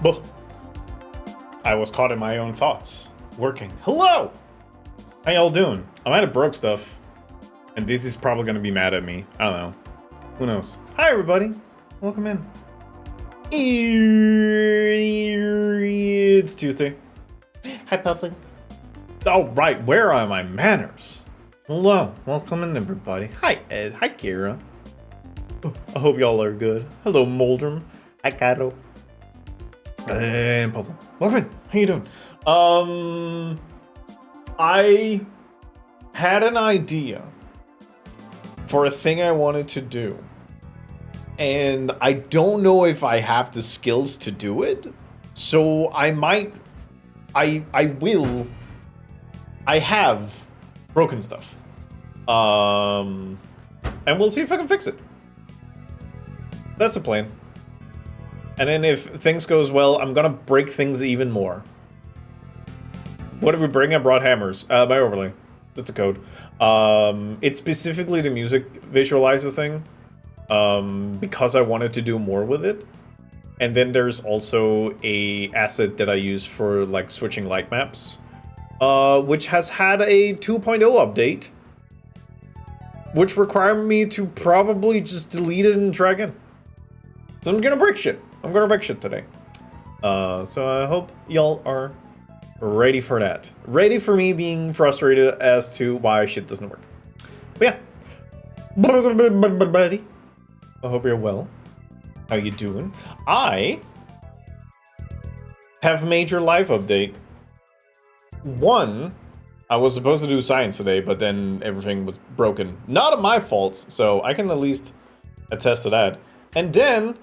Buh. I was caught in my own thoughts. Working. Hello! How y'all doing? I might have broke stuff. And this is probably gonna be mad at me. I don't know. Who knows? Hi everybody. Welcome in. It's Tuesday. Hi Puffling. Oh right, where are my manners? Hello, welcome in everybody. Hi Ed, hi Kira. I hope y'all are good. Hello Moldrum. Hi Caro. And Puffling. Welcome in. How you doing? I had an idea for a thing I wanted to do. And I don't know if I have the skills to do it. So I have broken stuff. And we'll see if I can fix it. That's the plan. And then if things goes well, I'm gonna break things even more. What did we bring? I brought hammers. My overlay. That's a code. It's specifically the music visualizer thing. Because I wanted to do more with it. And then there's also a asset that I use for like switching light maps. Which has had a 2.0 update. Which required me to probably just delete it and try again. So I'm gonna break shit. I'm gonna break shit today. So I hope y'all are ready for that. Ready for me being frustrated as to why shit doesn't work. But yeah. Buddy. I hope you're well. How you doing? I have major life update. One, I was supposed to do science today, but then everything was broken. Not my fault, so I can at least attest to that. And then,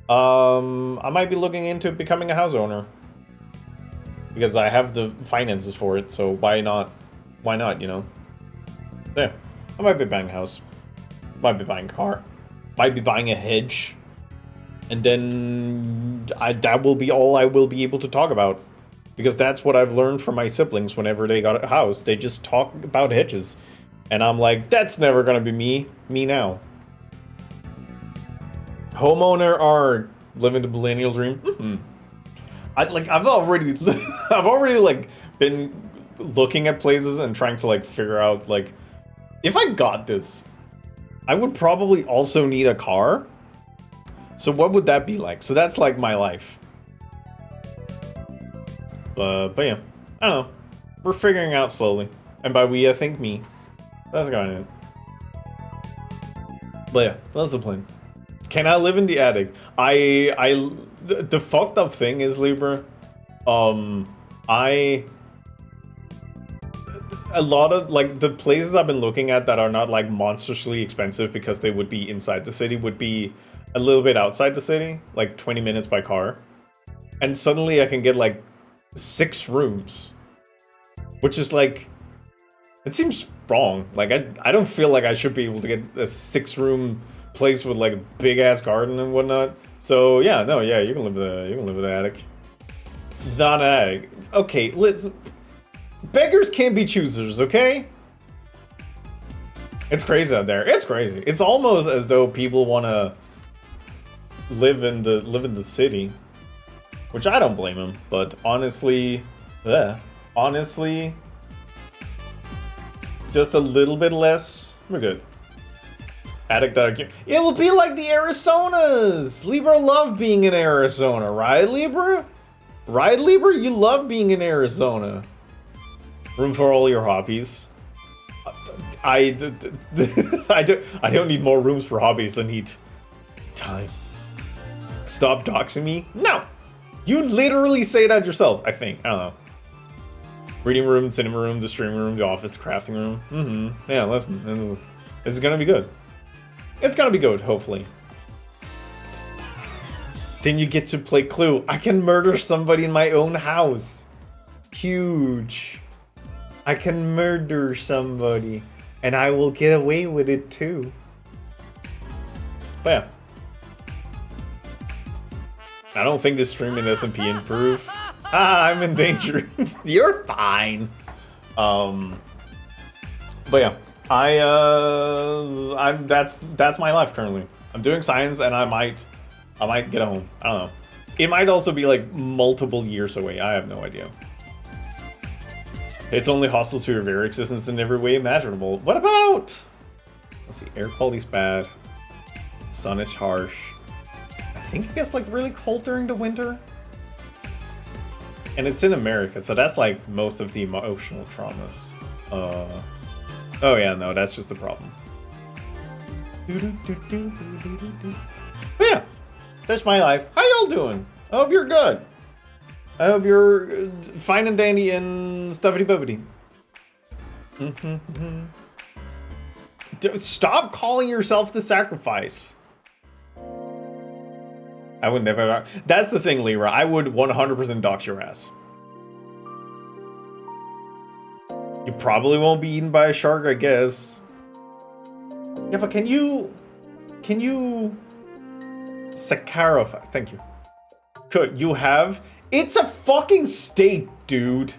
I might be looking into becoming a house owner. Because I have the finances for it, so why not? Why not, you know? Yeah, I might be buying a house. Might be buying a car. Might be buying a hedge. And then that will be all I will be able to talk about. Because that's what I've learned from my siblings whenever they got a house. They just talk about hedges. And I'm like, that's never gonna be me. Me now. Homeowner are living the millennial dream. Mm-hmm. I've already like been looking at places and trying to like figure out like if I got this, I would probably also need a car. So what would that be like? So that's like my life. But yeah, I don't know. We're figuring out slowly, and by we I think me. That's going in. But yeah, that's the plan. Can I live in the attic? The fucked up thing is, Libra, a lot of, like, the places I've been looking at that are not, like, monstrously expensive because they would be inside the city would be a little bit outside the city, like 20 minutes by car. And suddenly I can get, like, 6 rooms. Which is, like, it seems wrong. Like, I don't feel like I should be able to get a 6-room place with, like, a big-ass garden and whatnot. So yeah, no, yeah, you can live in the attic. Not an attic. Okay, listen. Beggars can't be choosers, okay? It's crazy out there. It's crazy. It's almost as though people want to live in the city, which I don't blame them. But honestly, honestly, just a little bit less, we're good. Attic that it'll be like the Arizonas. Libra love being in Arizona, right, Libra? Right, Libra? You love being in Arizona. Room for all your hobbies. I don't need more rooms for hobbies. I need time. Stop doxing me. No, you literally say that yourself. I think. I don't know. Reading room, cinema room, the streaming room, the office, the crafting room. Mm-hmm. Yeah, listen, this is gonna be good. It's gonna be good, hopefully. Then you get to play Clue. I can murder somebody in my own house. Huge. I can murder somebody. And I will get away with it too. But yeah. I don't think the streaming SMP improved. Ah, I'm in danger. You're fine. But yeah. That's my life currently. I'm doing science and I might get home. I don't know. It might also be like multiple years away. I have no idea. It's only hostile to your very existence in every way imaginable. What about? Let's see. Air quality's bad. Sun is harsh. I think it gets like really cold during the winter. And it's in America, so that's like most of the emotional traumas. Oh yeah, no, that's just a problem. But yeah, that's my life. How y'all doing? I hope you're good. I hope you're fine and dandy and stuffity bubbity. Stop calling yourself the sacrifice. I would never. That's the thing, Lyra. I would 100% dox your ass. You probably won't be eaten by a shark, I guess. Yeah, but can you sacrifice? Thank you. Could you have? It's a fucking state, dude.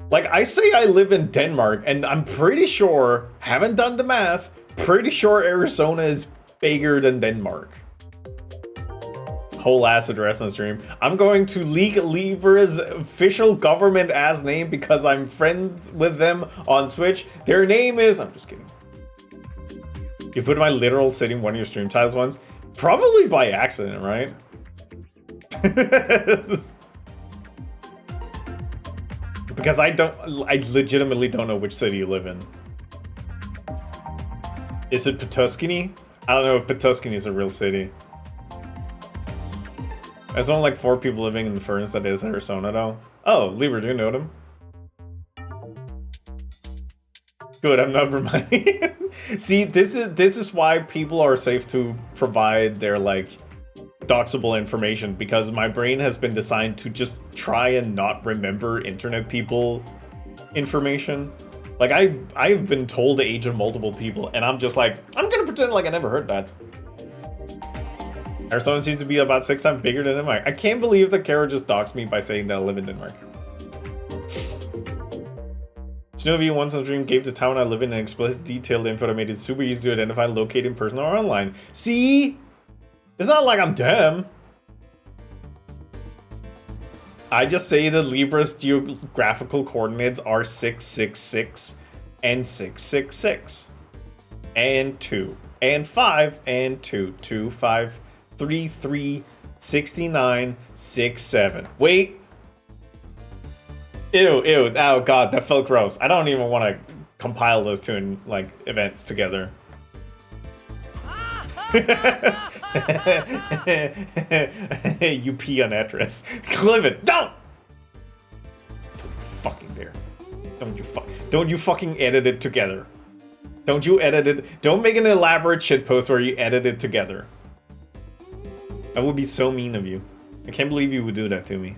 Like, I say I live in Denmark, and I'm pretty sure, haven't done the math, pretty sure Arizona is bigger than Denmark. Whole ass address on stream. I'm going to leak Libra's official government ass name because I'm friends with them on Switch. Their name is... I'm just kidding. You put my literal city in one of your stream titles once? Probably by accident, right? Because I legitimately don't know which city you live in. Is it Petoskey? I don't know if Petoskey is a real city. There's only like 4 people living in the Ferns that is Arizona though. Oh, Libra, do you know them? Good, I'm not reminding. See, this is why people are safe to provide their like doxable information, because my brain has been designed to just try and not remember internet people information. Like I've been told the age of multiple people, and I'm just like, I'm gonna pretend like I never heard that. Arizona seems to be about 6 times bigger than Denmark. I can't believe that Kara just doxed me by saying that I live in Denmark. Shinobi once on stream gave the town I live in an explicit detailed info that made it super easy to identify and locate in person or online. See? It's not like I'm dumb. I just say that Libra's geographical coordinates are 666 and 666 and 2 and 5 and 2 2 5 3 3 69 6 7. Wait. Ew, oh god, that felt gross. I don't even want to compile those two in, like, events together. You pee on address. Cliven, don't! Fucking dare. Don't you fucking edit it together. Don't you edit it. Don't make an elaborate shitpost where you edit it together. That would be so mean of you. I can't believe you would do that to me.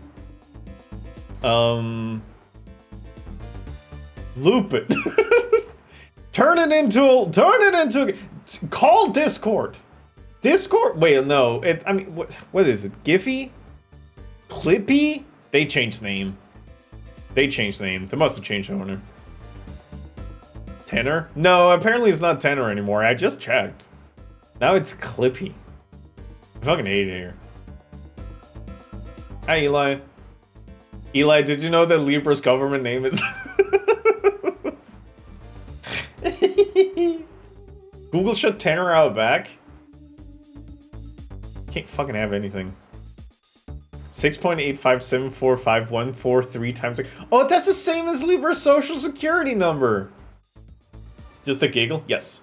Loop it. Turn it into call Discord. Discord? Wait, no. I mean, what is it? Giphy? Clippy? They changed name. They must have changed owner. Tenor? No, apparently it's not Tenor anymore. I just checked. Now it's Clippy. I fucking hate it here. Hi, Eli. Eli, did you know that Libra's government name is... Google shut Tanner out back? Can't fucking have anything. 6.8574514 times... Oh, that's the same as Libra's social security number! Just a giggle? Yes.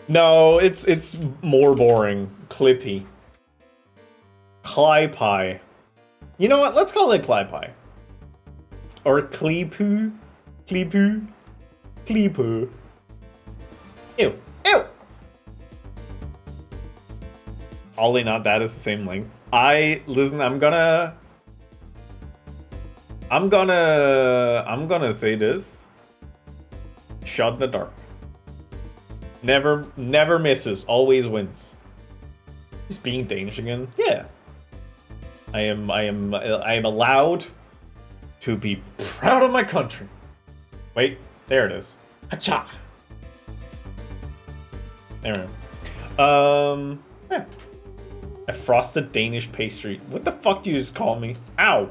No, it's more boring. Clippy. Clypie. You know what? Let's call it Clypie. Or Cleepoo. Cleepoo. Cleepoo. Ew. Ew! Ollie, not that is the same length. Listen, I'm gonna say this. Shot in the dark. Never misses, always wins. He's being Danish again? Yeah. I am allowed to be proud of my country. Wait, there it is. Hacha. There we go. Yeah. A frosted Danish pastry. What the fuck do you just call me? Ow.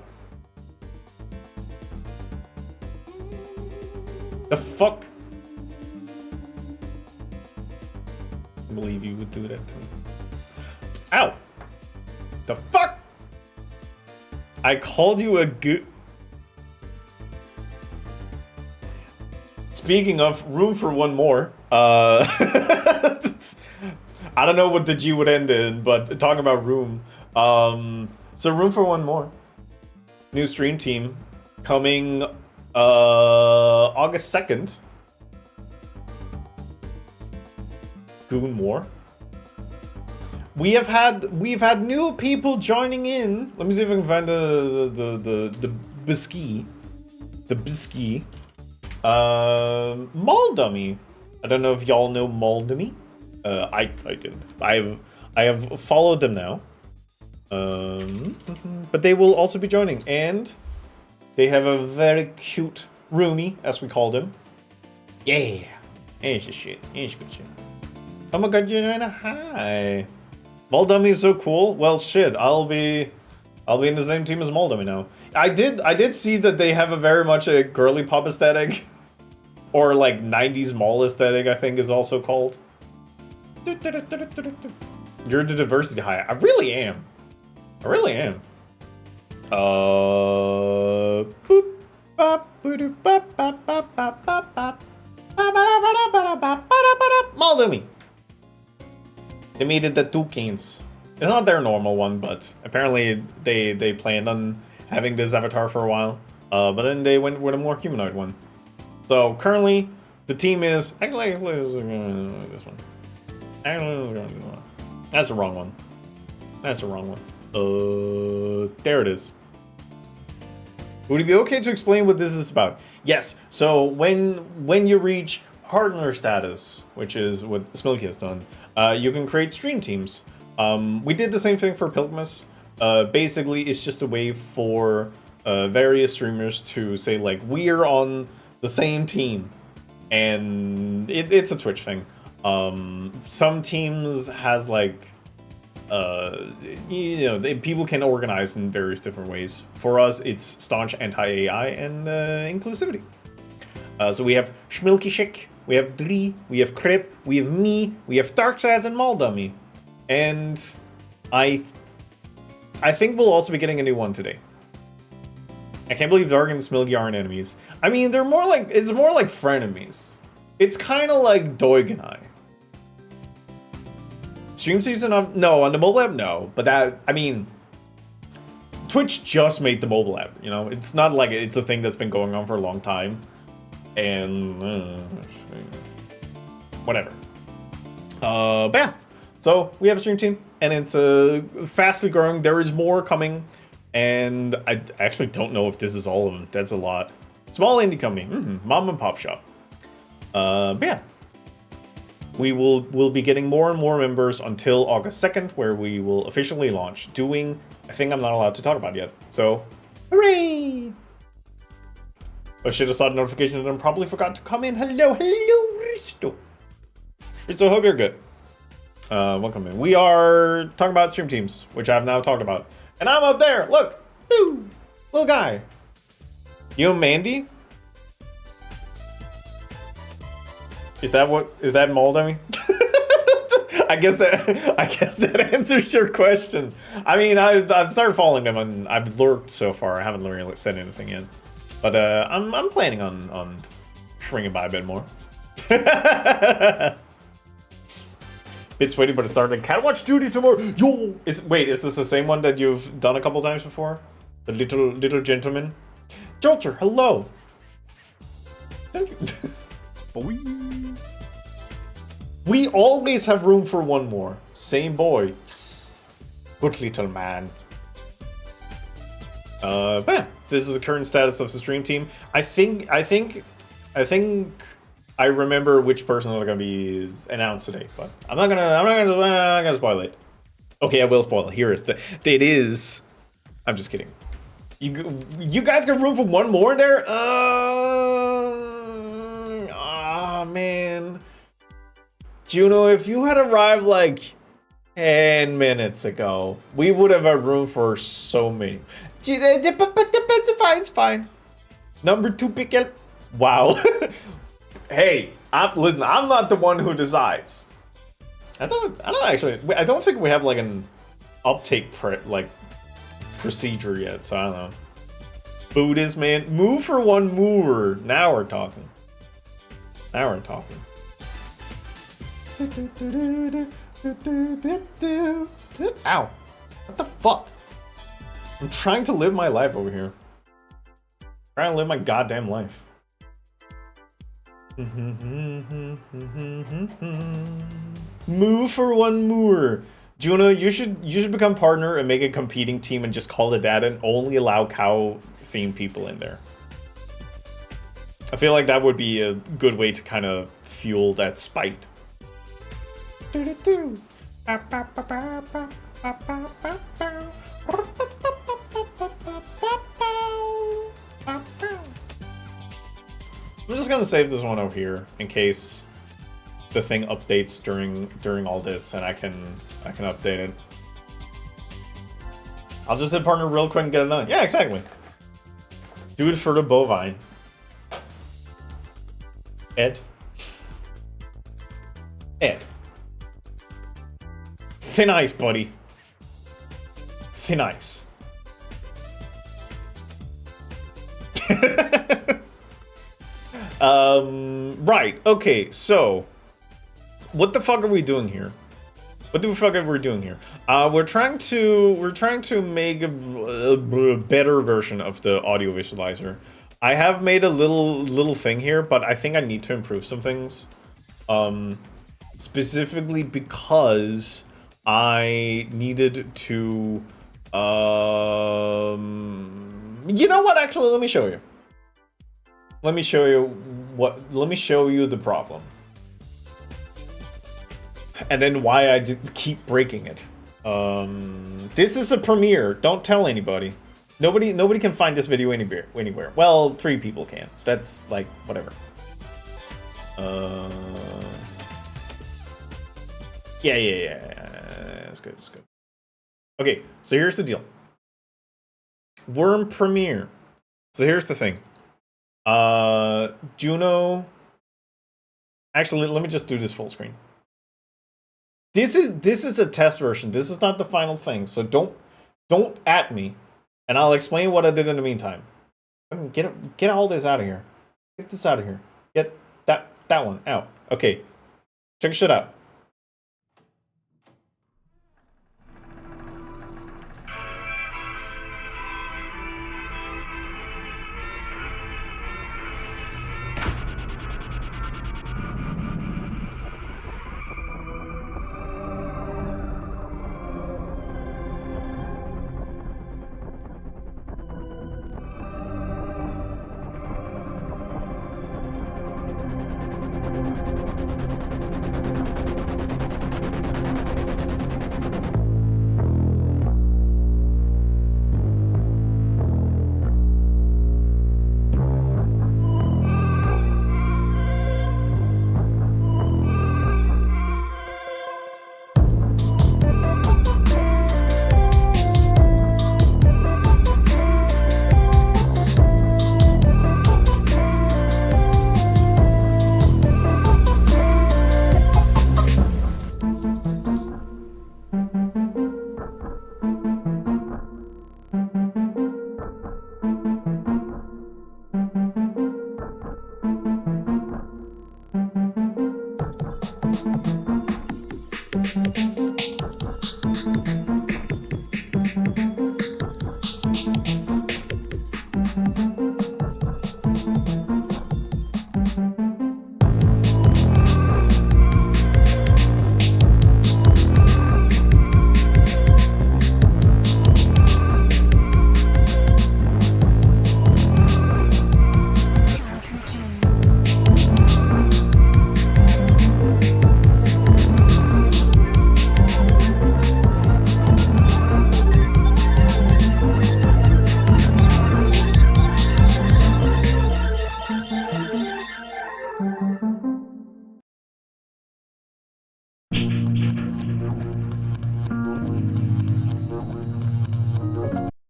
The fuck? I believe you would do that to me. Ow. The fuck? I called you a good... Speaking of, room for one more. I don't know what the G would end in, but talking about room. So room for one more. New stream team coming August 2nd. Goon War. We've had new people joining in. Let me see if I can find the Bisky. The Bisky. Maldummy. I don't know if y'all know Maldummy. I didn't. I have followed them now. But they will also be joining, and they have a very cute roomie, as we called him. Yeah. It's shit. It's good shit. Oh my god, Janina, hi. Maldummy is so cool. Well, shit, I'll be in the same team as Maldummy now. I did see that they have a very much a girly pop aesthetic, or like 90s mall aesthetic, I think is also called. You're the diversity high. I really am. I really am. Boop, bop, boop, bop, bop, bop, bop, bop, bop. Maldummy. They made it the Toucans. It's not their normal one, but apparently they planned on having this avatar for a while. But then they went with a more humanoid one. So currently, the team is actually this one. That's the wrong one. That's the wrong one. There it is. Would it be okay to explain what this is about? Yes. So when you reach partner status, which is what Smilky has done, you can create stream teams. We did the same thing for Pilgrimus. Basically, it's just a way for various streamers to say, like, we're on the same team. And it's a Twitch thing. Some teams has, like, people can organize in various different ways. For us, it's staunch anti-AI and inclusivity. So we have Schmilkishik, we have Dri, we have Krip, we have me, we have Darksaz and Maldummy. And I think we'll also be getting a new one today. I can't believe Dark and Smilky aren't enemies. I mean, it's more like frenemies. It's kind of like Doig and I. Stream season of no, on the mobile app, no. But that, I mean, Twitch just made the mobile app, you know? It's not like it's a thing that's been going on for a long time. And whatever. But yeah. So we have a stream team, and it's fastly growing. There is more coming, and I actually don't know if this is all of them. That's a lot. Small indie company, mom and pop shop. But yeah, we'll be getting more and more members until August 2nd, where we will officially launch. Doing a thing I'm not allowed to talk about yet. So, hooray! I should have saw the notification and then probably forgot to come in. Hello, Risto. Risto, hope you're good. Welcome in. We are talking about stream teams, which I've now talked about. And I'm up there. Look. Woo. Little guy. You and Mandy? Is that Maldummy? I guess that answers your question. I mean, I've started following them and I've lurked so far. I haven't really said anything yet. But I'm planning on shrinking by a bit more. Bit sweaty, but it started. Can't watch duty tomorrow. Yo, wait, is this the same one that you've done a couple times before? The little gentleman. Jolter, hello. Thank you. Boy. We always have room for one more. Same boy. Yes. Good little man. But yeah, this is the current status of the stream team. I think I remember which person is gonna be announced today, but I'm not gonna spoil it. Okay, I will spoil it. Here is it is. I'm just kidding. You guys got room for one more in there? Man. Juno, if you had arrived like 10 minutes ago, we would have had room for so many. It's fine. Number 2 pickle. Wow. Hey, listen, I'm not the one who decides. I don't think we have like an uptake procedure yet, so I don't know. Buddhist man, move for one mover. Now we're talking. Ow. What the fuck? I'm trying to live my life over here. Trying to live my goddamn life. Moo for one moor. Juno, you should become partner and make a competing team and just call it that and only allow cow themed people in there. I feel like that would be a good way to kind of fuel that spite. I'm just gonna save this one over here in case the thing updates during all this, and I can update it. I'll just hit partner real quick and get it done. Yeah, exactly. Do it for the bovine. Ed. Thin ice, buddy. Thin ice. Right, okay, so what the fuck are we doing here? What the fuck are we doing here? We're trying to make a better version of the audio visualizer. I have made a little thing here, but I think I need to improve some things. Specifically because I needed to you know what, actually, let me show you. Let me show you the problem. And then why I did keep breaking it. This is a premiere. Don't tell anybody. Nobody can find this video anywhere. Well, 3 people can. That's like whatever. Yeah. That's good. That's good. Okay, so here's the deal. Worm premiere. So here's the thing. Juno. Actually, let me just do this full screen. This is a test version. This is not the final thing. So don't at me, and I'll explain what I did in the meantime. Get all this out of here. Get this out of here. Get that one out. Okay, check shit out.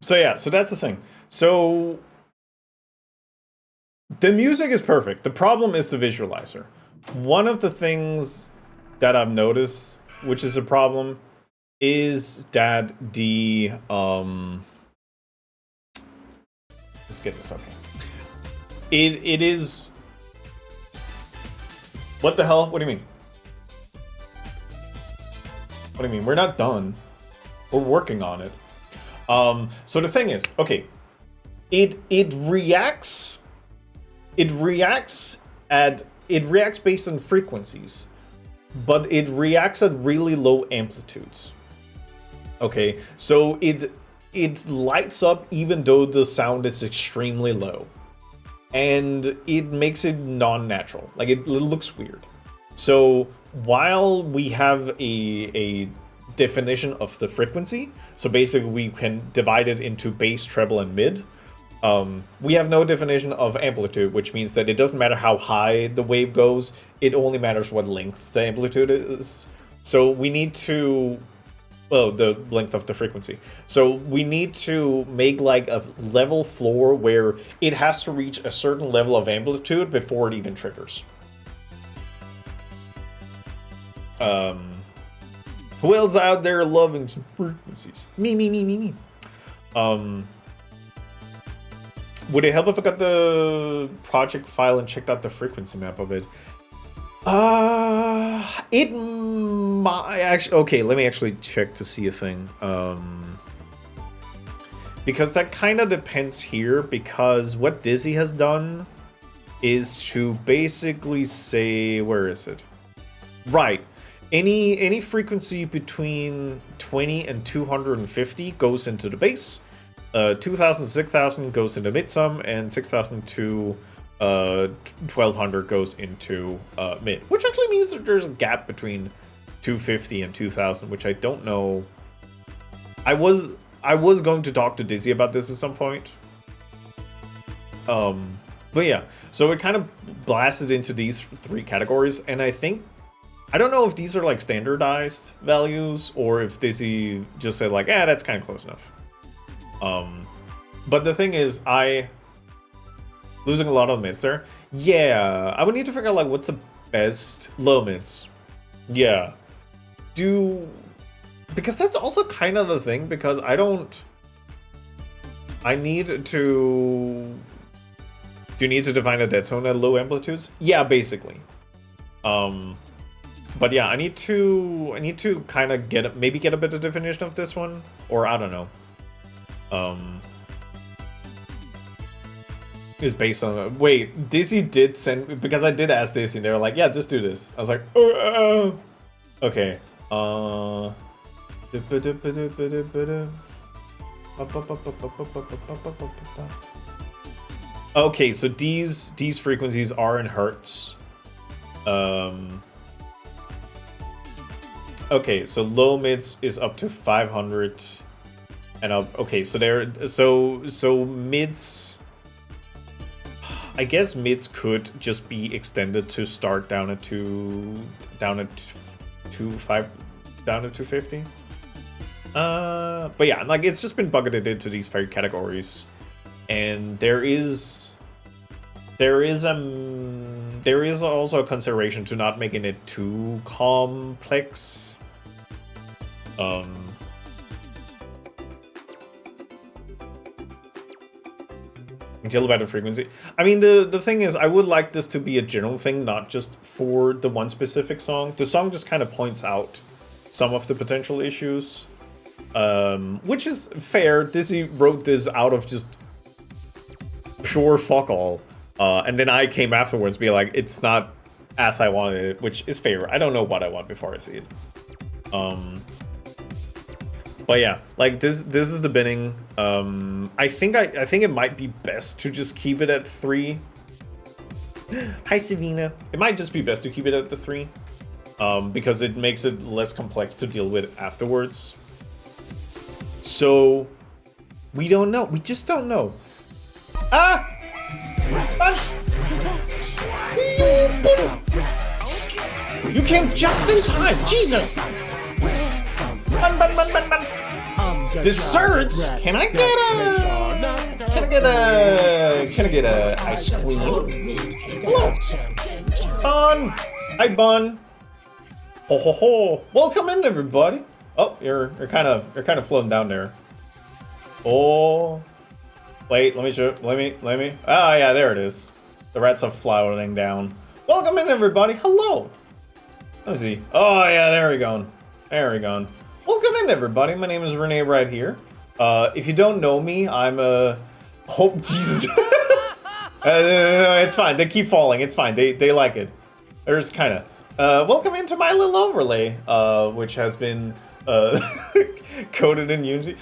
So yeah, so that's the thing. So the music is perfect. The problem is the visualizer. One of the things that I've noticed, which is a problem, is that the let's get this okay. It is. What the hell? What do you mean? What do you mean? We're not done. We're working on it. So the thing is, okay, it reacts based on frequencies. but it reacts at really low amplitudes. Okay, so it lights up even though the sound is extremely low, and it makes it non-natural. Like it looks weird. So while we have a definition of the frequency, so basically we can divide it into bass, treble, and mid. We have no definition of amplitude, which means that it doesn't matter how high the wave goes, it only matters what length the amplitude is. So we need to, well, the length of the frequency. So we need to make like a level floor where it has to reach a certain level of amplitude before it even triggers. Who else out there loving some frequencies? Me. Would it help if I got the project file and checked out the frequency map of it? It might actually. Okay, let me actually check to see a thing. Because that kind of depends here. Because what Dizzy has done is to basically say, where is it? Right. Any frequency between 20 and 250 goes into the bass. 2000 to 6000 goes into midsum, and 6000 to 1200 goes into mid, which actually means that there's a gap between 250 and 2000, which I don't know. I was going to talk to Dizzy about this at some point. But yeah, so it kind of blasted into these three categories, and I don't know if these are like standardized values or if Dizzy just said like, that's kind of close enough. But the thing is, losing a lot of mids there. Yeah, I would need to figure out like what's the best low mids. Yeah, because that's also kind of the thing, because I need to. Do you need to define a dead zone at low amplitudes? Yeah, basically. But yeah, I need to kind of get a bit of definition of this one, or I don't know. Is based on wait, Dizzy did send, because I did ask Dizzy and they were like, yeah, just do this. I was like, okay. Okay, so these frequencies are in hertz. Okay, so low mids is up to 500. And okay, so mids. I guess mids could just be extended to start down at 250. But yeah, like it's just been bucketed into these three categories, and there is also a consideration to not making it too complex. Until about the frequency. I mean, the thing is, I would like this to be a general thing, not just for the one specific song. The song just kind of points out some of the potential issues, which is fair. Dizzy wrote this out of just pure fuck all, and then I came afterwards, be like, it's not as I wanted it, which is fair. I don't know what I want before I see it. But yeah, like this is the binning. I think it might be best to just keep it at 3. Hi Savina. It might just be best to keep it at the 3. Because it makes it less complex to deal with afterwards. So we don't know. We just don't know. Ah! You came just in time. Jesus! Bun. Desserts? Can I get a ice cream? Hello. Bun. Hi, Bun. Ho. Welcome in, everybody. Oh, you're kind of floating down there. Oh. Wait, let me. Ah, yeah, there it is. The rats are floating down. Welcome in, everybody. Hello. Let me see. Oh, yeah, there we go. Welcome in, everybody. My name is Renee right here. If you don't know me, I'm a... Oh, Jesus. It's fine. They keep falling. It's fine. They like it. There's kind of... Welcome into my little overlay, which has been coded in Unity.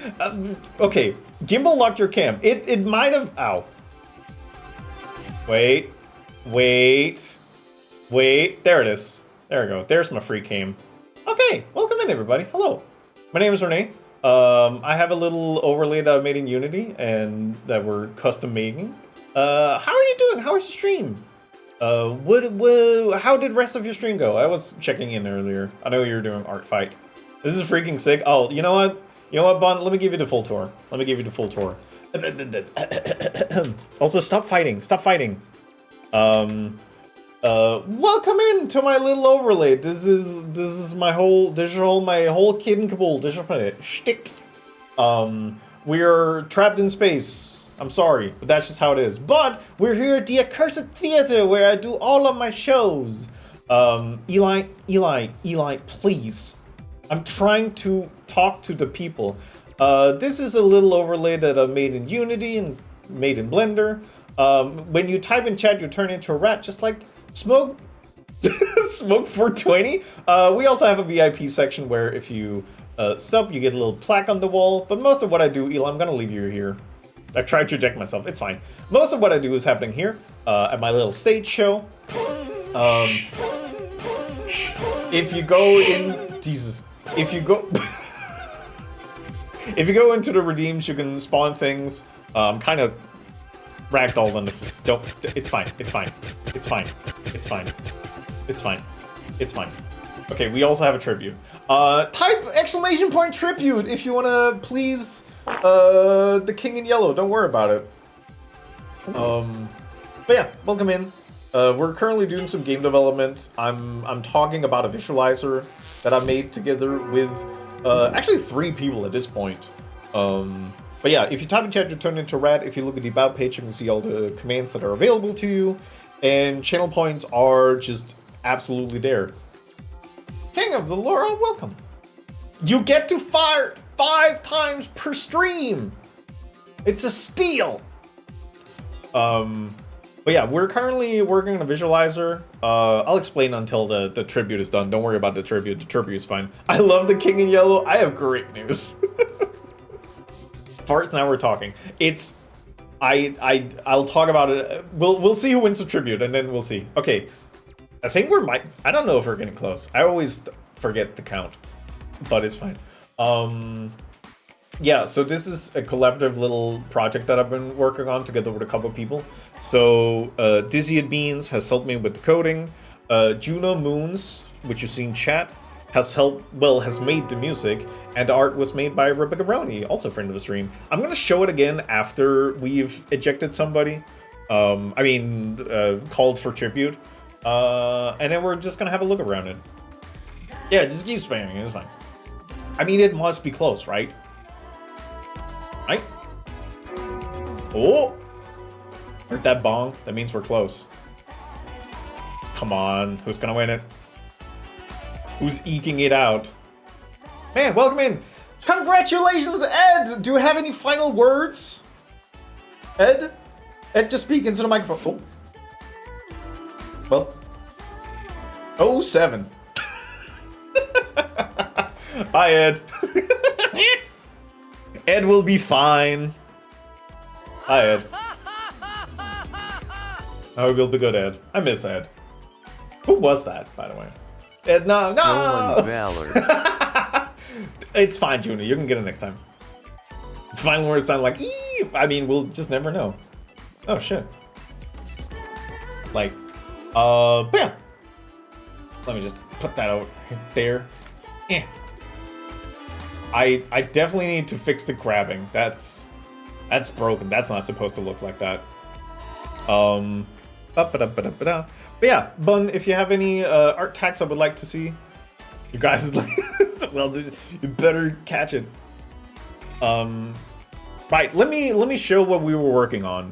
Okay, Gimbal locked your cam. It might have. Ow. Wait. There it is. There we go. There's my free cam. Okay, welcome in, everybody. Hello. My name is Renee. I have a little overlay that I made in Unity and that we're custom making. How are you doing? How is the stream? How did the rest of your stream go? I was checking in earlier. I know you were doing art fight. This is freaking sick. Oh, you know what? Bun? Let me give you the full tour. Also, stop fighting. Welcome in to my little overlay. This is my whole kid and caboodle. This is my shtick. We're trapped in space. I'm sorry, but that's just how it is. But we're here at the Accursed Theater where I do all of my shows. Eli, please. I'm trying to talk to the people. This is a little overlay that I made in Unity and made in Blender. When you type in chat, you turn into a rat, just like Smoke 420. We also have a VIP section where if you sub, you get a little plaque on the wall. But most of what I do, Eli, I'm gonna leave you here. I tried to eject myself, it's fine. Most of what I do is happening here, at my little stage show. If you go in, Jesus, if you go into the redeems, you can spawn things. Kind of ragdolled on the, it's fine. Okay, we also have a tribute. Type exclamation point tribute if you wanna please the King in Yellow. Don't worry about it. But yeah, welcome in. We're currently doing some game development. I'm talking about a visualizer that I made together with actually 3 people at this point. But yeah, if you type in chat, you turn into rat. If you look at the about page, you can see all the commands that are available to you, and channel points are just absolutely there. King of the Laurel, welcome. You get to fire 5 times per stream. It's a steal. But yeah, we're currently working on a visualizer. I'll explain until the tribute is done. Don't worry about the tribute. The tribute is fine. I love the King in Yellow. I have great news. Farts, now we're talking. It's I'll talk about it. We'll see who wins the tribute, and then we'll see. Okay, I think I don't know if we're getting close. I always forget the count, but it's fine. Yeah, so this is a collaborative little project that I've been working on together with a couple of people. So Dizzy Beans has helped me with the coding. Juno Moons, which you see in chat, has made the music, and the art was made by Rebecca Brownie, also a friend of the stream. I'm gonna show it again after we've ejected somebody. Called for tribute. And then we're just gonna have a look around it. Yeah, just keep spamming, it's fine. I mean, it must be close, right? Right? Oh! Heard that bong? That means we're close. Come on, who's gonna win it? Who's eking it out? Man, welcome in! Congratulations, Ed! Do you have any final words? Ed? Ed, just speak into the microphone. Oh. Well. 07. Hi, Ed. Ed will be fine. Hi, Ed. Oh, we'll be good, Ed. I miss Ed. Who was that, by the way? Ed, no! It's fine, Junior. You can get it next time. Final words sound like, ee! I mean, we'll just never know. Oh, shit. Like, but yeah. Let me just put that out there. Eh. I definitely need to fix the grabbing. That's broken. That's not supposed to look like that. But yeah, Bun, if you have any art tags I would like to see, you guys, well, you better catch it. Right, let me show what we were working on.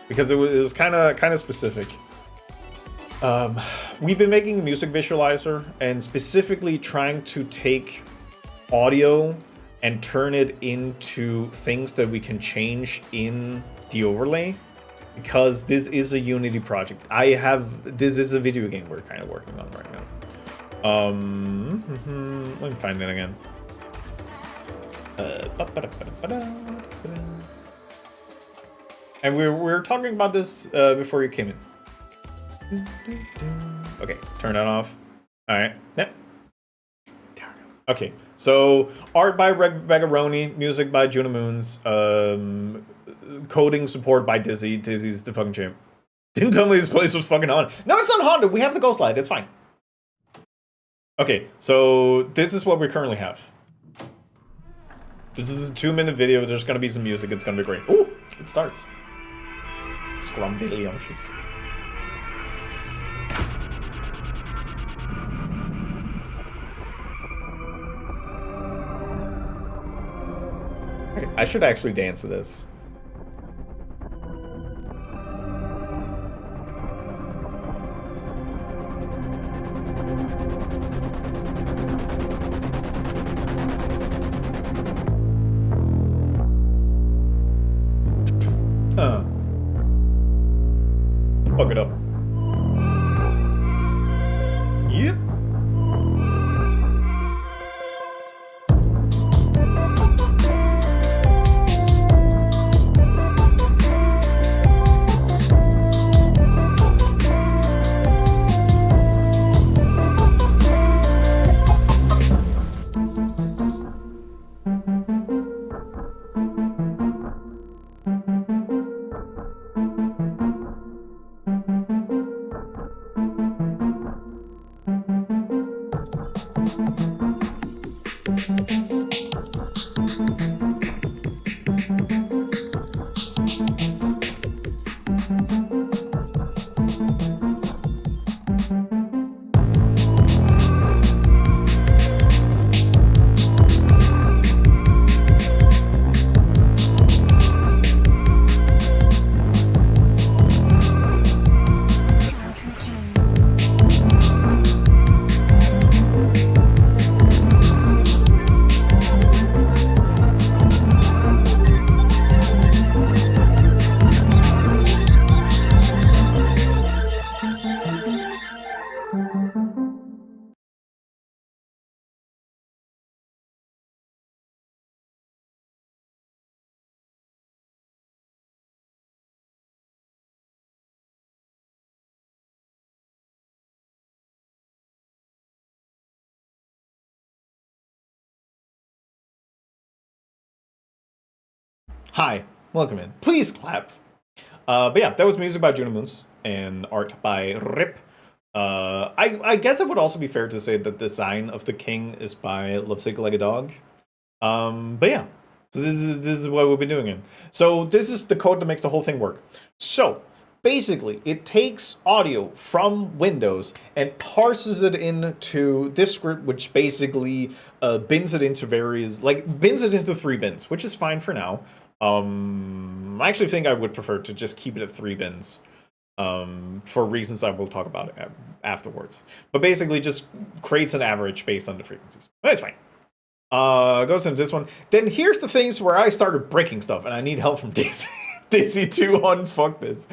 Because it was kind of specific. We've been making a music visualizer and specifically trying to take audio and turn it into things that we can change in the overlay. because this is a Unity project. This is a video game we're kind of working on right now. Let me find it again. And we're talking about this before you came in. Okay, turn that off. All right. Yep. Okay, so art by Begaroni, music by Juno Moons, coding support by Dizzy. Dizzy's the fucking champ. Didn't tell me this place was fucking haunted. No, it's not haunted. We have the ghost light. It's fine. Okay, so this is what we currently have. This is a 2-minute video. There's gonna be some music. It's gonna be great. Ooh, it starts. Scrumdiddlyumptious. Okay, I should actually dance to this. Fuck it up. Yep. Hi, welcome in. Please clap. But yeah, that was music by Juno Moons and art by Rip. I guess it would also be fair to say that the design of the king is by Lovesick Like a Dog. But yeah, so this is what we'll be doing in. So this is the code that makes the whole thing work. So basically, it takes audio from Windows and parses it into this script, which basically bins it into bins it into 3 bins, which is fine for now. I actually think I would prefer to just keep it at 3 bins. For reasons I will talk about afterwards. But basically just creates an average based on the frequencies. But it's fine. Goes into this one. Then here's the things where I started breaking stuff, and I need help from Daisy, Daisy to unfuck this.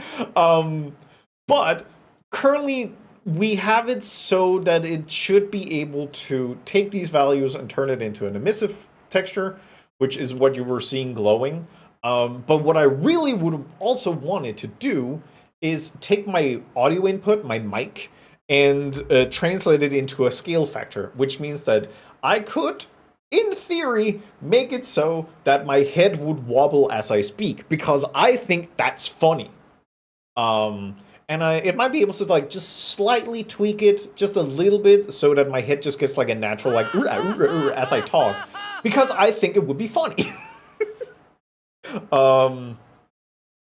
But currently we have it so that it should be able to take these values and turn it into an emissive texture, which is what you were seeing glowing. But what I really would have also wanted to do is take my audio input, my mic, and translate it into a scale factor, which means that I could, in theory, make it so that my head would wobble as I speak, because I think that's funny. And it might be able to just slightly tweak it just a little bit so that my head just gets like a natural as I talk, because I think it would be funny.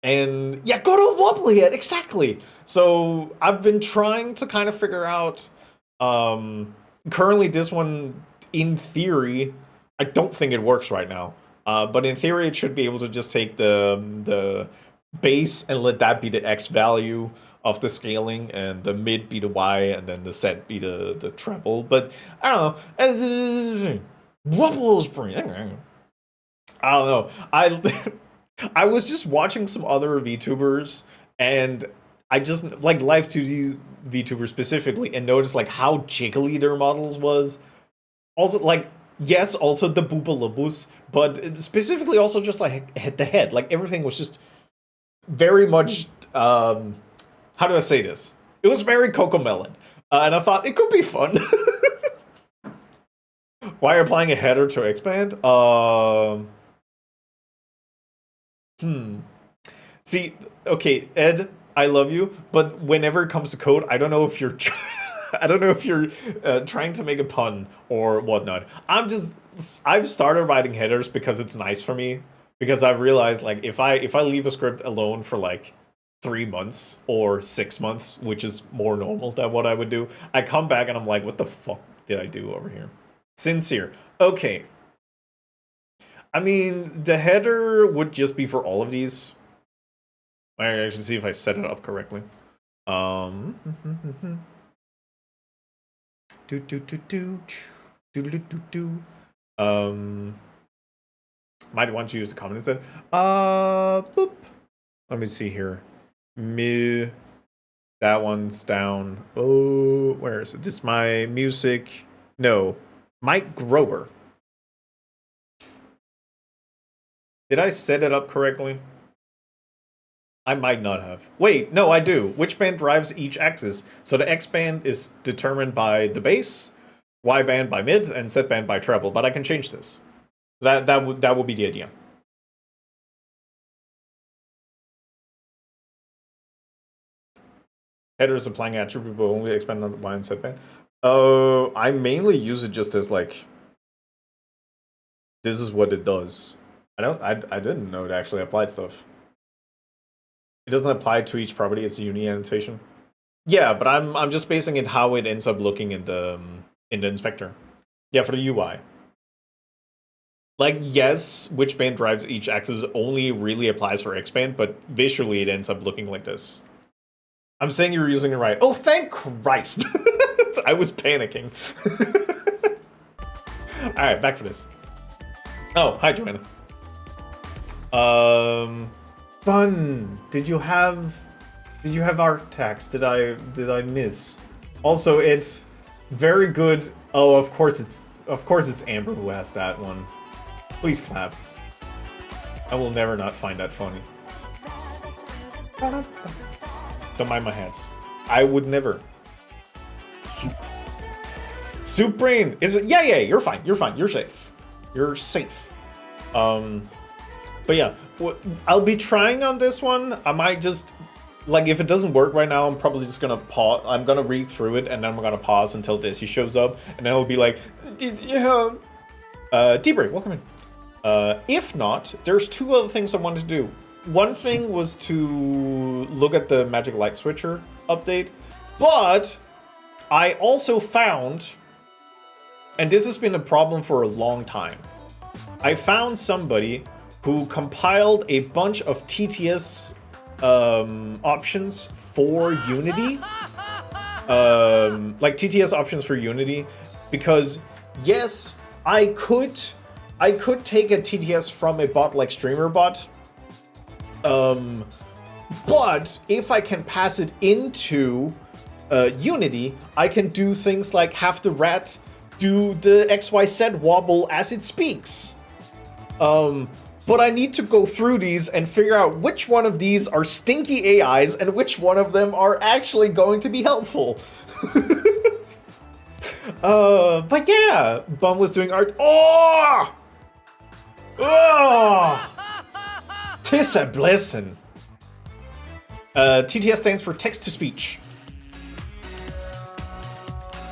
And yeah, go to a wobbly head, exactly. So I've been trying to kind of figure out. Currently, this one, in theory, I don't think it works right now. But in theory, it should be able to just take the base and let that be the X value of the scaling, and the mid be the Y, and then the set be the treble. But I don't know. Wobble's brain. I don't know. I was just watching some other VTubers And I just like Live 2D VTuber specifically, and noticed like how jiggly their models was. Also, like, yes, also the Boobalubus, but specifically also just like head to head. Like everything was just very much how do I say this? It was very Cocomelon. And I thought it could be fun. Why applying a header to expand? See, okay, Ed, I love you, but whenever it comes to code, I don't know if you're, I don't know if you're trying to make a pun or whatnot. I've started writing headers because it's nice for me. Because I've realized, like, if I leave a script alone for like 3 months or 6 months, which is more normal than what I would do, I come back and I'm like, what the fuck did I do over here? Sincere. Okay. I mean, the header would just be for all of these. I actually see if I set it up correctly. Might want to use the comment instead. Boop. Let me see here. That one's down. Oh, where is it? This is my music. No, Mike Grover. Did I set it up correctly? I might not have. Wait, no, I do. Which band drives each axis? So the X band is determined by the bass, Y band by mid, and Z band by treble. But I can change this. That would be the idea. Header is applying attribute, but only expand on Y and Z band. I mainly use it just as like, this is what it does. I didn't know it actually applied stuff. It doesn't apply to each property. It's a uni annotation. Yeah, but I'm just basing it how it ends up looking in the inspector. Yeah, for the UI. Like, yes, which band drives each axis only really applies for X band, but visually it ends up looking like this. I'm saying you're using it right. Oh, thank Christ! I was panicking. Alright, back for this. Oh, hi, Joanna. Fun. Did you have Arctax? Did I miss? Also, it's very good. Oh, of course it's Amber who has that one. Please clap. I will never not find that funny. Don't mind my hands. I would never. Soup Brain! Is it? Yeah, you're fine. You're fine. You're safe. You're safe. But yeah, I'll be trying on this one. I might just, like, if it doesn't work right now, I'm probably just gonna pause. I'm gonna read through it, and then I'm gonna pause until Dizzy shows up, and then it'll be like, did you have... D-Break, welcome in. If not, there's two other things I wanted to do. One thing was to look at the Magic Light Switcher update, but I also found, and this has been a problem for a long time, I found somebody who compiled a bunch of TTS options for Unity. Like TTS options for Unity, because yes, I could take a TTS from a bot like StreamerBot, but if I can pass it into Unity, I can do things like have the rat do the XYZ wobble as it speaks. But I need to go through these and figure out which one of these are stinky AIs and which one of them are actually going to be helpful. But yeah, Bum was doing art. Oh! Tis a blessing. TTS stands for text to speech.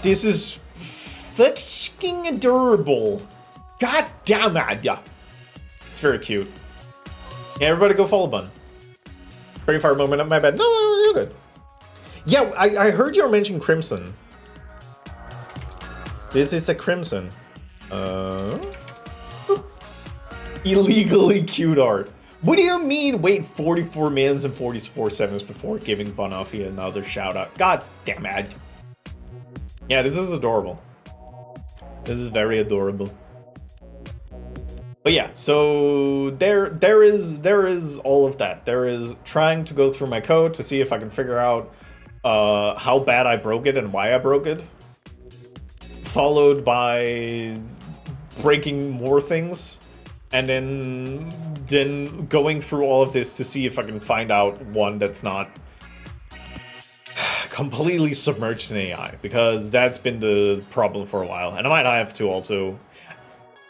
This is fucking adorable. God damn it. It's very cute. Yeah, everybody go follow Bun. Pretty far moment, my bad. No, you're good. Yeah, I heard you mention Crimson. This is a Crimson. Illegally cute art. What do you mean wait 44 minutes and 44 seconds before giving Bunoffy another shout out? God damn it. Yeah, this is adorable. This is very adorable. But yeah, so there is all of that. There is trying to go through my code to see if I can figure out how bad I broke it and why I broke it. Followed by breaking more things, and then going through all of this to see if I can find out one that's not completely submerged in AI, because that's been the problem for a while. And I might have to also...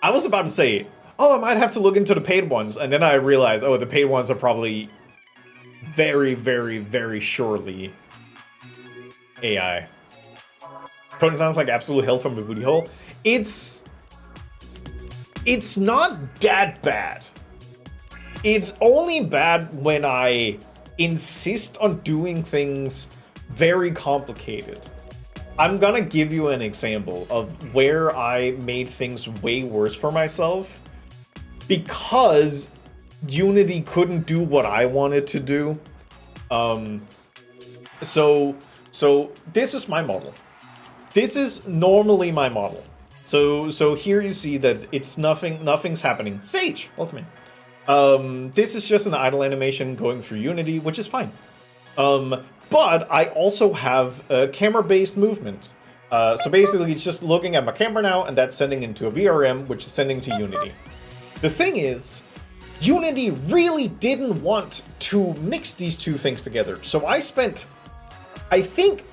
I was about to say, oh, I might have to look into the paid ones, and then I realized, oh, the paid ones are probably very, very, very surely AI. Coding sounds like absolute hell from the booty hole. It's not that bad. It's only bad when I insist on doing things very complicated. I'm gonna give you an example of where I made things way worse for myself because Unity couldn't do what I wanted to do. So this is my model. This is normally my model. So here you see that it's nothing's happening. Sage, welcome in. This is just an idle animation going through Unity, which is fine. But I also have a camera-based movement. So basically it's just looking at my camera now, and that's sending into a VRM, which is sending to Unity. The thing is, Unity really didn't want to mix these two things together. So I spent, I think,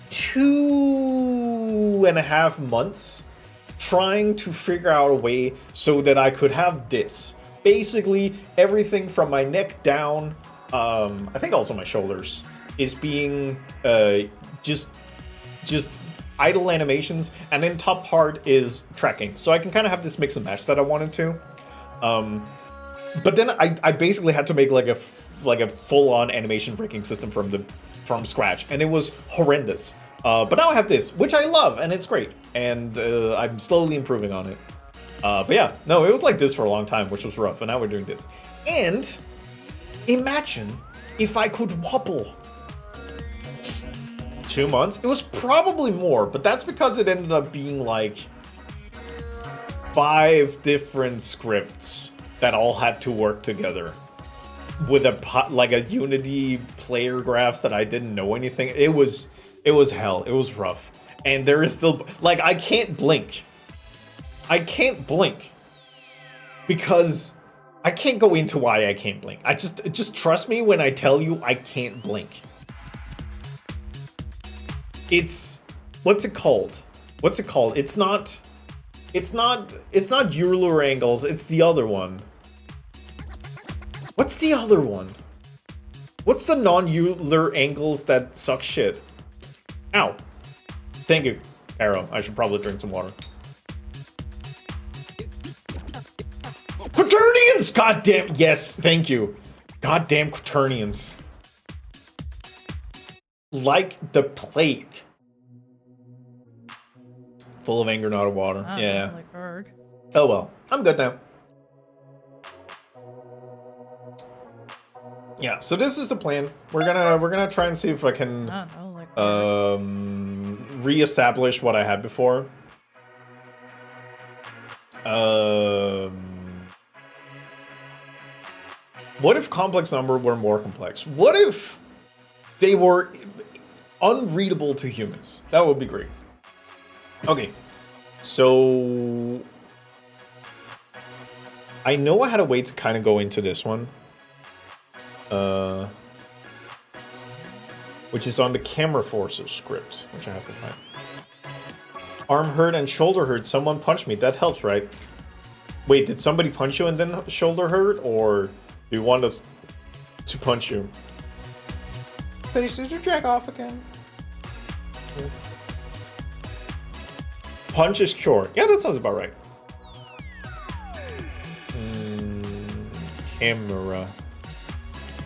2.5 months trying to figure out a way so that I could have this. Basically, everything from my neck down, I think also my shoulders, is being just idle animations, and then top part is tracking. So I can kind of have this mix and match that I wanted to. But then I basically had to make like a full-on animation breaking system from scratch, and it was horrendous. But now I have this, which I love, and it's great, and I'm slowly improving on it. But yeah, no, it was like this for a long time, which was rough, and now we're doing this. And imagine if I could wobble. 2 months? It was probably more, but that's because it ended up being like 5 different scripts that all had to work together with a Unity player graphs that I didn't know anything. It was hell. It was rough. And there is still, like, I can't blink. I can't blink because I can't go into why I can't blink. Just trust me when I tell you I can't blink. It's, what's it called? What's it called? It's not Euler angles, it's the other one. What's the other one? What's the non-Euler angles that suck shit? Ow. Thank you, Arrow. I should probably drink some water. Quaternions! Goddamn, yes, thank you. Goddamn Quaternions. Like the plague. Full of anger, not of water. Yeah. Like Berg. Oh well, I'm good now. Yeah, so this is the plan. We're gonna try and see if I can re-establish what I had before. What if complex number were more complex? What if they were unreadable to humans? That would be great. Okay, so I know I had a way to kind of go into this one, which is on the camera forces script, which I have to find. Arm hurt and shoulder hurt. Someone punched me. That helps, right? Wait, did somebody punch you and then shoulder hurt, or do you want us to punch you? So did you drag off again? Yeah. Punch is cure. Yeah, that sounds about right. Camera.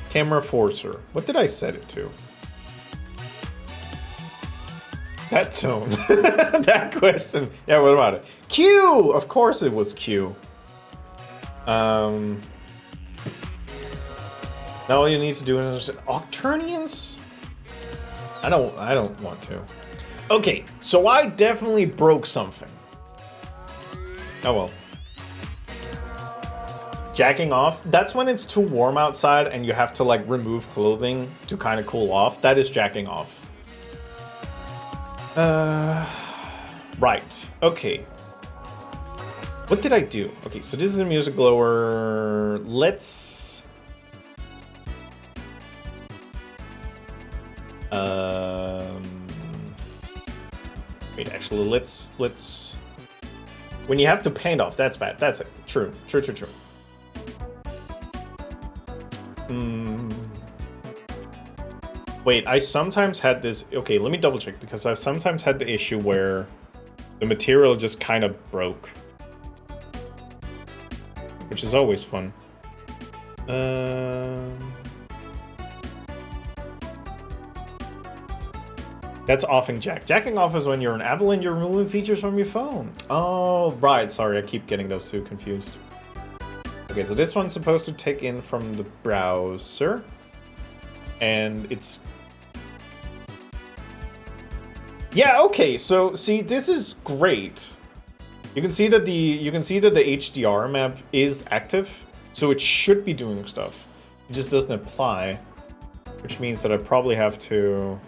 Camera forcer. What did I set it to? That tone. That question. Yeah, what about it? Q! Of course it was Q. Now all you need to do is Octurnians? I don't want to. Okay, so I definitely broke something. Oh well. jacking off, that's when it's too warm outside and you have to like remove clothing to kind of cool off. That is jacking off. Right. Okay. What did I do? Okay, so this is a music blower. Let's... Wait, actually, let's... When you have to paint off, that's bad. That's it. True. Wait, I sometimes had this... Okay, let me double check, because I've sometimes had the issue where the material just kind of broke. Which is always fun. That's offing jack. Jacking off is when you're on Apple and you're removing features from your phone. Oh, right. Sorry, I keep getting those two confused. Okay, so this one's supposed to take in from the browser. And it's... Yeah, okay, so see, this is great. You can see that the HDR map is active, so it should be doing stuff. It just doesn't apply, which means that I probably have to...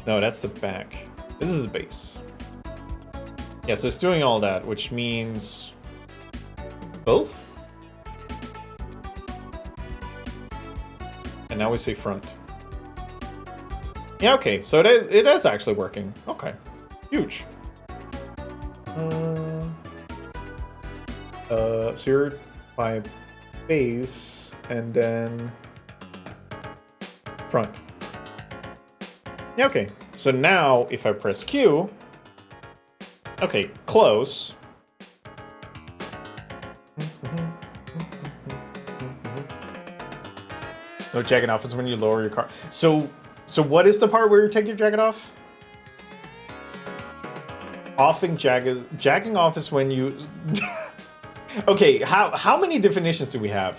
No, that's the back. This is the base. Yeah, so it's doing all that, which means... Both? And now we say front. Yeah, okay, so it is actually working. Okay, huge. So you're by base, and then front. Yeah, okay. So now, if I press Q, okay, close. No jacking off is when you lower your car. So what is the part where you take your jacket off? Jacking off is when you... Okay, how many definitions do we have?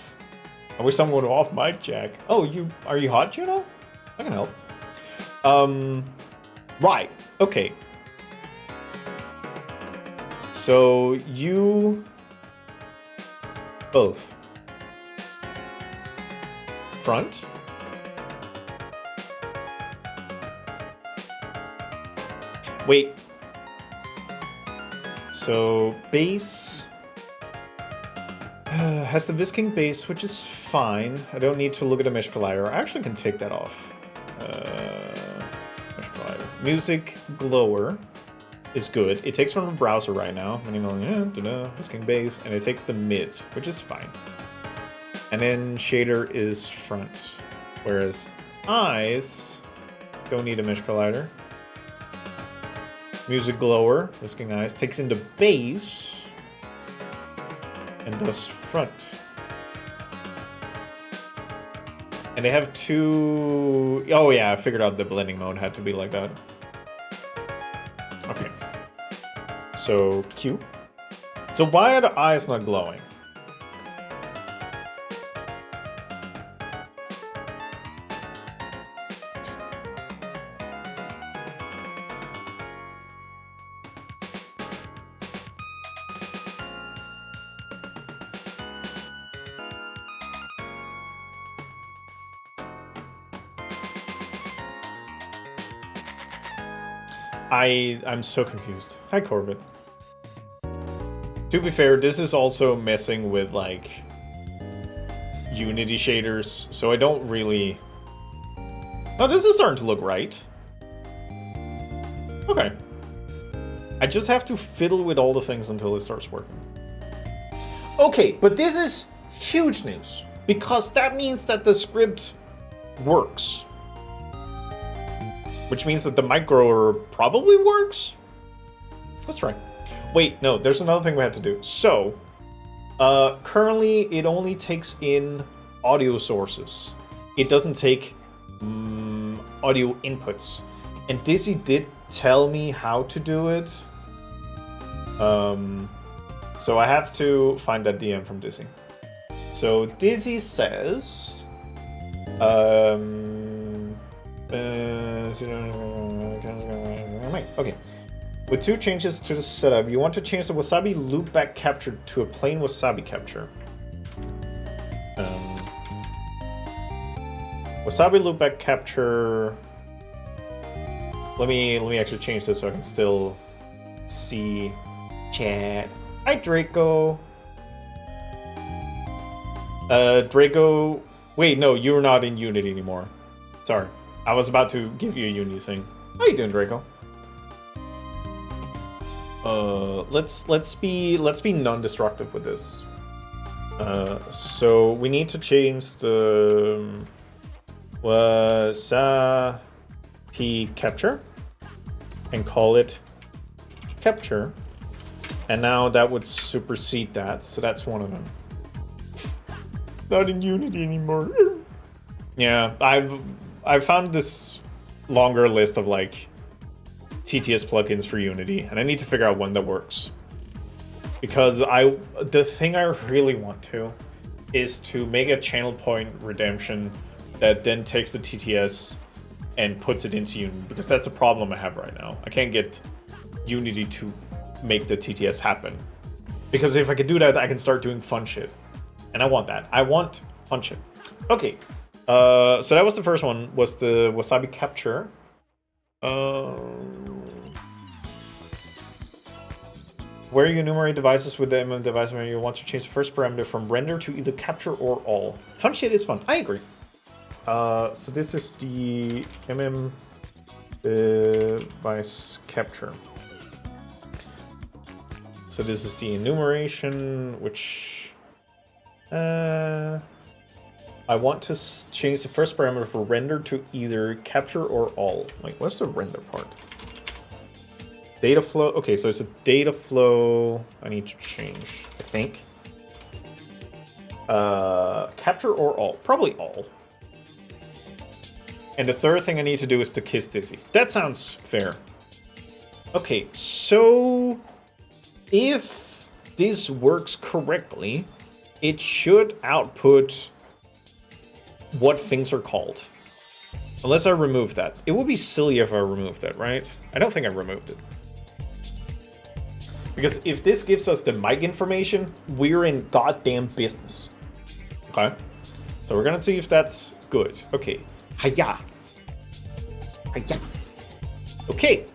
I wish someone would off mic jack. Oh, are you hot, Juno? I can help. Right, okay. So you both front. Wait. So base has the whisking base, which is fine. I don't need to look at the mesh collider. I actually can take that off. Mesh collider. Music glower is good. It takes from the browser right now. Whisking base, and it takes the mid, which is fine. And then shader is front, whereas eyes don't need a mesh collider. Music glower, whisking eyes, takes into base and thus front. And they have two... Oh yeah, I figured out the blending mode had to be like that. Okay. So Q. So why are the eyes not glowing? I'm so confused. Hi, Corbett. To be fair, this is also messing with, like, Unity shaders, so I don't really... Oh, this is starting to look right. Okay. I just have to fiddle with all the things until it starts working. Okay, but this is huge news, because that means that the script works. Which means that the mic grower probably works? Let's try. Wait, no, there's another thing we have to do. So, currently it only takes in audio sources. It doesn't take audio inputs. And Dizzy did tell me how to do it. So I have to find that DM from Dizzy. So Dizzy says... Okay. With 2 changes to the setup, you want to change the Wasabi loopback capture to a plain Wasabi capture. Wasabi loopback capture. Let me actually change this so I can still see chat. Hi Draco. Draco. Wait, no, you're not in Unity anymore. Sorry, I was about to give you a Unity thing. How you doing, Draco? Let's be non-destructive with this. So we need to change the Wasabi capture and call it capture, and now that would supersede that. So that's one of them. Not in Unity anymore. Yeah, I've found this longer list of like TTS plugins for Unity, and I need to figure out one that works. Because the thing I really want to is to make a channel point redemption that then takes the TTS and puts it into Unity, because that's a problem I have right now. I can't get Unity to make the TTS happen. Because if I could do that, I can start doing fun shit. And I want that. I want fun shit. Okay. So that was the first one, was the Wasabi capture. Where you enumerate devices with the MM device where you want to change the first parameter from render to either capture or all. Fun shit is fun. I agree. So this is the MM device capture. So this is the enumeration, which I want to change the first parameter for render to either capture or all. Wait, what's the render part? Data flow. Okay, so it's a data flow. I need to change, I think. Capture or all? Probably all. And the third thing I need to do is to kiss Dizzy. That sounds fair. Okay, so if this works correctly, it should output what things are called. Unless I remove that. It would be silly if I removed that, right? I don't think I removed it. Because if this gives us the mic information, we're in goddamn business. Okay? So we're gonna see if that's good. Okay. Hiya. Hiya. Okay.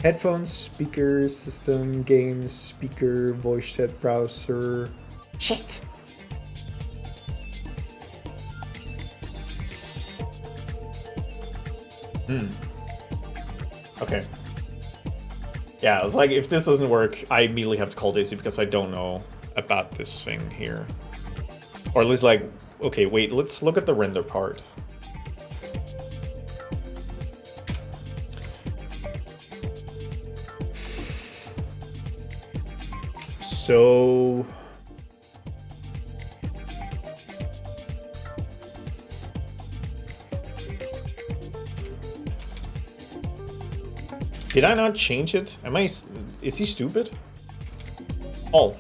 Headphones, speaker, system, games, speaker, voice chat, browser. Shit. Okay. Yeah, it's like, if this doesn't work, I immediately have to call Daisy because I don't know about this thing here. Or at least like, okay, wait, let's look at the render part. So... Did I not change it? Is he stupid? All.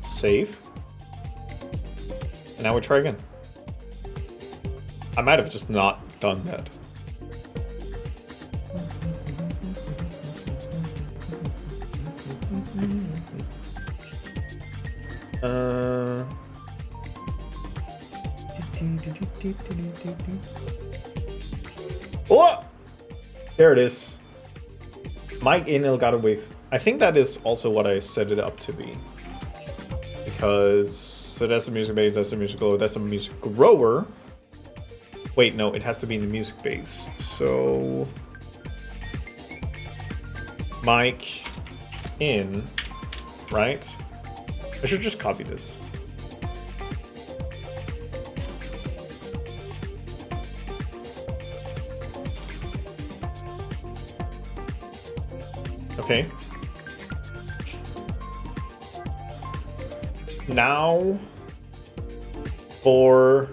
Save. And now we try again. I might have just not done that. Oh! There it is. Mike in Elgato Wave. I think that is also what I set it up to be. Because, so that's the music base, that's the music grower, that's a music grower. Wait, no, it has to be in the music base. So, Mike in, right? I should just copy this. Okay. Now, for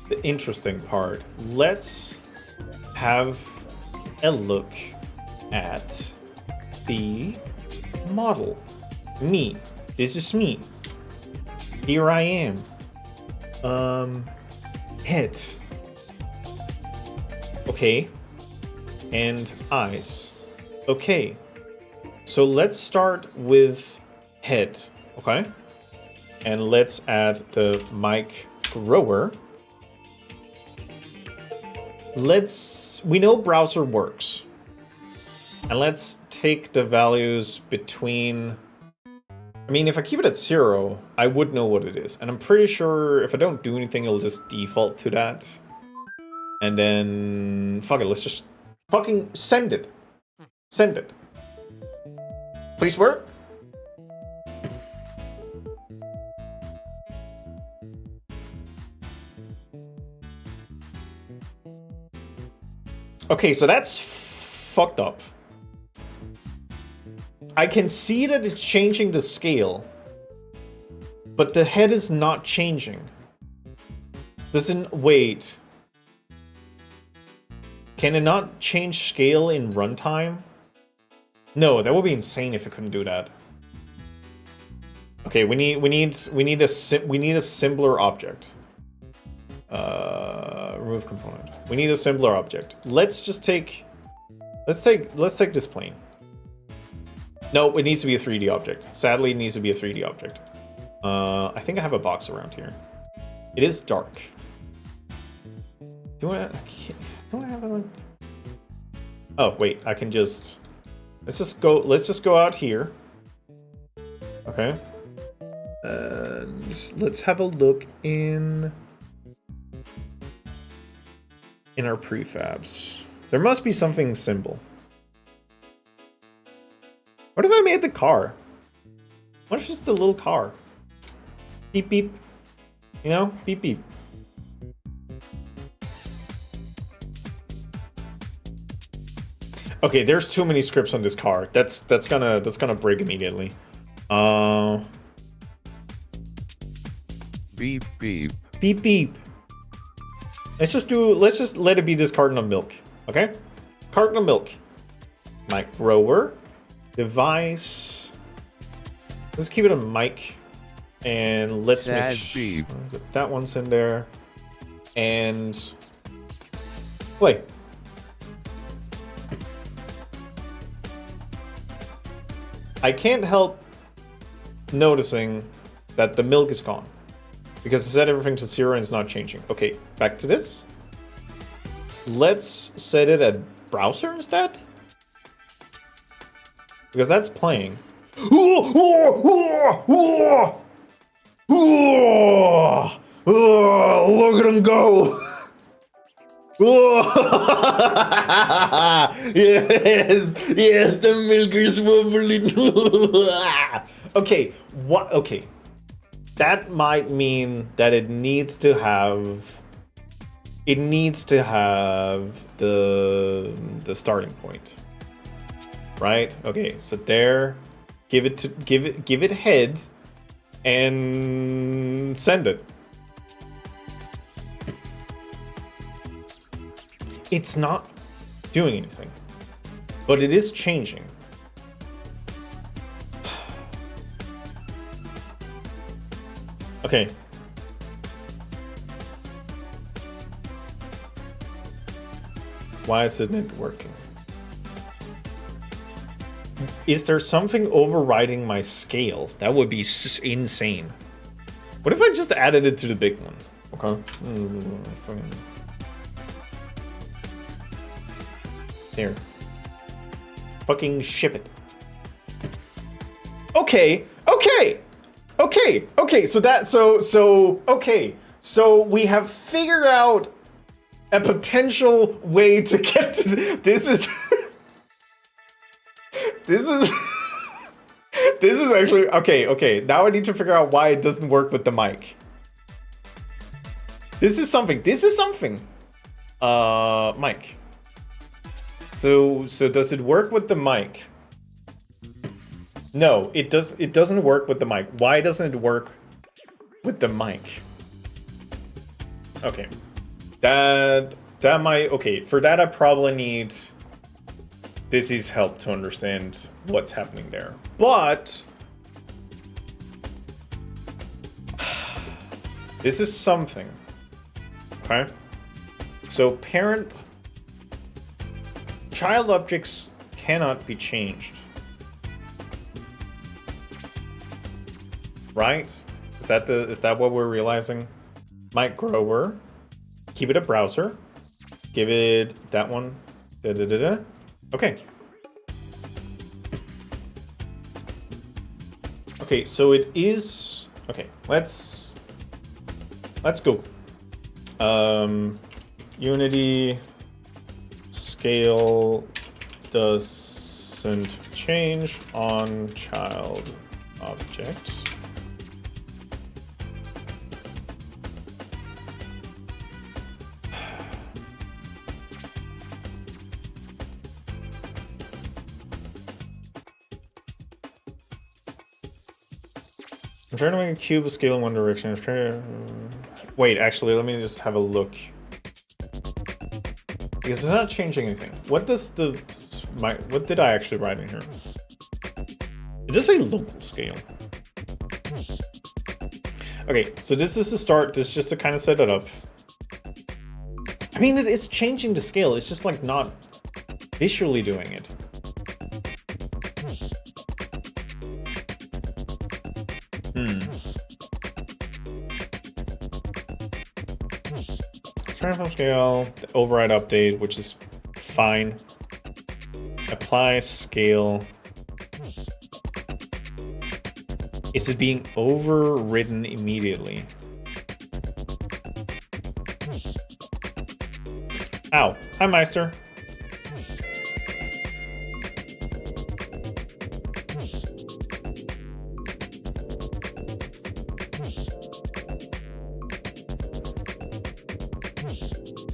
the interesting part, let's have a look at the model. Me. This is me. Here I am. Head. Okay. and eyes. Okay, so let's start with head, okay? And let's add the mic grower. We know browser works. And let's take the values between... I mean, if I keep it at 0, I would know what it is. And I'm pretty sure if I don't do anything, it'll just default to that. And then... fuck it, let's just fucking send it. Send it. Please work. Okay, so that's fucked up. I can see that it's changing the scale, but the head is not changing. Doesn't wait. Can it not change scale in runtime? No, that would be insane if it couldn't do that. Okay, we need a simpler object. Remove component. We need a simpler object. Let's take this plane. No, it needs to be a 3D object. Sadly, it needs to be a 3D object. I think I have a box around here. It is dark. Do I have a like? Oh wait, I can just. Let's just go out here. Okay. Let's have a look in our prefabs. There must be something simple. What if I made the car? What if it's just a little car? Beep beep. You know? Beep beep. Okay, there's too many scripts on this car. That's gonna break immediately. Beep beep. Beep beep. Let's just let it be this carton of milk. Okay? Carton of milk. Mic grower. Device. Let's keep it a mic. And let's Sad make beep. That one's in there. And wait. I can't help noticing that the milk is gone. Because I set everything to 0 and it's not changing. Okay, back to this. Let's set it at browser instead. Because that's playing. Look at him go! Yes, the milk is wobbling. Okay, what? Okay, that might mean that it needs to have. It needs to have the starting point, right? Okay, so there, give it head, and send it. It's not doing anything, but it is changing. Okay. Why isn't it working? Is there something overriding my scale? That would be insane. What if I just added it to the big one? Okay. Fine. Here. Fucking ship it. Okay. So we have figured out a potential way to get to this is this is actually okay. Now I need to figure out why it doesn't work with the mic. This is something. Mic. So does it work with the mic? No, it doesn't work with the mic. Why doesn't it work with the mic? Okay. That might okay, for that I probably need Dizzy's help to understand what's happening there. But this is something. Okay? So parent child objects cannot be changed. Right? Is that what we're realizing? Might grower. Keep it a browser. Give it that one. Okay. Okay, so it is. Okay, let's go. Unity scale doesn't change on child objects. I'm trying to make a cube scale in one direction. I'm trying to... Wait, actually, let me just have a look. Because it's not changing anything. What does the... what did I actually write in here? It does say local scale. Okay, so this is the start. This is just to kind of set it up. I mean, it is changing the scale. It's just like not visually doing it. Transform scale, the override update, which is fine. Apply scale. Is it being overridden immediately? Ow. Hi, Meister.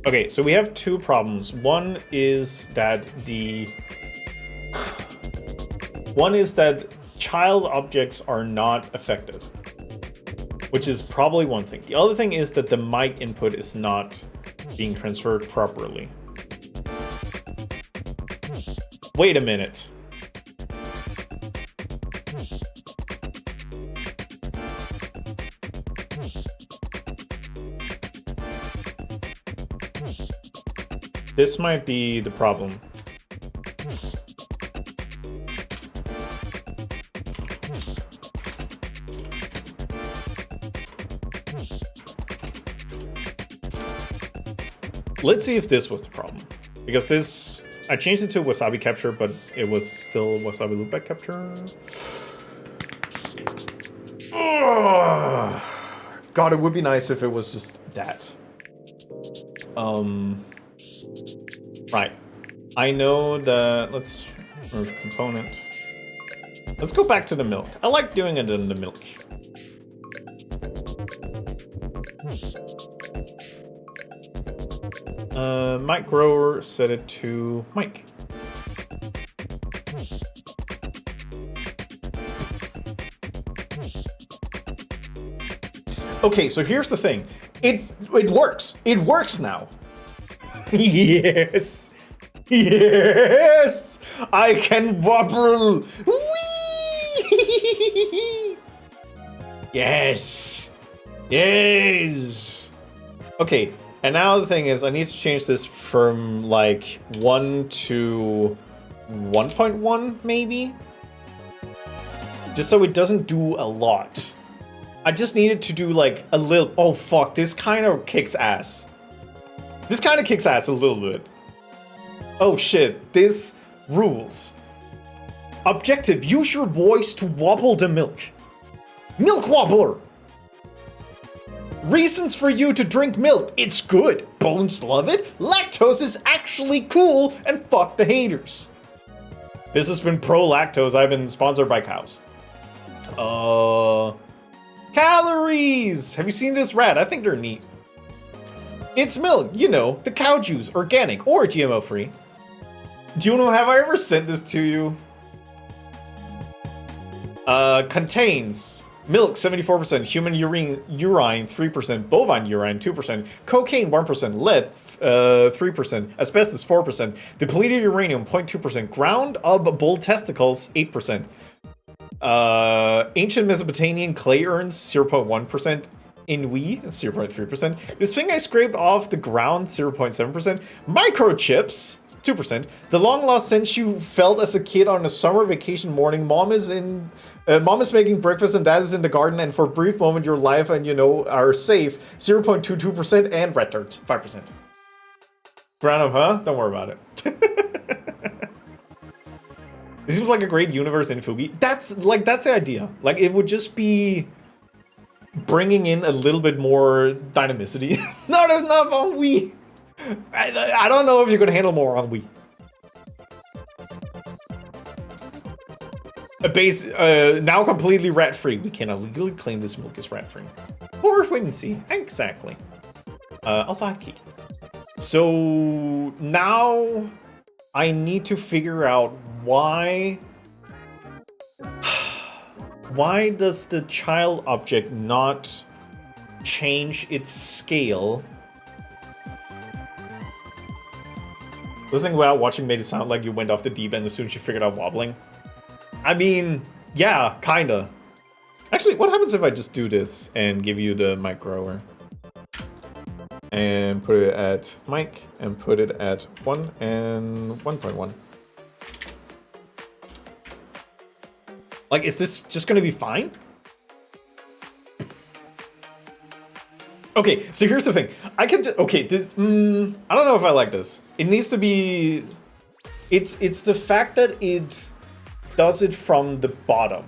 Okay, so we have two problems. One is that child objects are not affected, which is probably one thing. The other thing is that the mic input is not being transferred properly. Wait a minute. This might be the problem. Let's see if this was the problem. Because this... I changed it to Wasabi Capture, but it was still Wasabi Loopback Capture. Ugh. God, it would be nice if it was just that. Right. I know that... Let's remove component. Let's go back to the milk. I like doing it in the milk. Mic grower, set it to mic. Okay, so here's the thing. It works. It works now. Yes. Yes. I can wobble. Whee! Yes. Yes. Okay. And now the thing is, I need to change this from like 1 to 1.1 maybe? Just so it doesn't do a lot. I just needed to do like a little... Oh fuck, this kind of kicks ass. This kind of kicks ass a little bit. Oh shit, this rules. Objective, use your voice to wobble the milk. Milk wobbler! Reasons for you to drink milk. It's good. Bones love it. Lactose is actually cool. And fuck the haters. This has been pro lactose. I've been sponsored by cows. Calories. Have you seen this rat? I think they're neat. It's milk. You know, the cow juice. Organic or GMO free. Juno, have I ever sent this to you? Contains... milk 74%, human urine 3%, bovine urine 2%, cocaine 1%, lead 3%, asbestos 4%, depleted uranium 0.2%, ground up bull testicles 8%, ancient Mesopotamian clay urns 0.1%, in Wii, 0.3%. This thing I scraped off the ground, 0.7%. Microchips, 2%. The long lost sense you felt as a kid on a summer vacation morning. Mom is making breakfast and dad is in the garden, and for a brief moment your life and are safe, 0.22%. And red dirt, 5%. Random, huh? Don't worry about it. This seems like a great universe in Fugi. That's the idea. Like, it would just be bringing in a little bit more dynamicity. Not enough on Wii. I don't know if you could handle more on Wii. A base now completely rat-free. We cannot legally claim this milk is rat-free. Or wait and see. Exactly. Also have key. So now I need to figure out why does the child object not change its scale? Listening without watching made it sound like you went off the deep end as soon as you figured out wobbling. I mean, yeah, kinda. Actually, what happens if I just do this and give you the mic grower? And put it at mic, and put it at 1 and 1.1. Like, is this just gonna be fine? Okay, so here's the thing. I can just, okay, this, I don't know if I like this. It needs to be, it's the fact that it does it from the bottom.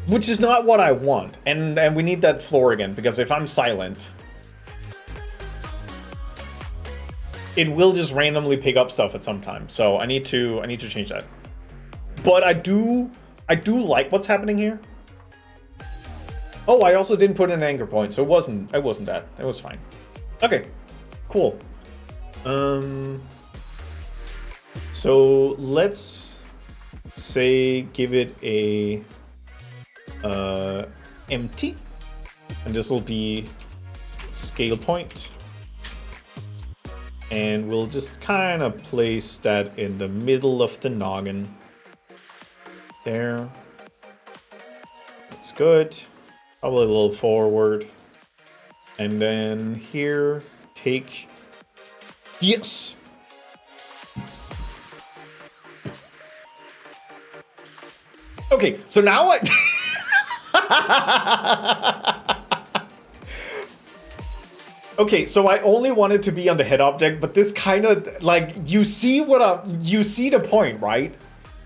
Which is not what I want. And we need that floor again, because if I'm silent, it will just randomly pick up stuff at some time. So I need to change that. But I do like what's happening here. Oh, I also didn't put an anchor point, so it wasn't that. It was fine. Okay, cool. So let's say give it a empty, and this will be scale point, and we'll just kind of place that in the middle of the noggin there. That's good. Probably a little forward, and then here take yes. Okay, so now I okay, so I only wanted to be on the head object, but this kind of, like, you see the point, right?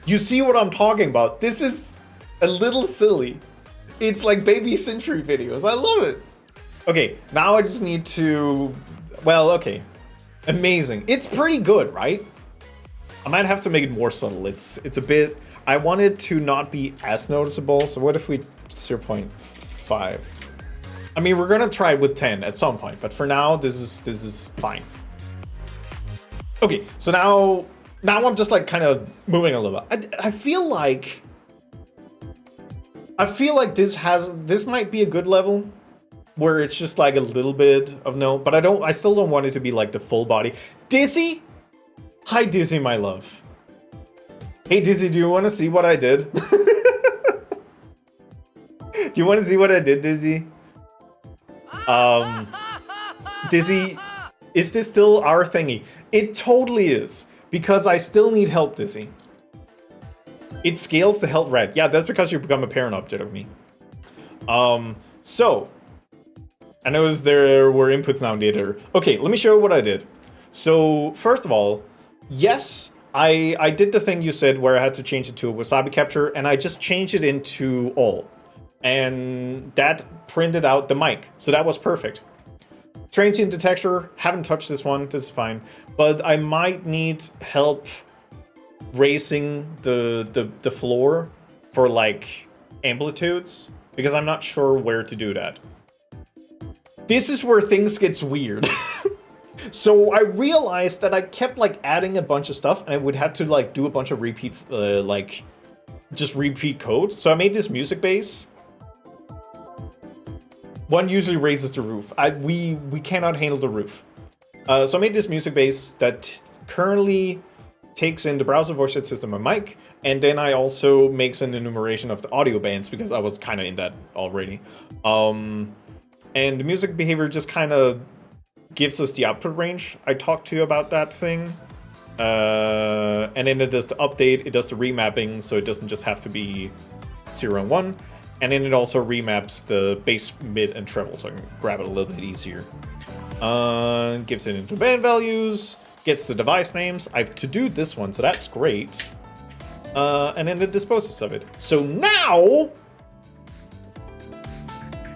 You see what I'm talking about. This is a little silly. It's like Baby Century videos. I love it. Okay, now I just need to, well, okay. Amazing. It's pretty good, right? I might have to make it more subtle. It's a bit, I want it to not be as noticeable. So what if we 0.5? I mean, we're gonna try with 10 at some point, but for now, this is fine. Okay, so now I'm just like kind of moving a little bit. I feel like this might be a good level where it's just like a little bit of no, but I still don't want it to be like the full body. Dizzy? Hi Dizzy, my love. Hey Dizzy, do you want to see what I did? Do you want to see what I did, Dizzy? Dizzy, is this still our thingy? It totally is, because I still need help, Dizzy. It scales to health red. Yeah, that's because you become a parent object of me. So, I noticed there were inputs now in the editor. Okay, let me show you what I did. So, first of all, yes, I did the thing you said where I had to change it to a wasabi capture, and I just changed it into all. And that printed out the mic, so that was perfect. Transient detector, haven't touched this one, this is fine. But I might need help raising the floor for like amplitudes, because I'm not sure where to do that. This is where things gets weird. So I realized that I kept like adding a bunch of stuff, and I would have to like do a bunch of repeat just repeat code. So I made this music base. One usually raises the roof. We cannot handle the roof. So I made this music base that currently takes in the browser voice chat system and mic, And then I also makes an enumeration of the audio bands because I was kind of in that already. And the music behavior just kind of gives us the output range. I talked to you about that thing. And then it does the update, it does the remapping, so it doesn't just have to be 0 and 1. And then it also remaps the bass, mid, and treble, so I can grab it a little bit easier. Gives it into band values, gets the device names. I've to-do'd this one, so that's great. And then it disposes of it. So now,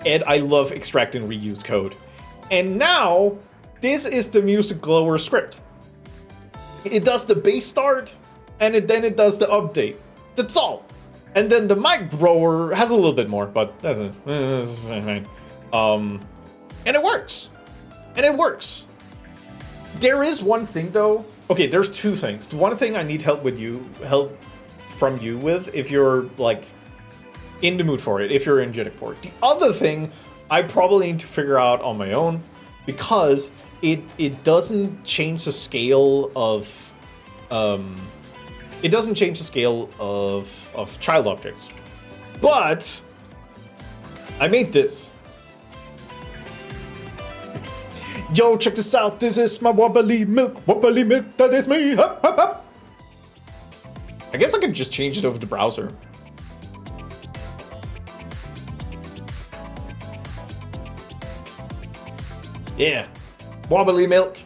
Ed, I love extract and reuse code. And now, this is the Music Grower script. It does the base start, and then it does the update. That's all. And then the mic grower has a little bit more, but that's fine. And it works. And it works. There is one thing though. Okay, there's two things. The one thing I need help from you with if you're like in the mood for it, if you're energetic for it. The other thing I probably need to figure out on my own because it doesn't change the scale of it doesn't change the scale of child objects. But I made this. Yo, check this out. This is my wobbly milk. Wobbly milk, that is me. Hup, hup, hup. I guess I could just change it over the browser. Yeah. Wobbly milk.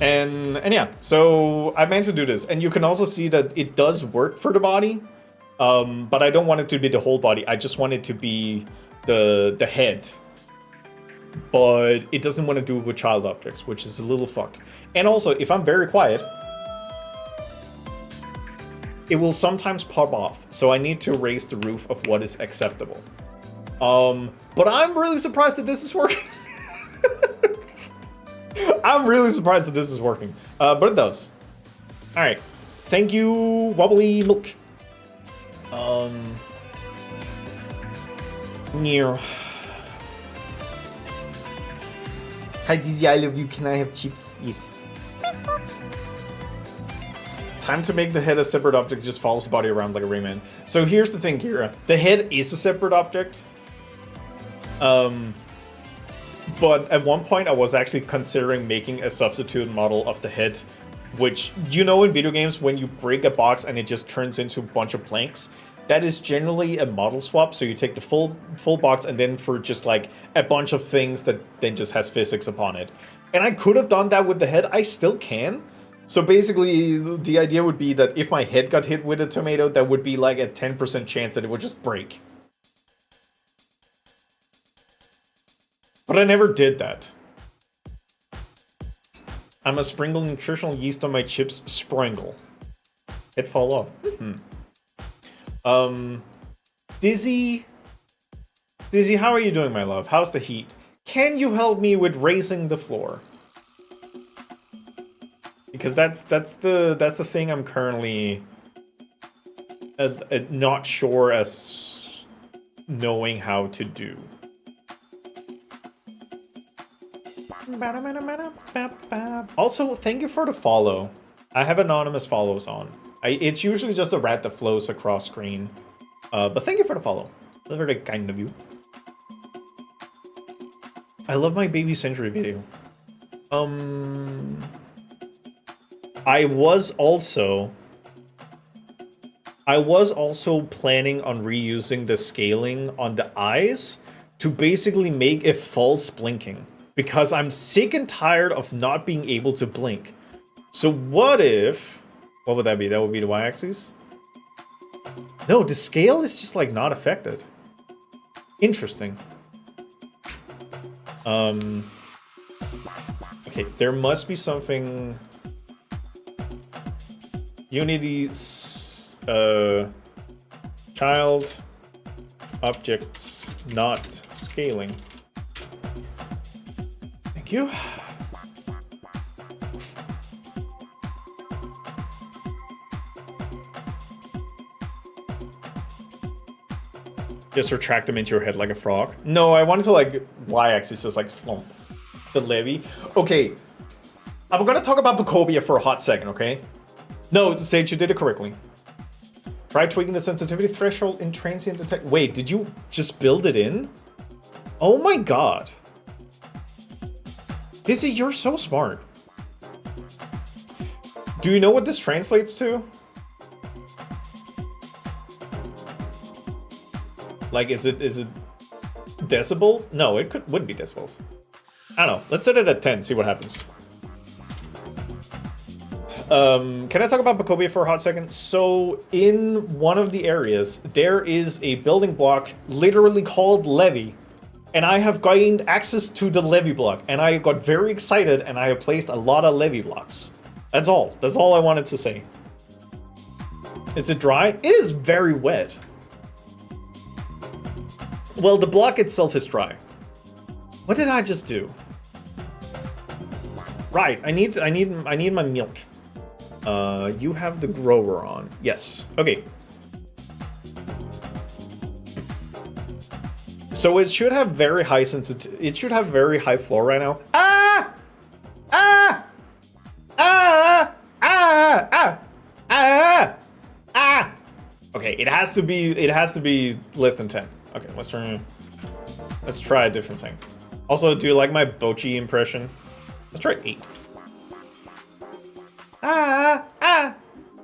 And yeah, so I meant to do this. And you can also see that it does work for the body. But I don't want it to be the whole body. I just want it to be the head. But it doesn't want to do it with child objects, which is a little fucked. And also, if I'm very quiet, it will sometimes pop off. So I need to raise the roof of what is acceptable. But I'm really surprised that this is working. I'm really surprised that this is working. But it does. Alright. Thank you, Wobbly Milk. Near. Hi Dizzy, I love you. Can I have chips? Yes. Time to make the head a separate object just follows the body around like a Rayman. So here's the thing, Kira. The head is a separate object. But at one point I was actually considering making a substitute model of the head, which, you know, in video games when you break a box and it just turns into a bunch of planks, that is generally a model swap. So you take the full box and then for just like a bunch of things that then just has physics upon it. And I could have done that with the head. I still can. So basically the idea would be that if my head got hit with a tomato, that would be like a 10% chance that it would just break. But I never did that. I'm a sprinkle nutritional yeast on my chips springle. It fall off. Dizzy, how are you doing, my love? How's the heat? Can you help me with raising the floor? Because that's the thing I'm currently not sure as knowing how to do. Also, thank you for the follow. I have anonymous follows on. It's usually just a rat that flows across screen. But thank you for the follow. That's very kind of you. I love my Baby Century video. I was also planning on reusing the scaling on the eyes to basically make a false blinking. Because I'm sick and tired of not being able to blink. So what if... What would that be? That would be the y-axis? No, the scale is just like not affected. Interesting. Okay, there must be something... Unity... child... objects not scaling. Thank you. Just retract them into your head like a frog. No, I wanted to like y-axis just like slump the levy. Okay, I'm gonna talk about Bukovia for a hot second, okay? No, Sage, you did it correctly. Try tweaking the sensitivity threshold in transient detect. Wait, did you just build it in? Oh my god. Dizzy, you're so smart. Do you know what this translates to? Like, is it decibels? No, it wouldn't be decibels. I don't know. Let's set it at 10, see what happens. Can I talk about Bacobia for a hot second? So, in one of the areas, there is a building block literally called Levy. And I have gained access to the Levy block. And I got very excited and I have placed a lot of Levy blocks. That's all. That's all I wanted to say. Is it dry? It is very wet. Well, the block itself is dry. What did I just do? Right, I need my milk. You have the grower on. Yes. Okay. So it should have very high sensitivity. It should have very high flow right now. Ah! Ah! Ah! Ah! Ah! Ah! Ah! Okay, it has to be less than 10. Okay, let's try a different thing. Also, do you like my Bochi impression? Let's try 8. Ah! Ah!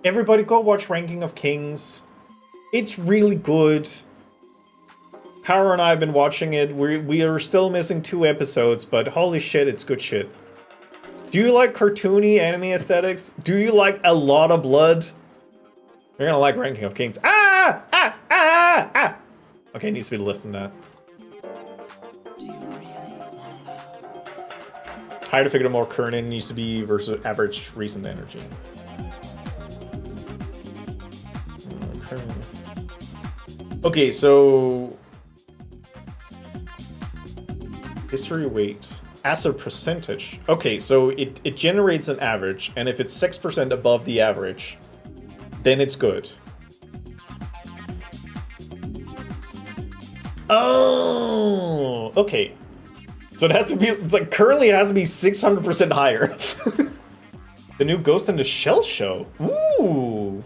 Everybody go watch Ranking of Kings. It's really good. Power and I have been watching it. We are still missing 2 episodes, but holy shit, it's good shit. Do you like cartoony anime aesthetics? Do you like a lot of blood? You're gonna like Ranking of Kings. Ah! Ah! Ah! Ah! Okay, it needs to be less than that. Higher to figure out more current in needs to be versus average recent energy. Okay, so history weight as a percentage. Okay, so it generates an average, and if it's 6% above the average, then it's good. Oh, okay. So it has to be, it's like currently it has to be 600% higher. The new Ghost in the Shell show. Ooh,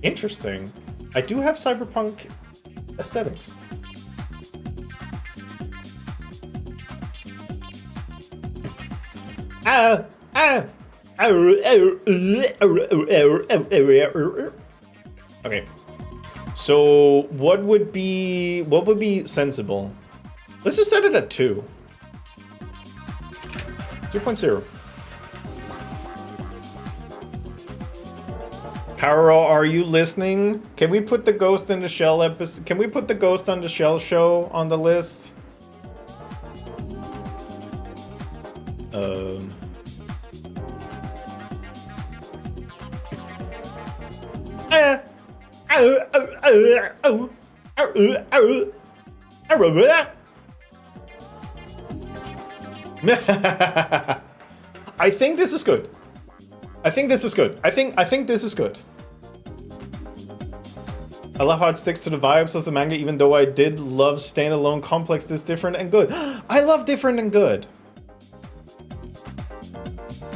interesting. I do have cyberpunk aesthetics. Okay. So what would be sensible? Let's just set it at 2. 2.0. Power, are you listening? Can we put the Ghost in the Shell episode? Can we put the Ghost on the Shell show on the list? I think this is good. I think this is good. I think this is good. I love how it sticks to the vibes of the manga, even though I did love standalone complex this different and good. I love different and good.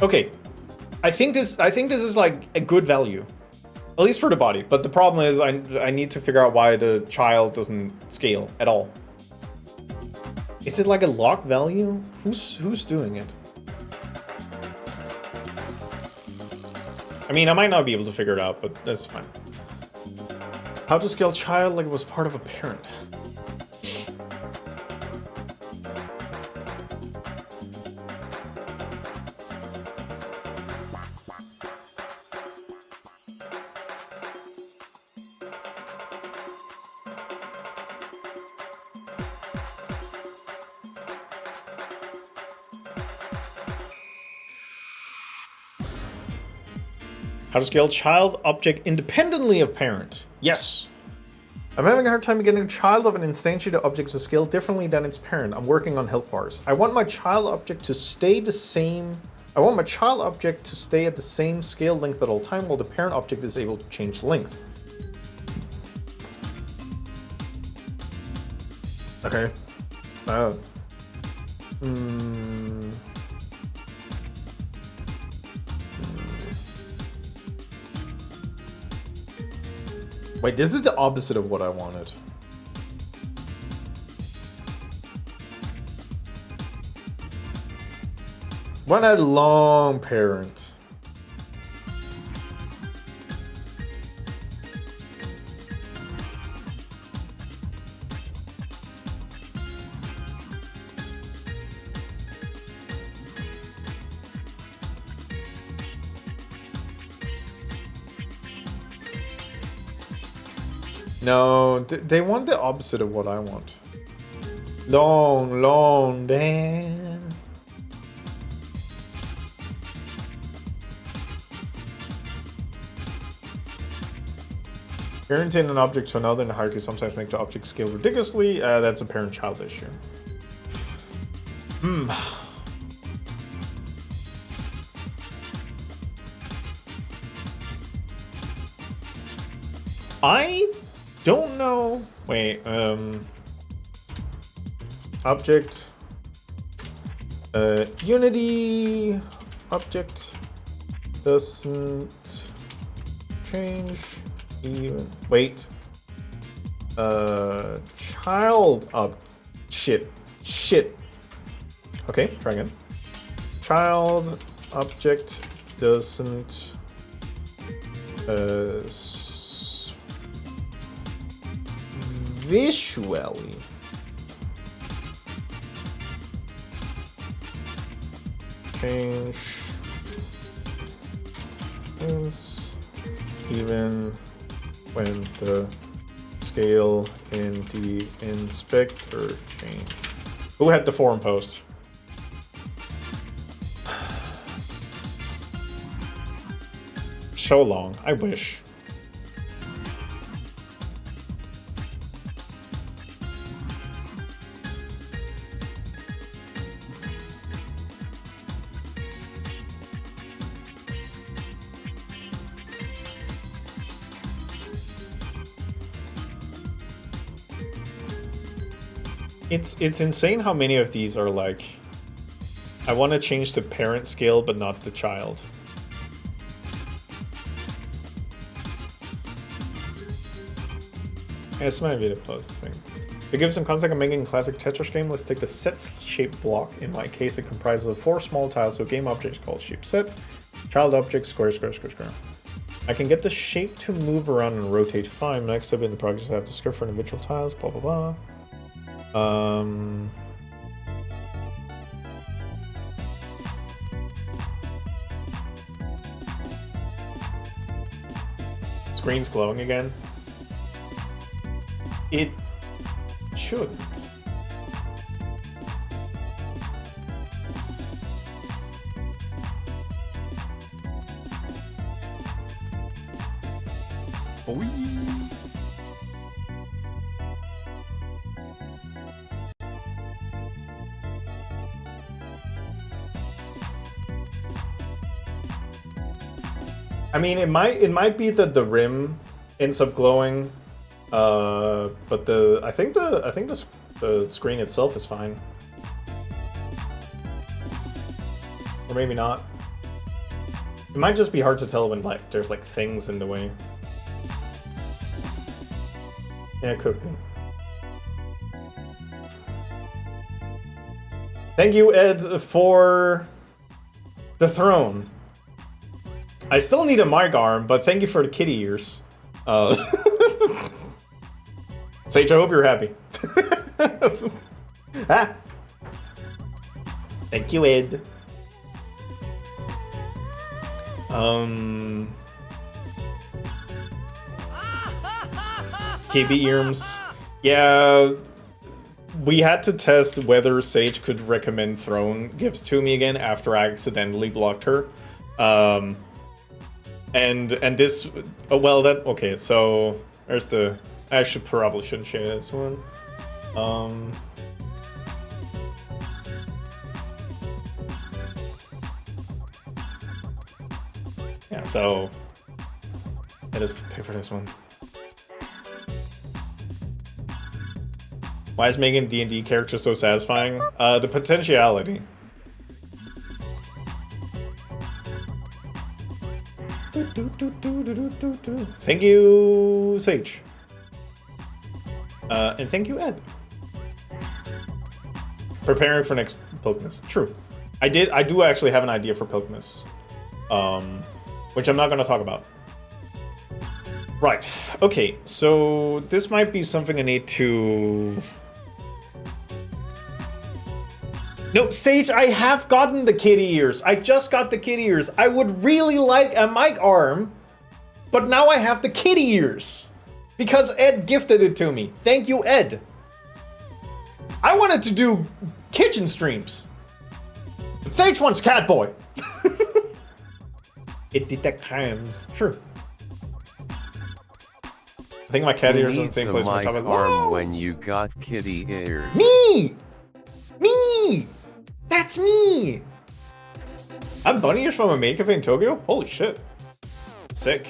Okay. I think this is like a good value. At least for the body. But the problem is I need to figure out why the child doesn't scale at all. Is it like a lock value? Who's doing it? I mean, I might not be able to figure it out, but that's fine. How to scale child like it was part of a parent. How to scale child object independently of parent. Yes. I'm having a hard time getting a child of an instantiated object to scale differently than its parent. I'm working on health bars. I want my child object to stay the same. I want my child object to stay at the same scale length at all time while the parent object is able to change length. Okay. Wait, this is the opposite of what I wanted. One had long parent. No, they want the opposite of what I want. Long, long, damn. Parenting an object to another in a hierarchy sometimes make the object scale ridiculously. That's a parent-child issue. I don't know. Wait, object, Unity object doesn't change even. Wait, child shit. Okay, try again. Child object doesn't visually change is even when the scale in the inspector change. Who had the forum post? So long, I wish. It's insane how many of these are like, I want to change the parent scale but not the child. Yeah, this might be the closest thing. To give some context, I'm making a classic Tetris game. Let's take the set shape block. In my case, it comprises of 4 small tiles, so game objects called shape set, child object, square, square, square, square. I can get the shape to move around and rotate fine. Next step in the project, I have to script for individual tiles, blah, blah, blah. Screen's glowing again. It should. I mean, it might be that the rim ends up glowing, but I think the screen itself is fine, or maybe not. It might just be hard to tell when like there's like things in the way. Yeah, it could be. Thank you, Ed, for the throne. I still need a mic arm, but thank you for the kitty ears. Sage, I hope you're happy. Ah. Thank you, Ed. KB Earms. Yeah, we had to test whether Sage could recommend Throne gifts to me again after I accidentally blocked her. And this, oh, well, that, okay, so there's the, I probably shouldn't share this one. Yeah, so let us pay for this one. Why is making D&D characters so satisfying? The potentiality. Thank you, Sage. And thank you, Ed. Preparing for next Pokemus. True. I do actually have an idea for Pokemus. Which I'm not going to talk about. Right. Okay, so this might be something I need to... No, Sage, I have gotten the kitty ears. I just got the kitty ears. I would really like a mic arm, but now I have the kitty ears. Because Ed gifted it to me. Thank you, Ed. I wanted to do kitchen streams. But Sage wants Catboy. It detects crimes. Sure. I think my cat ears are in the same place. My arm when you got kitty ears. Me! Me! That's me! I'm bunny ears from a maid cafe in Tokyo? Holy shit. Sick.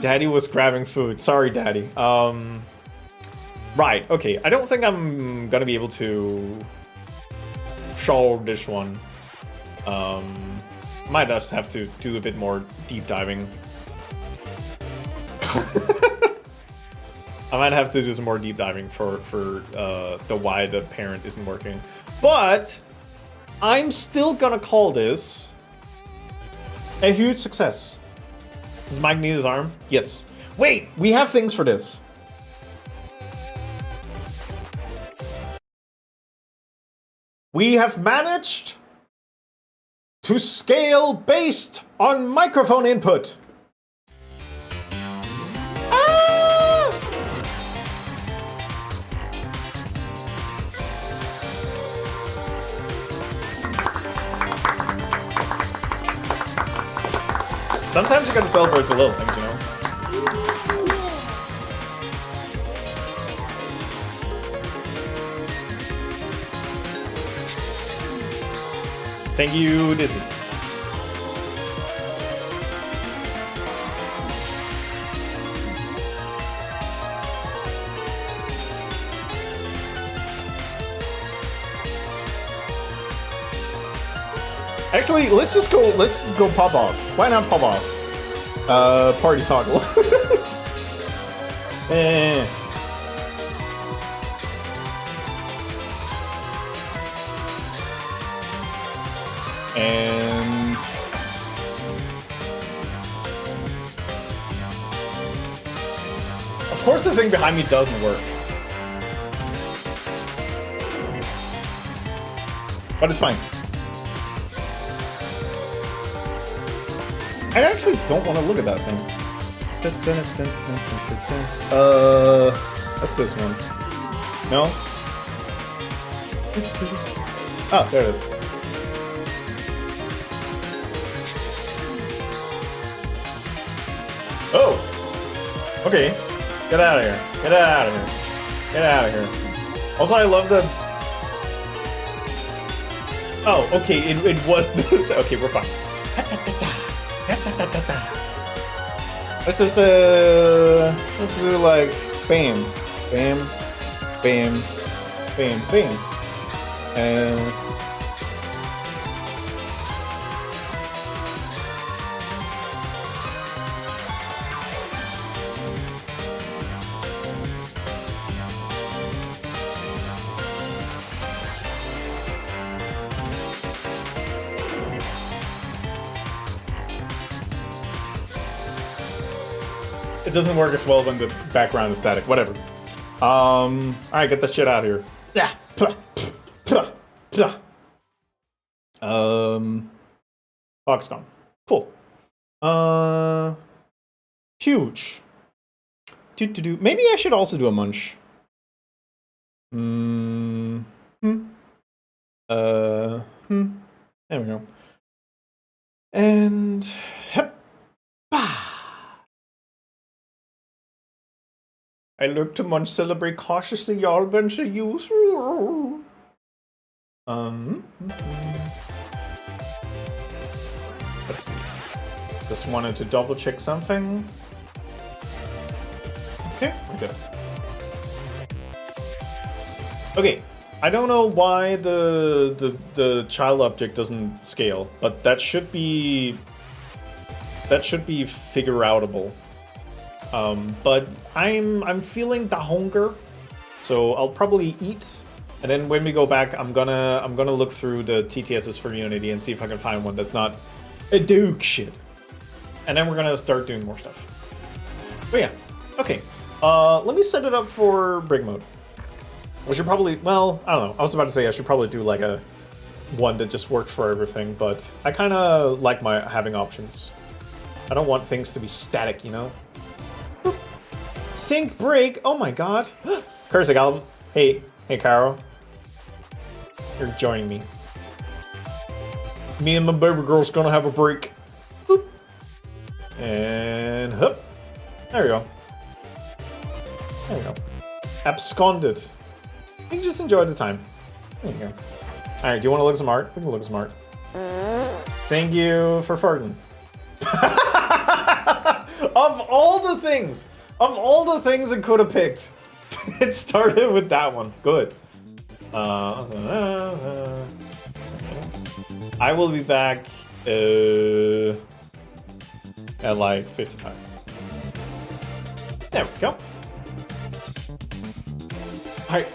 Daddy was grabbing food. Sorry, Daddy. Right, okay. I don't think I'm gonna be able to show this one. Might just have to do a bit more deep diving. I might have to do some more deep diving for the why the parent isn't working. But I'm still gonna call this a huge success. Does Mike need his arm? Yes. Wait, we have things for this. We have managed to scale based on microphone input. Sometimes you gotta celebrate the little things, you know? Thank you, Dizzy. Actually, let's go pop off. Why not pop off? Party toggle. Eh. And of course the thing behind me doesn't work. But it's fine. I actually don't want to look at that thing. That's this one. No? Oh, there it is. Oh! Okay. Get out of here. Get out of here. Get out of here. Also, I love the... Oh, okay, it was the... Okay, we're fine. This is like bam, bam, bam, bam, bam, and it doesn't work as well when the background is static. Whatever. Alright, get that shit out of here. Yeah. Foxconn. Cool. Huge. Maybe I should also do a munch. There we go. And I look to munch, celebrate cautiously, y'all bunch of use. Let's see. Just wanted to double check something. Okay, we're good. Okay, I don't know why the child object doesn't scale, but that should be That should be figure outable. But I'm feeling the hunger, so I'll probably eat, and then when we go back, I'm gonna look through the TTSs for Unity and see if I can find one that's not a Duke shit. And then we're gonna start doing more stuff. But yeah, okay. Let me set it up for Brig mode. I should probably, well, I don't know. I was about to say I should probably do like a one that just works for everything, but I kind of like having options. I don't want things to be static, you know? Sync break. Oh my god. Cursing album. Hey, Caro. You're joining me. Me and my baby girl's gonna have a break. Boop. And hup. There we go. There we go. Absconded. You can just enjoy the time. There you go. Alright, do you want to look at some art? We can look at some art. Thank you for farting. Of all the things it could have picked, it started with that one. Good. I will be back at like 55. There we go. Alright.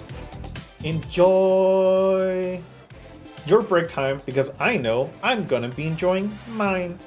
Enjoy your break time, because I know I'm gonna be enjoying mine.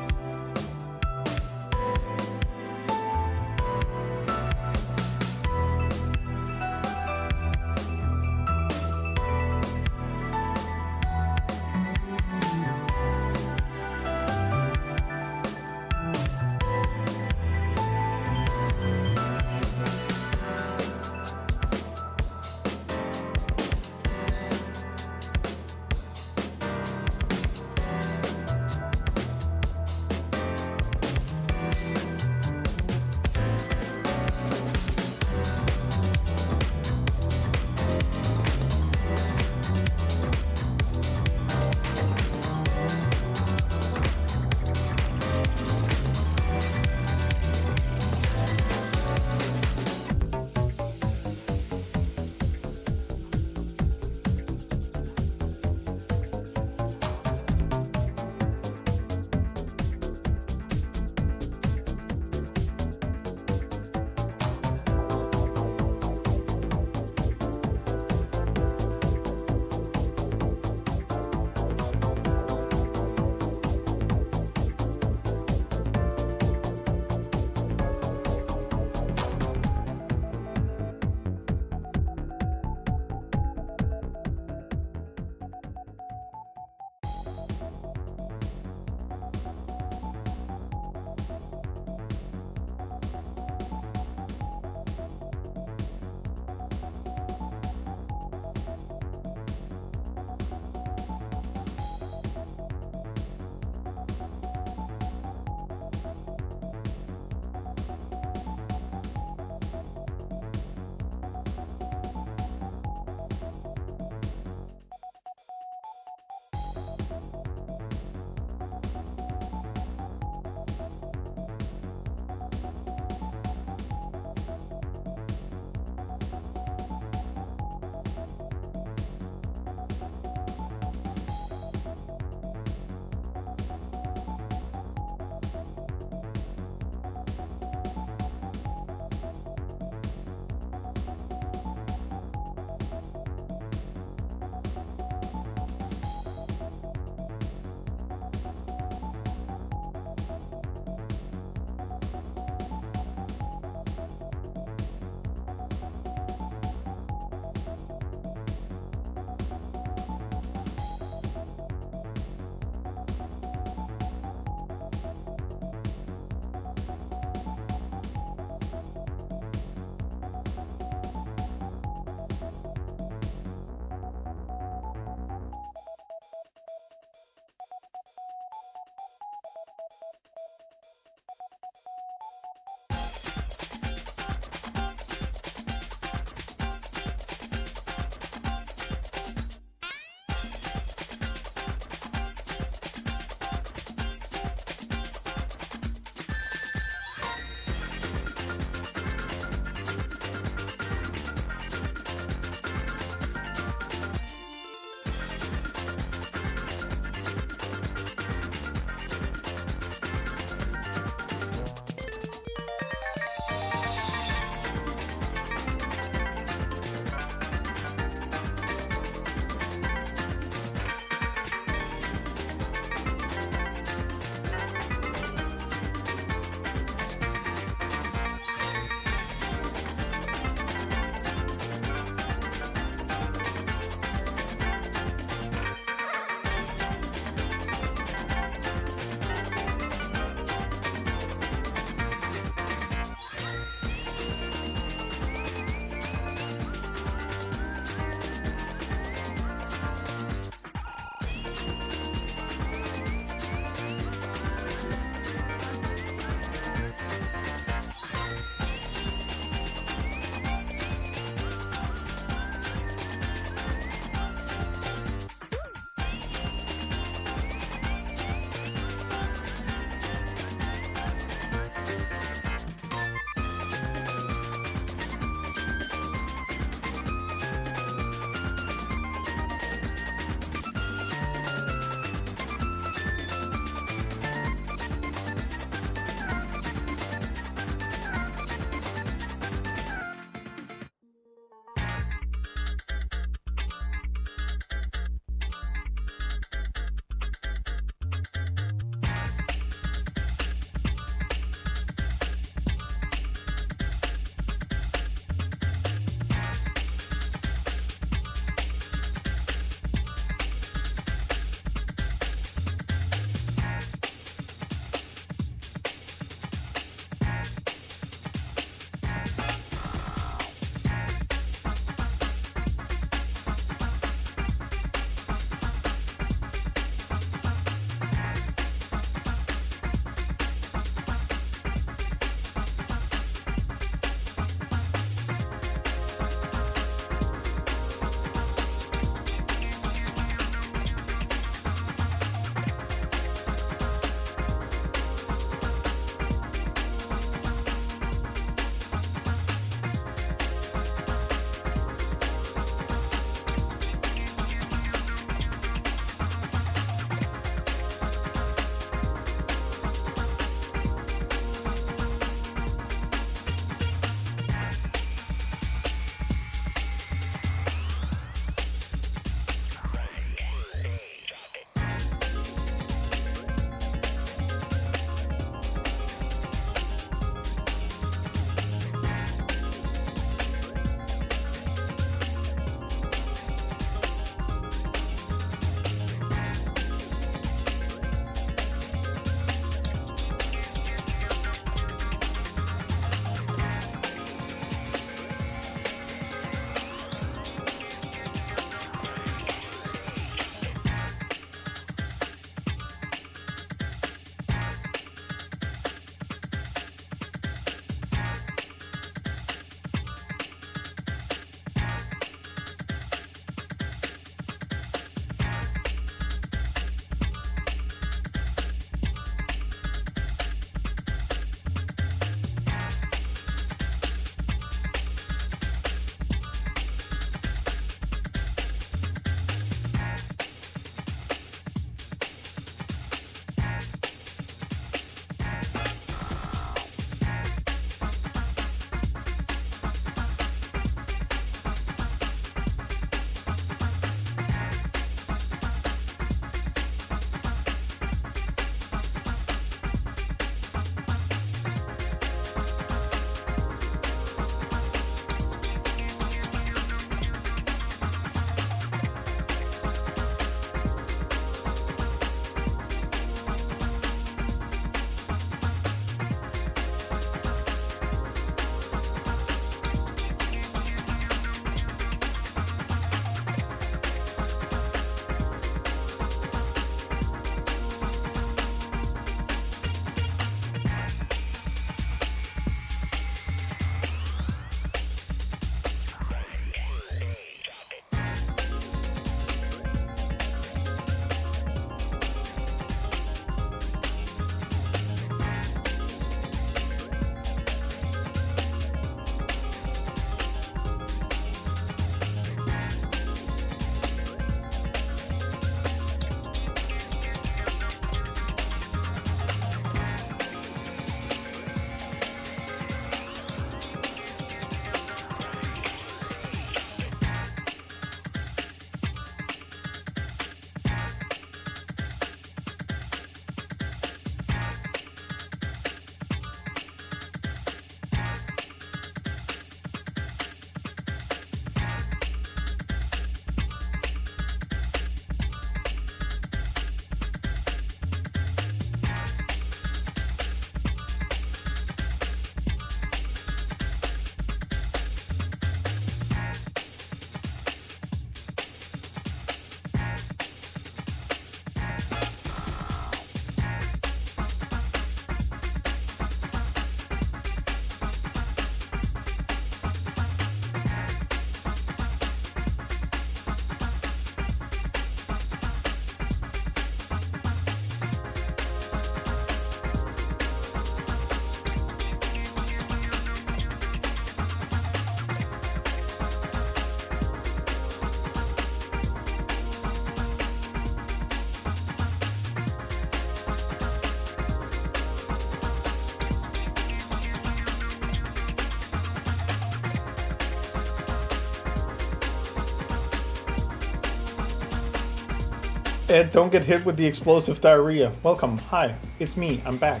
Ed, don't get hit with the explosive diarrhea. Welcome. Hi, it's me. I'm back.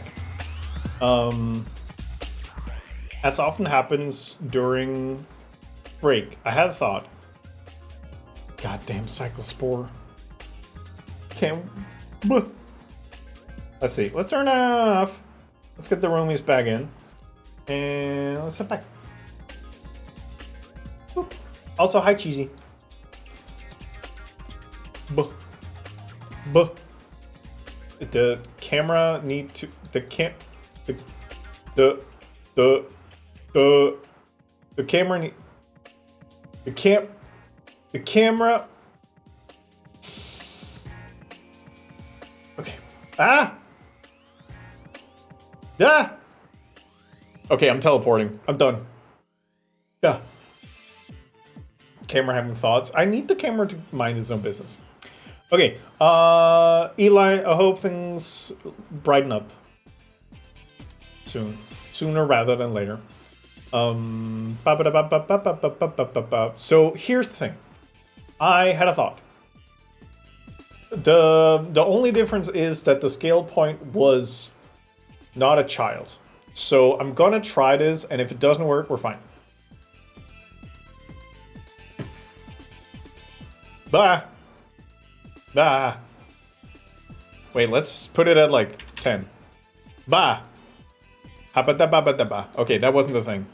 As often happens during break, I had a thought. Goddamn Cyclospore. Can't. Let's see. Let's turn off. Let's get the roomies back in. And let's head back. Boop. Also, hi, Cheesy. Buh. Buh. The camera need to. The camera need. The camera. Okay. Ah! Yeah! Okay, I'm teleporting. I'm done. Yeah. Camera having thoughts. I need the camera to mind its own business. Okay, Eli, I hope things brighten up soon. Sooner rather than later. So here's the thing. I had a thought. The only difference is that the scale point was not a child. So I'm gonna try this, and if it doesn't work, we're fine. Bah! Bah! Wait, let's put it at like 10. Bah! Okay, that wasn't the thing.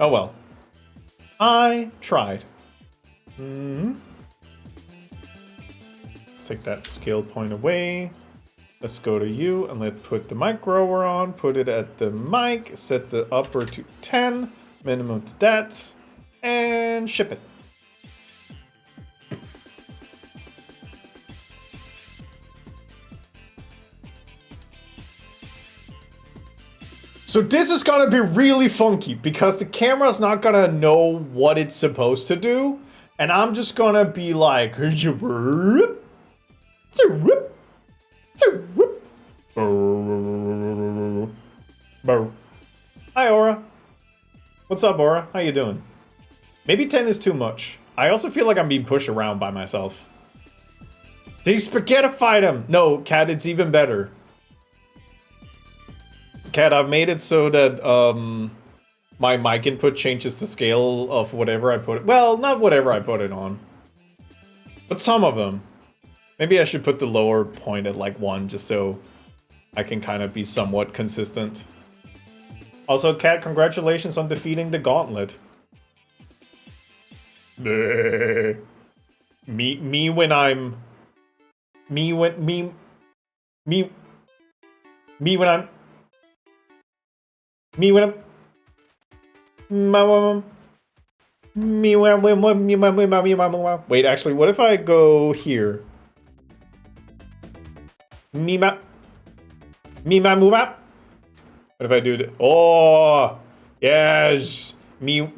Oh well. I tried. Let's take that scale point away. Let's go to you and let's put the mic grower on. Put it at the mic. Set the upper to 10. Minimum to that. And ship it. So this is gonna be really funky because the camera's not gonna know what it's supposed to do. And I'm just gonna be like, hi Aura. What's up, Aura? How you doing? Maybe 10 is too much. I also feel like I'm being pushed around by myself. They spaghettified him. No, Cat, it's even better. Cat, I've made it so that my mic input changes the scale of whatever I put it. Well, not whatever I put it on, but some of them. Maybe I should put the lower point at like 1 just so I can kind of be somewhat consistent. Also, Cat, congratulations on defeating the gauntlet. Me when I'm me when I'm Wait, actually, what if I go here? What if I do that? Oh, yes. This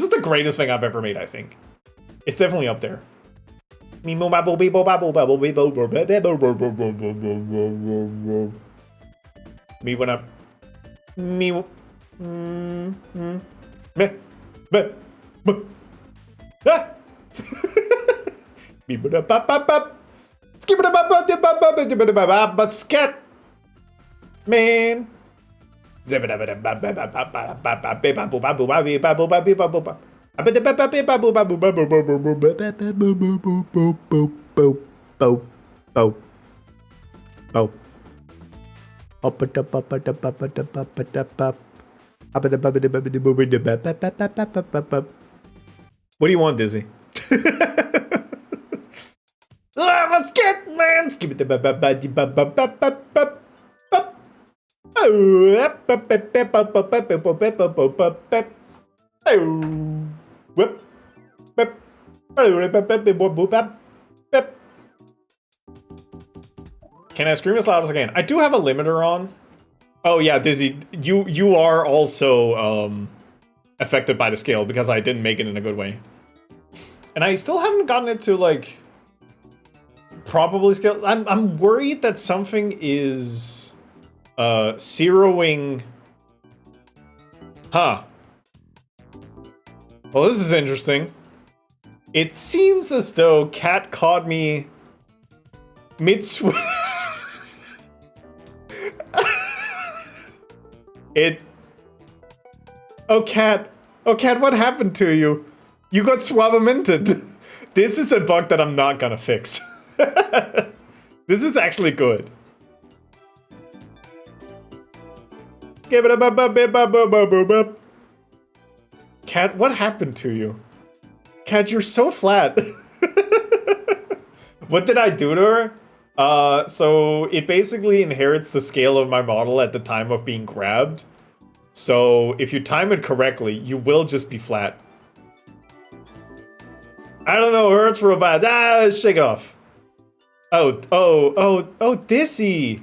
is the greatest thing I've ever made, I think. It's definitely up there. Me when I'm basket man. What do you want, Dizzy? Let's get man. Can I scream as loud as I can? I do have a limiter on. Oh yeah, Dizzy, you are also affected by the scale because I didn't make it in a good way. And I still haven't gotten it to like probably scale. I'm worried that something is zeroing Huh. Well, this is interesting. It seems as though Cat caught me mid-swim. Oh, Cat, what happened to you? You got swabamented. This is a bug that I'm not gonna fix. This is actually good. Cat, what happened to you? Cat, you're so flat. What did I do to her? So it basically inherits the scale of my model at the time of being grabbed. So if you time it correctly, you will just be flat. I don't know, hurts robot. Shake it off. Oh, Dizzy.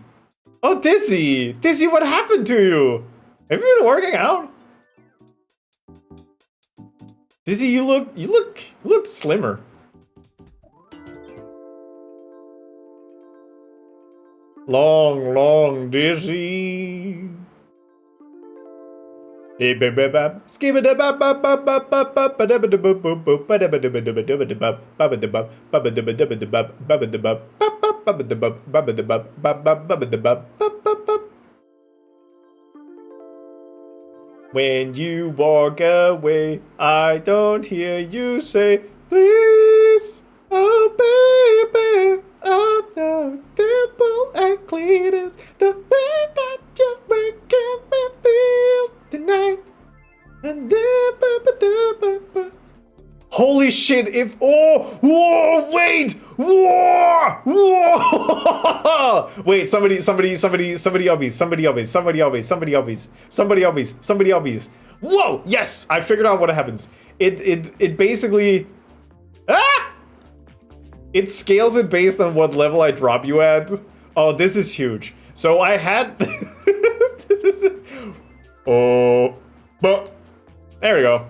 Oh, Dizzy. Dizzy, what happened to you? Have you been working out? Dizzy, you look slimmer. Long Dizzy. Hey, skip it When you walk away, I don't hear you say, please, oh baby, oh no, dimple and Cletus, the way that you're making me feel tonight. Holy shit, if, whoa, wait, whoa, wait, somebody obbies. Whoa, yes, I figured out what happens. It basically, it scales it based on what level I drop you at. Oh, this is huge. So I had, but there we go.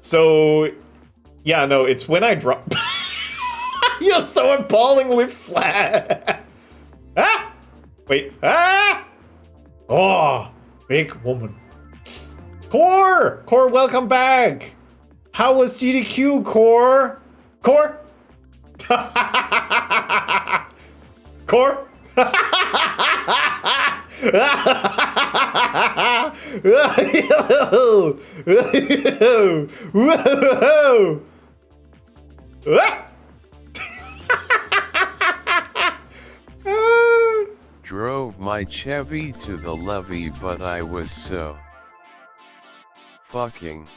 So, yeah, no, it's when I drop. You're so appallingly flat. Wait. Oh, big woman. Core, welcome back. How was GDQ, Core? Core? Core? Drove my Chevy to the levee, but I was so fucking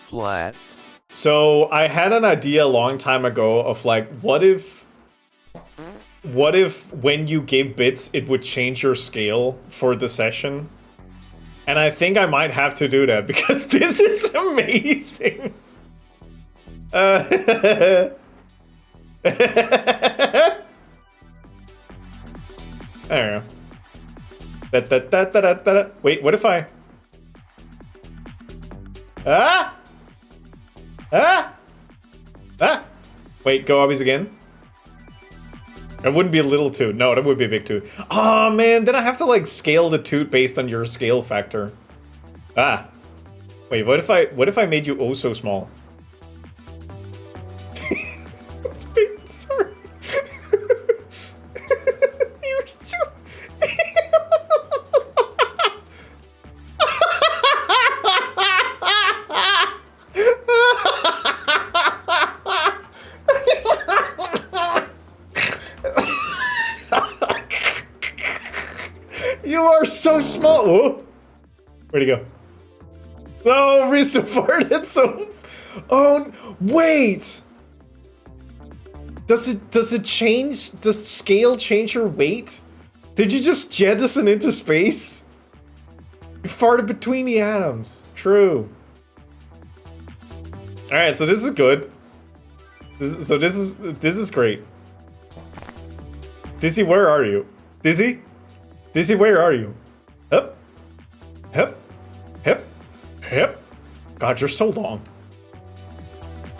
flat. So I had an idea a long time ago of like, what if when you gave bits, it would change your scale for the session? And I think I might have to do that because this is amazing. There we go. Wait, what if I... Wait, go obbies again? That wouldn't be a little toot. No, that would be a big toot. Oh man, then I have to like scale the toot based on your scale factor. Wait, what if I made you oh so small? Wait, sorry. You're so... You are so small. Whoa. Where'd he go? Oh, resupported. So, oh wait. Does it change? Does scale change your weight? Did you just jettison into space? You farted between the atoms. True. All right, so this is good. This is great. Dizzy, where are you? Dizzy? Dizzy, where are you? Hup. Hup. Hup. Hup. God, you're so long.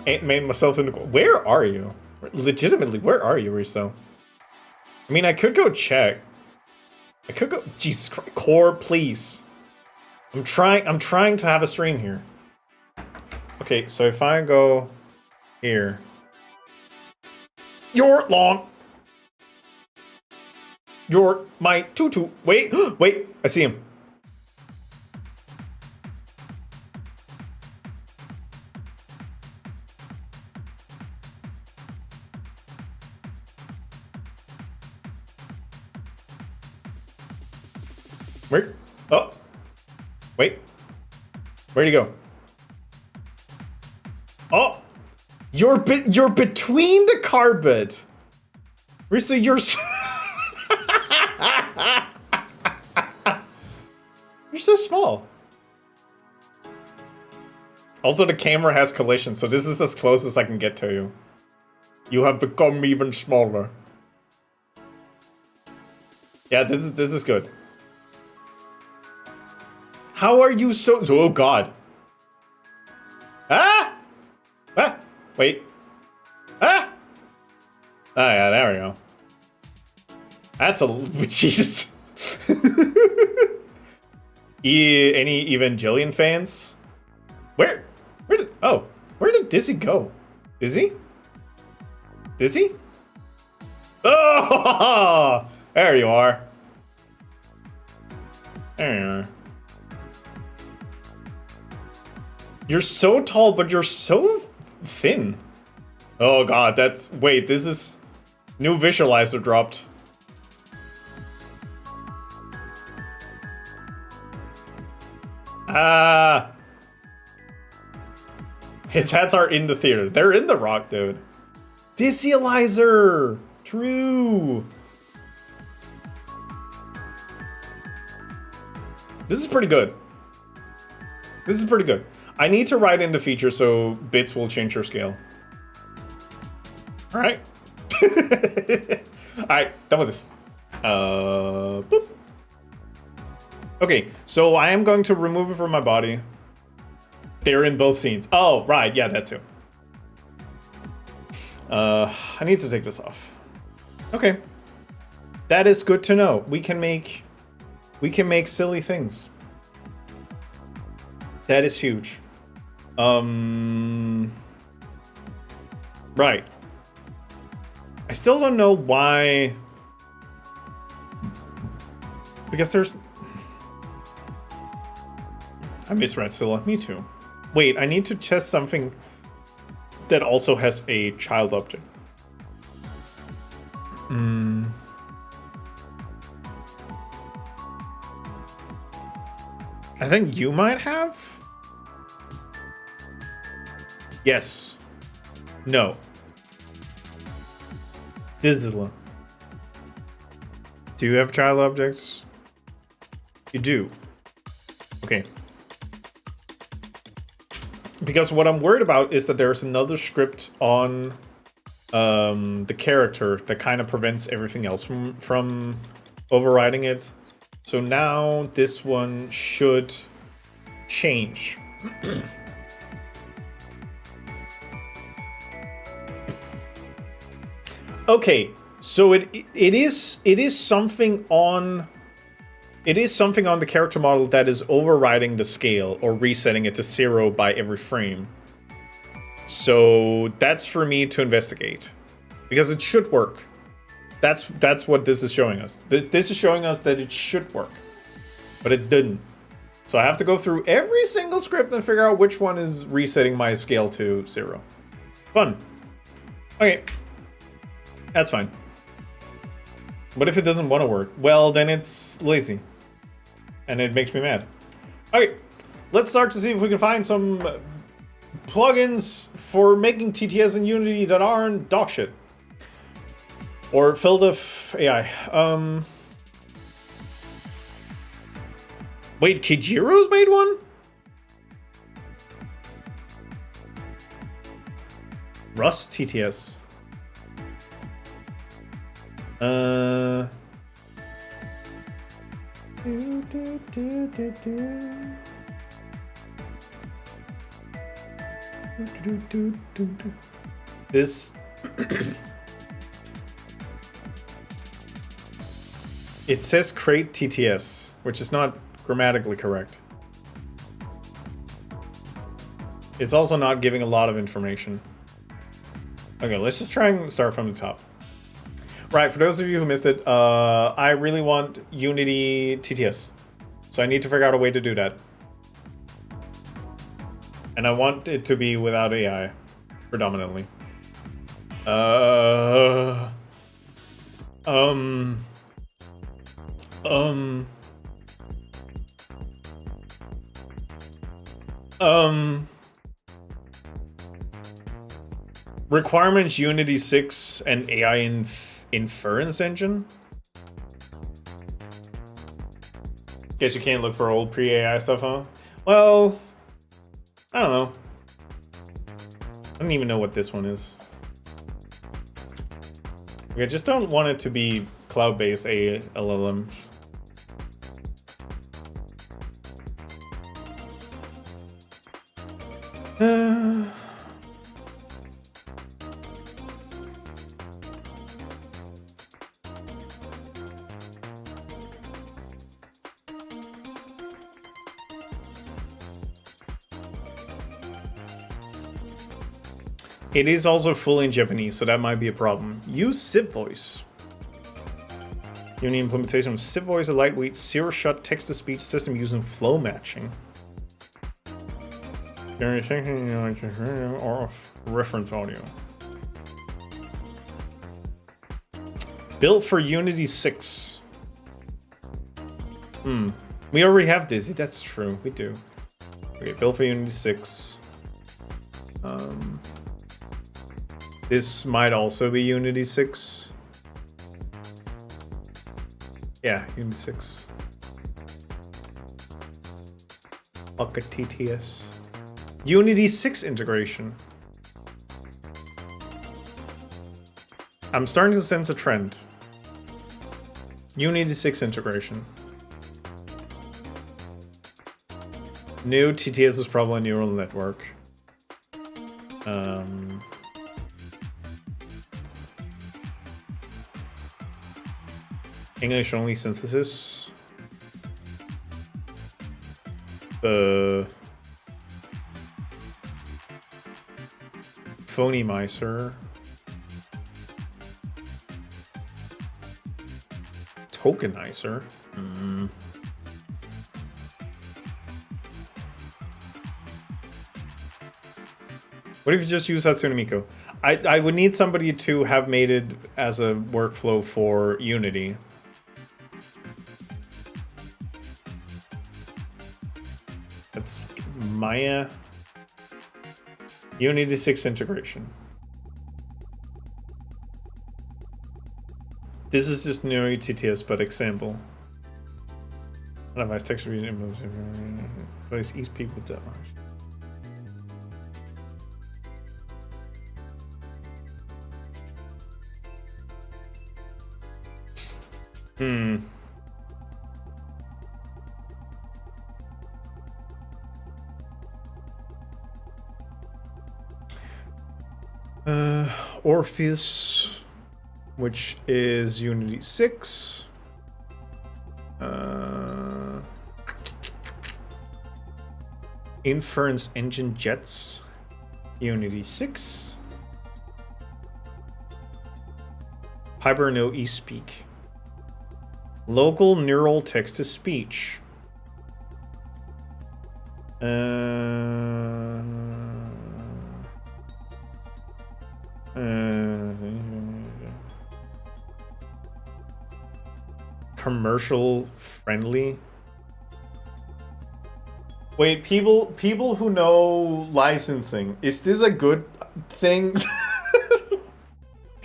Ain't made myself into... Where are you? Legitimately, where are you, Risto? I mean, I could go check. I could go... Jesus Christ. Core, please. I'm trying to have a stream here. Okay, so if I go here. You're long. You're my tutu. Wait, wait, I see him. Where? Oh. Wait. Where'd he go? Oh. You're between the carpet. Risa, you're you're so small. Also, the camera has collision, so this is as close as I can get to you. You have become even smaller. Yeah, this is good. How are you so... Oh, God. Ah! Ah! Wait. Ah! Oh, yeah, there we go. That's a... Jesus. Any Evangelion fans? Where did Dizzy go? Dizzy? Dizzy? Oh! There you are. There you are. You're so tall, but you're so thin. Oh god, that's... Wait, this is... New visualizer dropped. Ah. His hats are in the theater. They're in the rock, dude. Visualizer! True! This is pretty good. This is pretty good. I need to write in the feature so bits will change your scale. Alright. Alright, done with this. Boop. Okay, so I am going to remove it from my body. They're in both scenes. Oh, right, yeah, that too. I need to take this off. Okay. That is good to know. We can make silly things. That is huge. Right. I still don't know why. Because there's... I miss Radzilla. Me too. Wait, I need to test something that also has a child object. I think you might have? Yes. No. Dizilla. Do you have child objects? You do. Okay. Because what I'm worried about is that there's another script on the character that kind of prevents everything else from overriding it. So now this one should change. Okay, so it is something on the character model that is overriding the scale or resetting it to 0 by every frame. So that's for me to investigate, because it should work. That's what this is showing us. This is showing us that it should work, but it didn't. So I have to go through every single script and figure out which one is resetting my scale to 0. Fun. Okay. That's fine. What if it doesn't want to work? Well, then it's lazy. And it makes me mad. Okay, let's start to see if we can find some plugins for making TTS and Unity that aren't dog shit. Or filled of AI. Wait, Kijiro's made one? Rust TTS. This it says create TTS, which is not grammatically correct. It's also not giving a lot of information. Okay, let's just try and start from the top. Right, for those of you who missed it, I really want Unity TTS. So I need to figure out a way to do that. And I want it to be without AI, predominantly. Requirements Unity 6 and AI inference engine? Guess you can't look for old pre-AI stuff, huh? Well, I don't know. I don't even know what this one is. I just don't want it to be cloud-based LLM. It is also fully in Japanese, so that might be a problem. Use SipVoice. Unity implementation of SipVoice, a lightweight zero-shot text-to-speech system using flow matching. Or reference audio. Built for Unity 6. We already have this. That's true. We do. Okay, built for Unity 6. This might also be Unity 6. Yeah, Unity 6. Fuck a TTS. Unity 6 integration. I'm starting to sense a trend. Unity 6 integration. New TTS is probably a neural network. English only synthesis. Phonemizer. Tokenizer. What if you just use Hatsune Miku? I would need somebody to have made it as a workflow for Unity. That's Maya. Unity 6 integration. This is just new TTS, but example. Advice text reason place each people with that. Orpheus, which is Unity 6. Inference Engine Jets, Unity 6. Hiberno eSpeak. Local neural text-to-speech. Commercial friendly. Wait, people who know licensing, is this a good thing?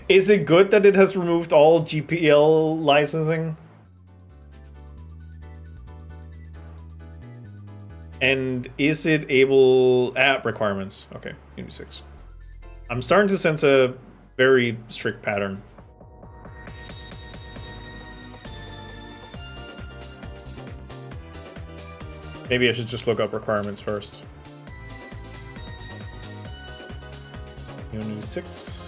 Is it good that it has removed all GPL licensing? And is it able app requirements? Okay, Unity 6. I'm starting to sense a very strict pattern. Maybe I should just look up requirements first. Unity 6.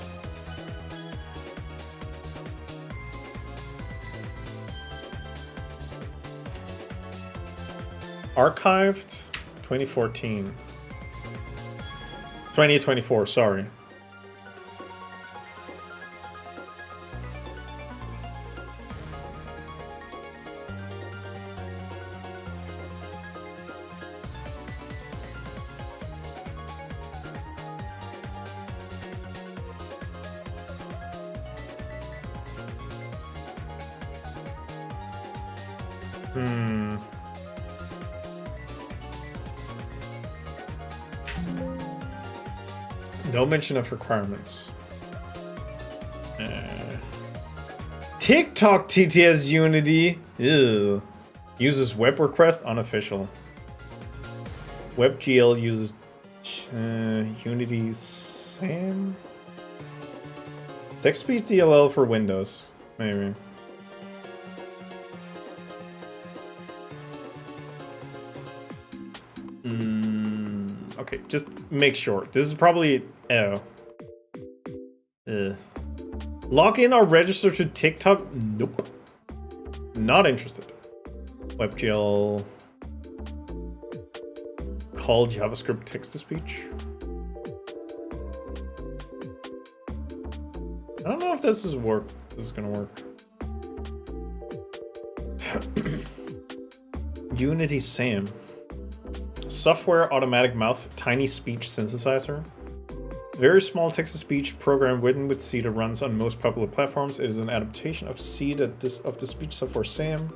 Archived 2014. 2024, sorry. No mention of requirements. TikTok TTS Unity. Ew. Uses web request unofficial. WebGL uses Unity SAM. TextSpeech DLL for Windows. Maybe. Okay, just make sure. This is probably... Oh. Log in or register to TikTok? Nope. Not interested. WebGL. Call JavaScript text-to-speech. I don't know if this is gonna work. Unity SAM. Software automatic mouth tiny speech synthesizer. Very small text-to-speech program written with C that runs on most popular platforms. It is an adaptation of C of the speech software SAM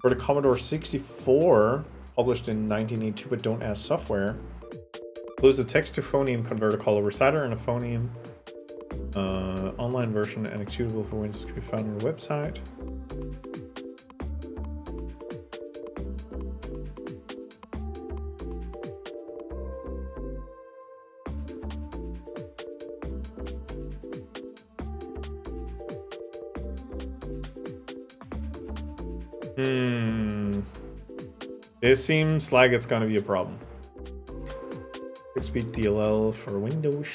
for the Commodore 64, published in 1982, but don't ask software. Includes a text-to-phoneme converter called a reciter and a phoneme. Online version and executable for Windows can be found on the website. This seems like it's gonna be a problem. 6-bit DLL for Windows.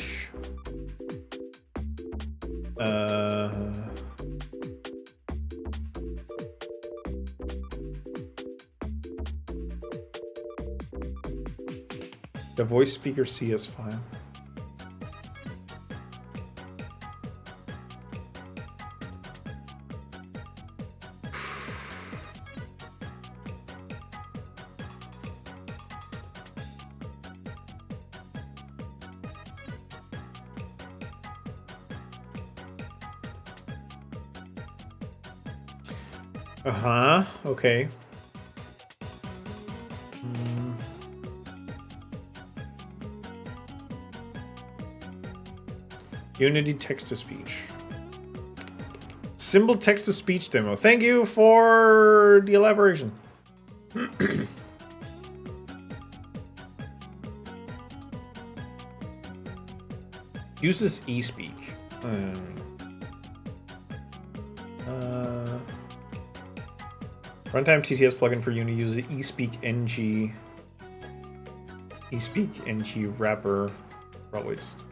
The voice speaker CS file. Okay. Unity text-to-speech. Symbol text-to-speech demo. Thank you for the elaboration. Uses eSpeak. Runtime TTS plugin for Unity uses eSpeak NG. eSpeak NG wrapper. Probably just.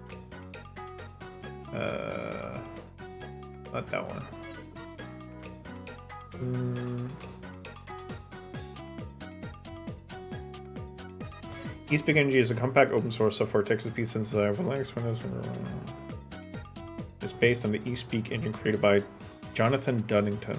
Not that one. eSpeak NG is a compact open source software text-to-speech synthesizer for Linux, Windows. It's based on the eSpeak engine created by Jonathan Dunnington.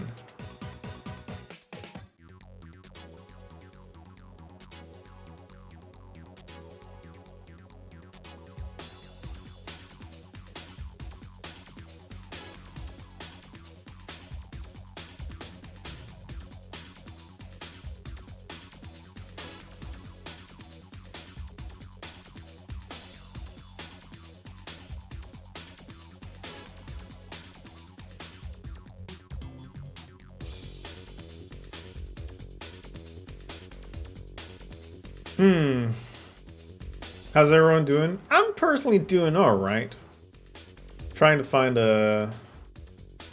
How's everyone doing? I'm personally doing alright. Trying to find a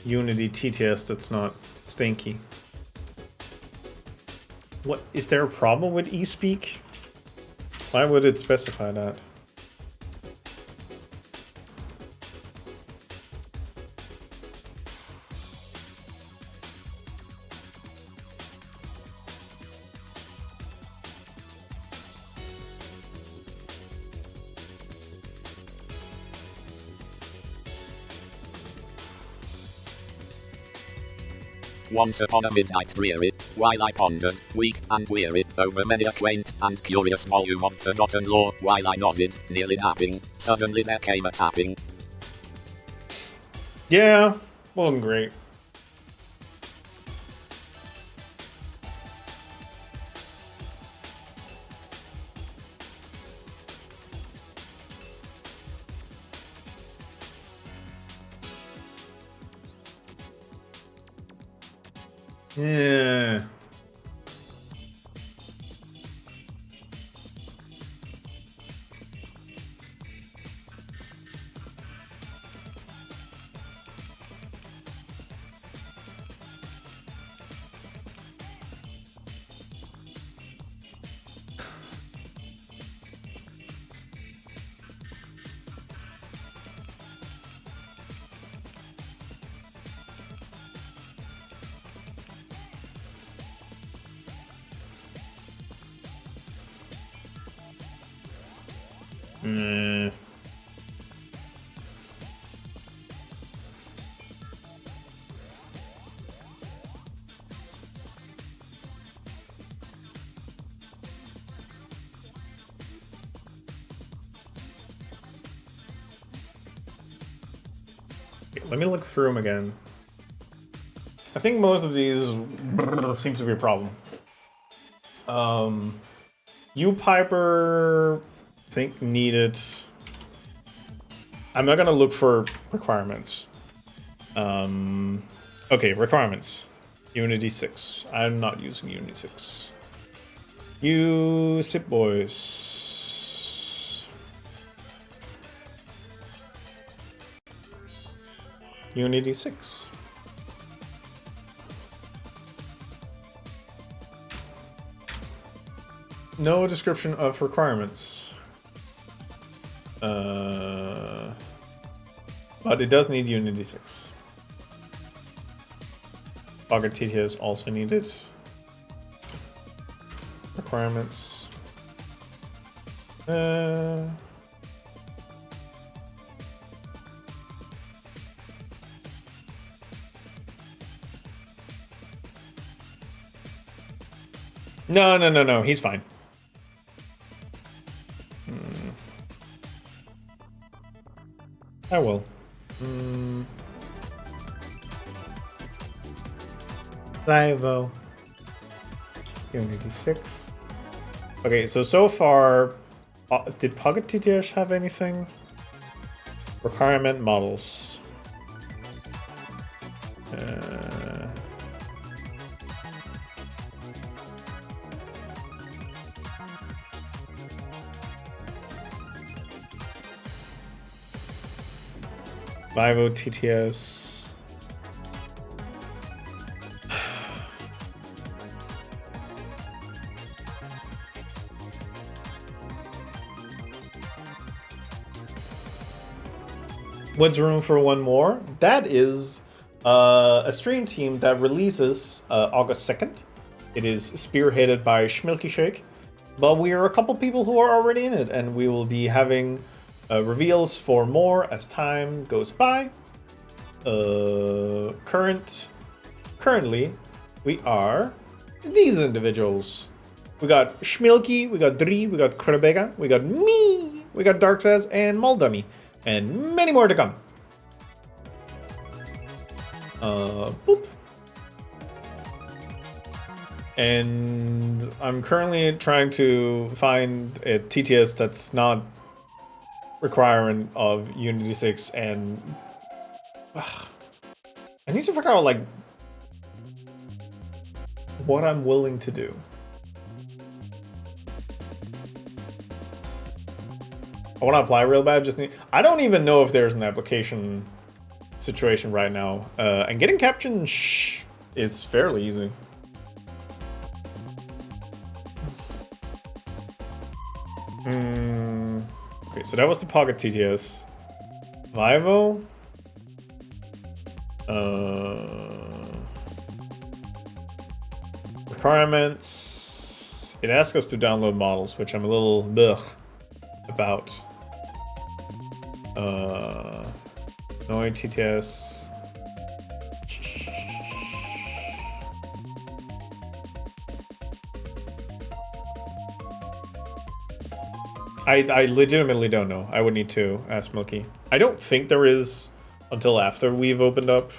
Unity TTS that's not stinky. What, is there a problem with eSpeak? Why would it specify that? Once upon a midnight dreary, while I pondered, weak and weary, over many a quaint and curious volume of forgotten lore, while I nodded, nearly napping, suddenly there came a tapping. Yeah, wasn't great. Yeah. Mm. Okay, let me look through them again. I think most of these seems to be a problem. U Piper, I think needed. I'm not gonna look for requirements. Okay, requirements. Unity 6. I'm not using Unity 6. You Sip Boys. Unity 6. No description of requirements. But it does need Unity 6. Pocket TTS also needed. Requirements. No, he's fine. I will. Livo. Unity 6. Okay, so far, did Pocket TTS have anything? Requirement models. Vivo TTS. What's room for one more? That is a stream team that releases August 2nd. It is spearheaded by Schmilky Shake, but we are a couple people who are already in it, and we will be having reveals for more as time goes by. Currently, we are these individuals. We got Schmilky, we got Dri, we got Krebega, we got me, we got Darksays, and Moldummy. And many more to come. Boop. And I'm currently trying to find a TTS that's not requiring of Unity 6, and I need to figure out like what I'm willing to do. I want to apply real bad. I don't even know if there's an application situation right now. And getting caption is fairly easy. Okay, so that was the Pocket TTS. Vivo. Requirements. It asks us to download models, which I'm a little about. No TTS. I legitimately don't know. I would need to ask Milky. I don't think there is until after we've opened up.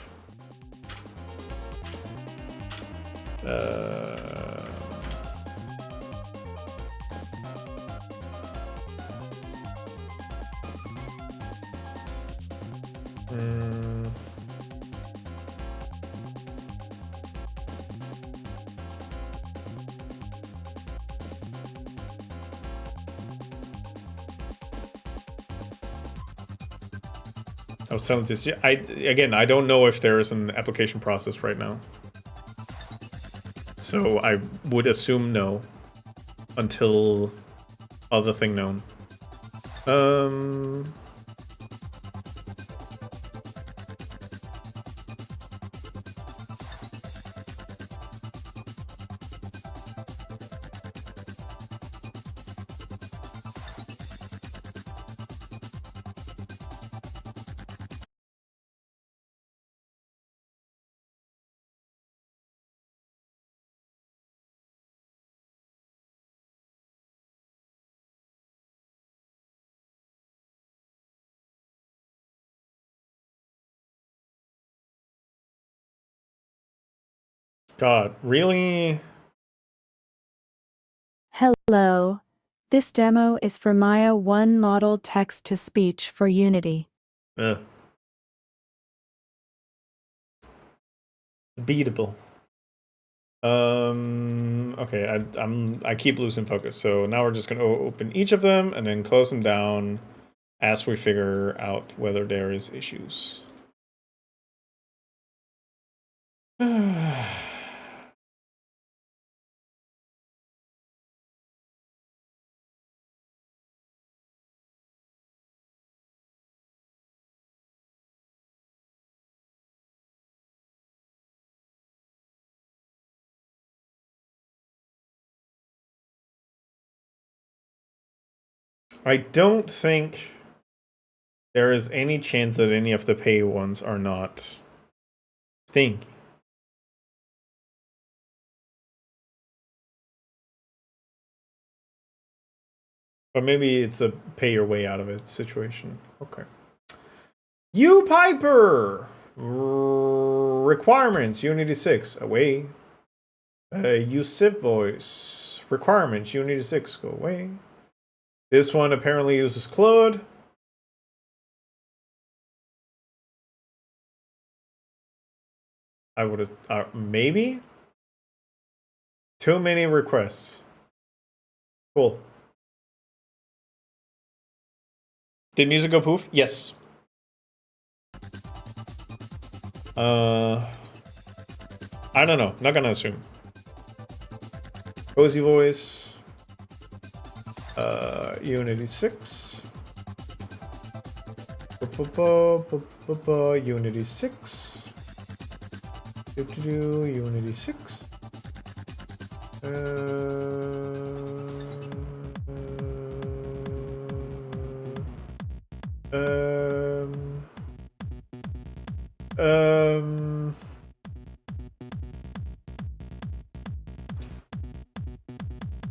I was telling this. I don't know if there is an application process right now, so I would assume no until other thing known. God, really? Hello. This demo is for Maya 1 model text-to-speech for Unity. Beatable. Okay, I keep losing focus, so now we're just gonna open each of them and then close them down as we figure out whether there is issues. I don't think there is any chance that any of the pay ones are not stinky. But maybe it's a pay your way out of it situation. Okay. You Piper! Requirements, Unity 6, away. Use SIP voice. Requirements, Unity 6, go away. This one apparently uses Claude. I would have, maybe? Too many requests. Cool. Did music go poof? Yes. I don't know. Not gonna assume. Cozy voice. Unity 6. Unity 6. Unity 6.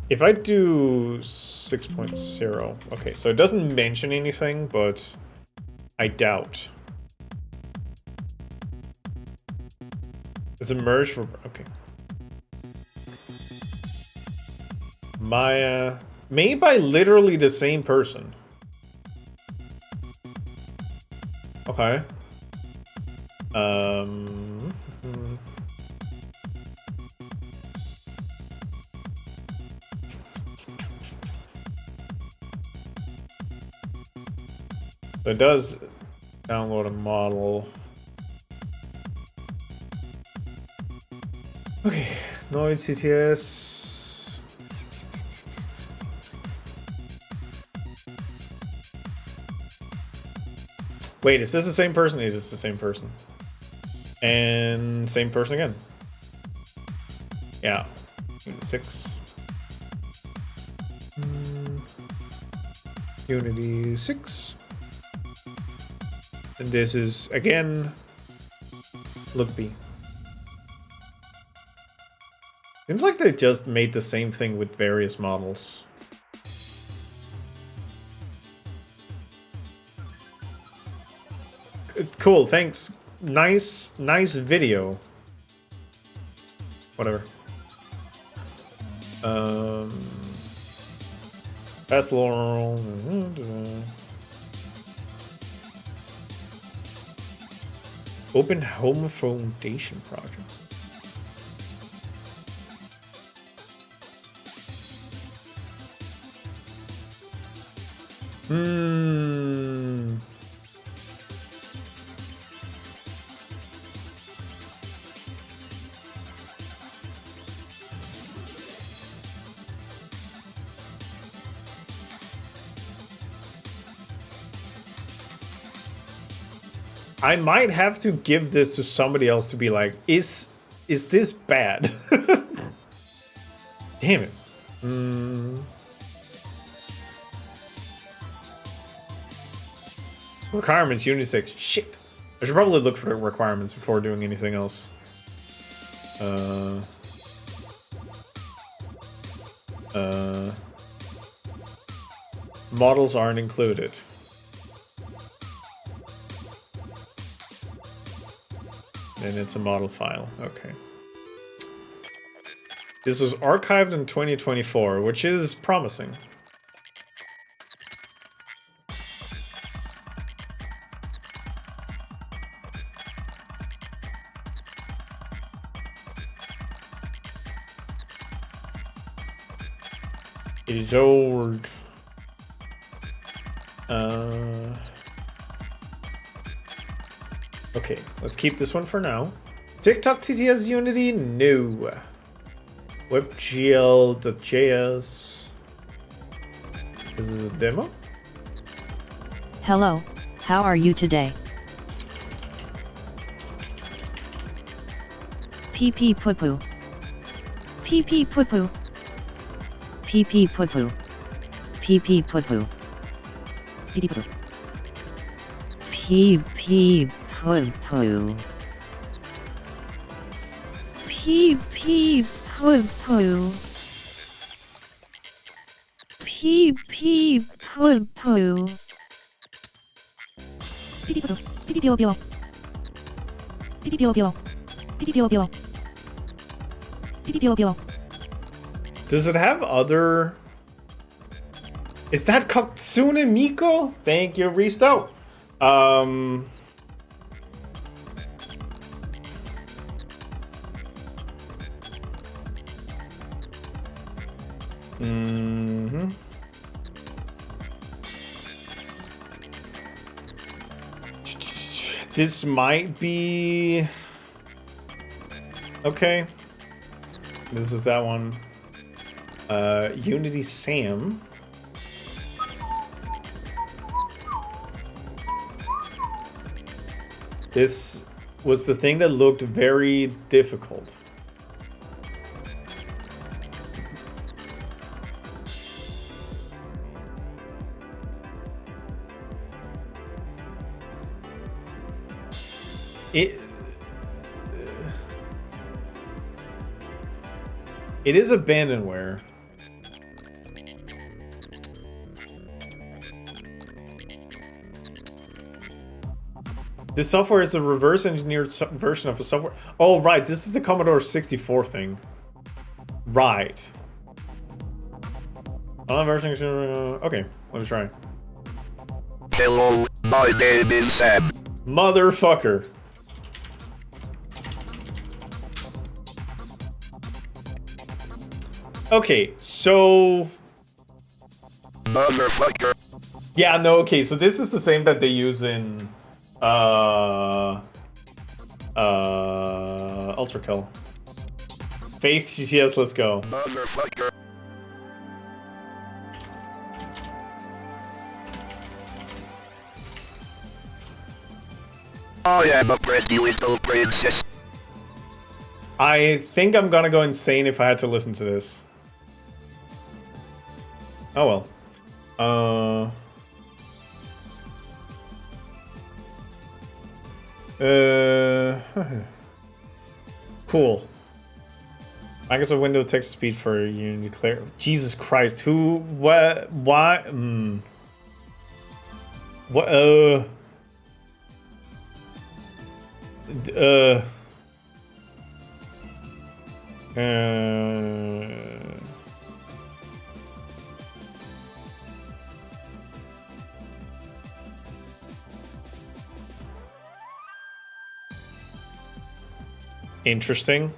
If I do 6.0, okay, so it doesn't mention anything, but I doubt. It's a merge for, okay. Maya, made by literally the same person. Okay. It does download a model. Okay, Node CTS. Wait, is this the same person? Is this the same person? And same person again. Yeah. 6. Unity 6. And this is, again, Look B. Seems like they just made the same thing with various models. Cool, thanks. Nice video. Whatever. Fast Laurel. Open Home Foundation project. I might have to give this to somebody else to be like, is this bad? Damn it. Requirements, unisex. Shit. I should probably look for the requirements before doing anything else. Models aren't included. And it's a model file. Okay. This was archived in 2024, which is promising. It is old. Okay, let's keep this one for now. TikTok TTS Unity? No. WebGL.js. Is this a demo? Hello, how are you today? PP Pupu. PP Pupu. PP Pupu. PP Pupu. PP Pupu. PP Pupu. PP Pupu. PP Pupu. Does it have other... Is that Katsune Miko? Thank you, Risto. This might be... Okay. This is that one. Unity Sam. This was the thing that looked very difficult. It is abandonware. This software is a reverse engineered version of a software. Oh, right. This is the Commodore 64 thing. Right. Version. Okay, let me try. Hello, my name is Sam. Motherfucker. Okay, so... Motherfucker. Yeah, no, okay, so this is the same that they use in... Ultra Kill. Faith GTS, let's go. Motherfucker. I am a pretty little princess. I think I'm gonna go insane if I had to listen to this. Oh well. Cool. Microsoft Windows text speed for Unity Clear. Jesus Christ, who, what, why, what, Uh. Interesting.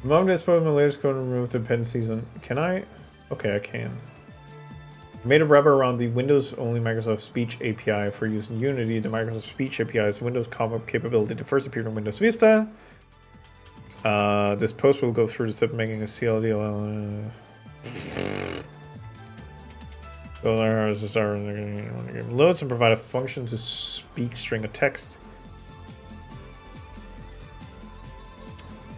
Among this post, my latest code remove dependencies on. Can I? Okay, I can. I made a wrapper around the Windows-only Microsoft Speech API for use in Unity. The Microsoft Speech API is a Windows capability that first appeared on Windows Vista. This post will go through the step of making a CLDLL. Loads and provide a function to speak string of text.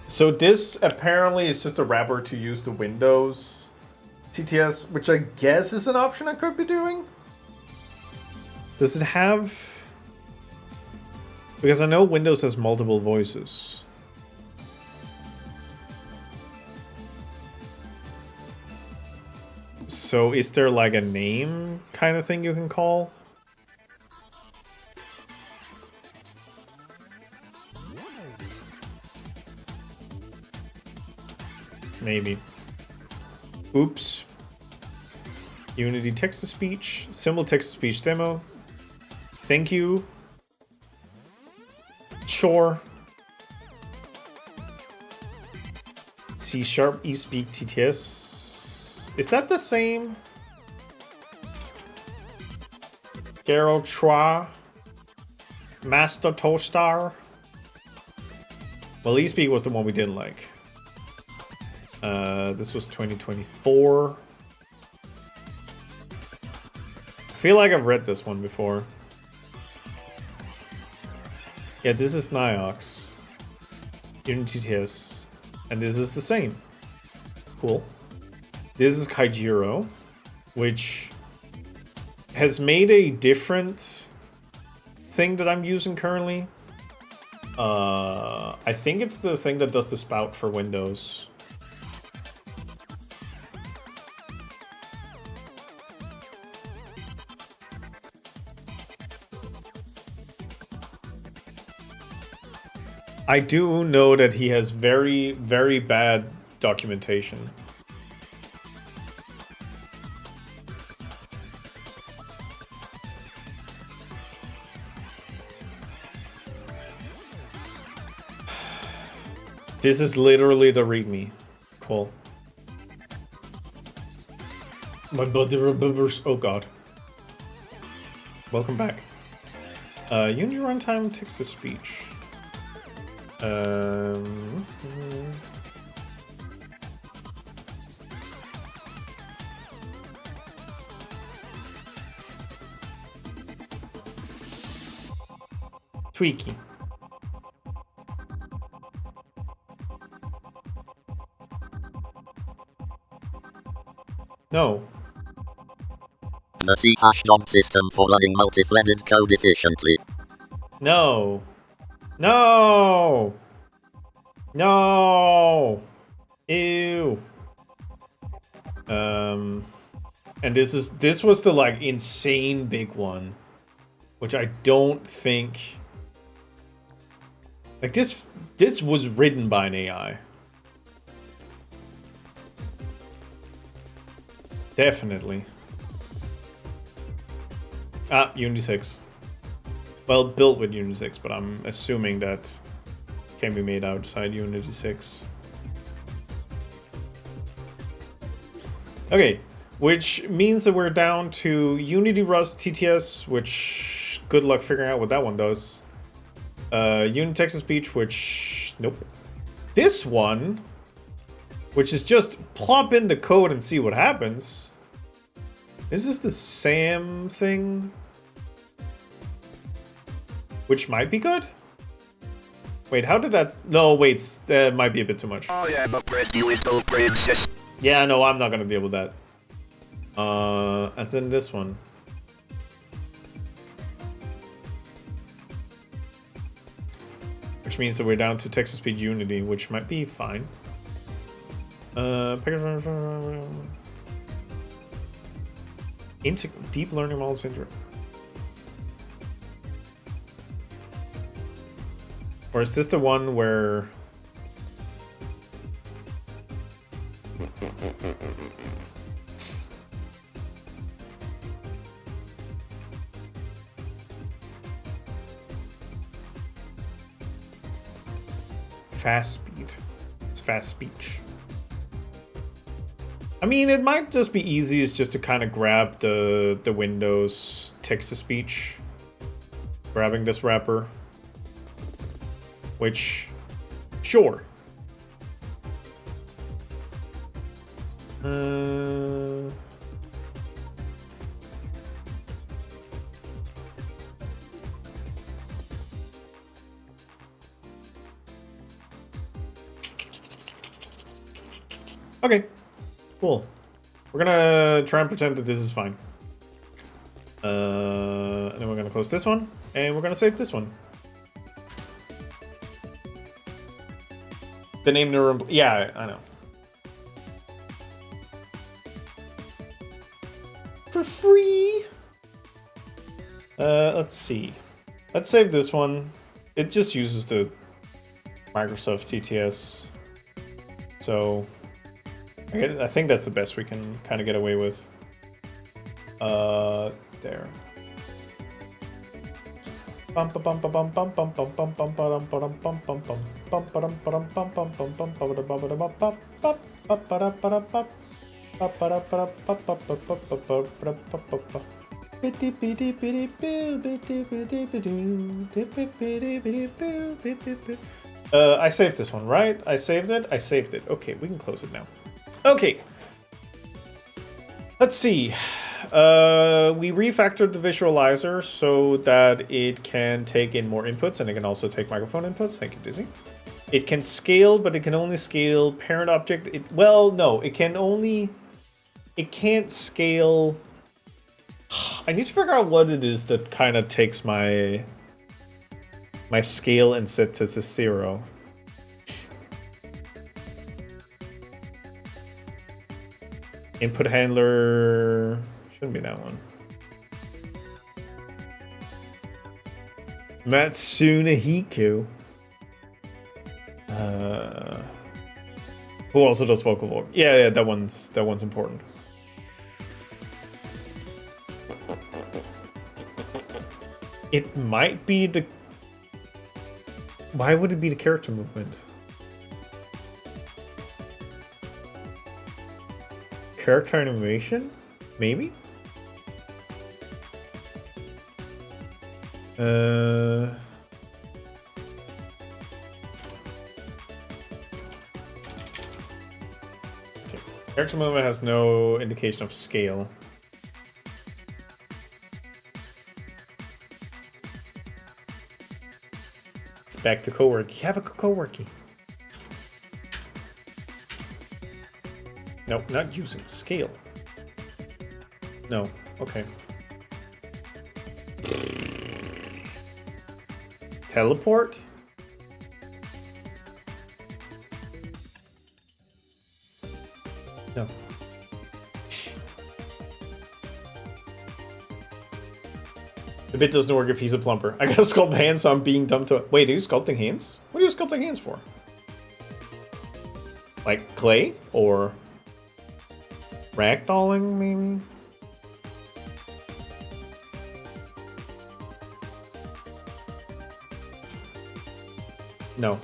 So this apparently is just a wrapper to use the Windows TTS, which I guess is an option I could be doing. Does it have... Because I know Windows has multiple voices. So is there like a name kind of thing you can call? Maybe. Oops. Unity text-to-speech. Symbol text-to-speech demo. Thank you. Sure. C# eSpeak TTS. Is that the same? Garo Trois. Master Tostar. Well, eSpeak was the one we didn't like. This was 2024. I feel like I've read this one before. Yeah, this is Niox. Unity TTS. And this is the same. Cool. This is Kaijiro, which has made a different thing that I'm using currently. I think it's the thing that does the spout for Windows. I do know that he has very, very bad documentation. This is literally the README. Cool. My body remembers. Oh god. Welcome back. Unity runtime text to speech. Tweaky. No. The C#DOM system for running multi-threaded code efficiently. No. No. No. Ew. And this was the like insane big one, which I don't think like this was written by an AI. Definitely. Ah, Unity 6. Well, built with Unity 6, but I'm assuming that can be made outside Unity 6. Okay, which means that we're down to Unity Rust TTS, which good luck figuring out what that one does. Unity text-to-speech, which nope. This one, which is just plop in the code and see what happens. Is this the SAM thing? Which might be good? Wait, how did that... No, wait, that might be a bit too much. I am a pretty little princess. Yeah, no, I'm not gonna deal with that. And then this one. Which means that we're down to text-to-speech Unity, which might be fine. Deep learning models. Or is this the one where... Fast speed. It's fast speech. I mean, it might just be easiest just to kind of grab the Windows text-to-speech. Grabbing this wrapper. Which, sure. Okay, cool. We're gonna try and pretend that this is fine. And then we're gonna close this one, and we're gonna save this one. The name Nuremberg. Yeah, I know. For free. Let's see. Let's save this one. It just uses the Microsoft TTS. So I think that's the best we can kind of get away with. There. I saved this one, right? I saved it. Okay, we can close it now. Okay. Let's see. We refactored the visualizer so that it can take in more inputs, and it can also take microphone inputs. Thank you, Dizzy. It can scale, but it can only scale parent object. Well, no, it can't scale. I need to figure out what it is that kind of takes my scale and sets it to 0. Input handler shouldn't be that one. Matsuna Hiku. Who also does vocal voice? Yeah, that one's important. It might be the. Why would it be the character movement? Character animation? Maybe? Okay. Character movement has no indication of scale. Back to co-work. Have a co-worky. No, not using scale. No. Okay. Teleport? No. The bit doesn't work if he's a plumber. I gotta sculpt hands, so I'm being dumb to. Wait, are you sculpting hands? What are you sculpting hands for? Like clay? Or ragdolling, maybe? No.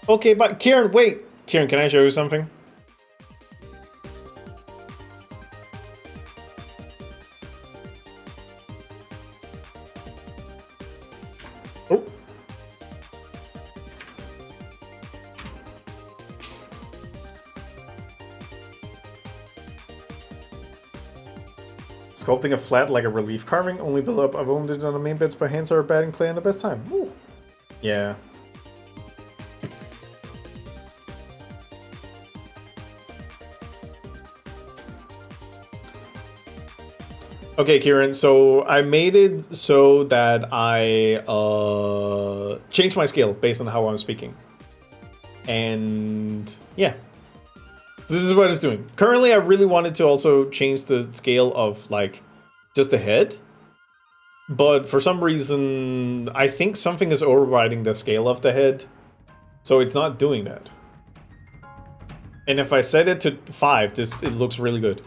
Okay, but Kieran, wait. Kieran, can I show you something? Oh. Sculpting a flat like a relief carving, only build up. I've only done the main bits by hand, so are bad and clay on the best time. Ooh. Yeah. Okay, Kieran, so I made it so that I changed my scale based on how I'm speaking. And yeah. This is what it's doing. Currently, I really wanted to also change the scale of, like, just the head. But for some reason, I think something is overriding the scale of the head. So it's not doing that. And if I set it to 5, it looks really good.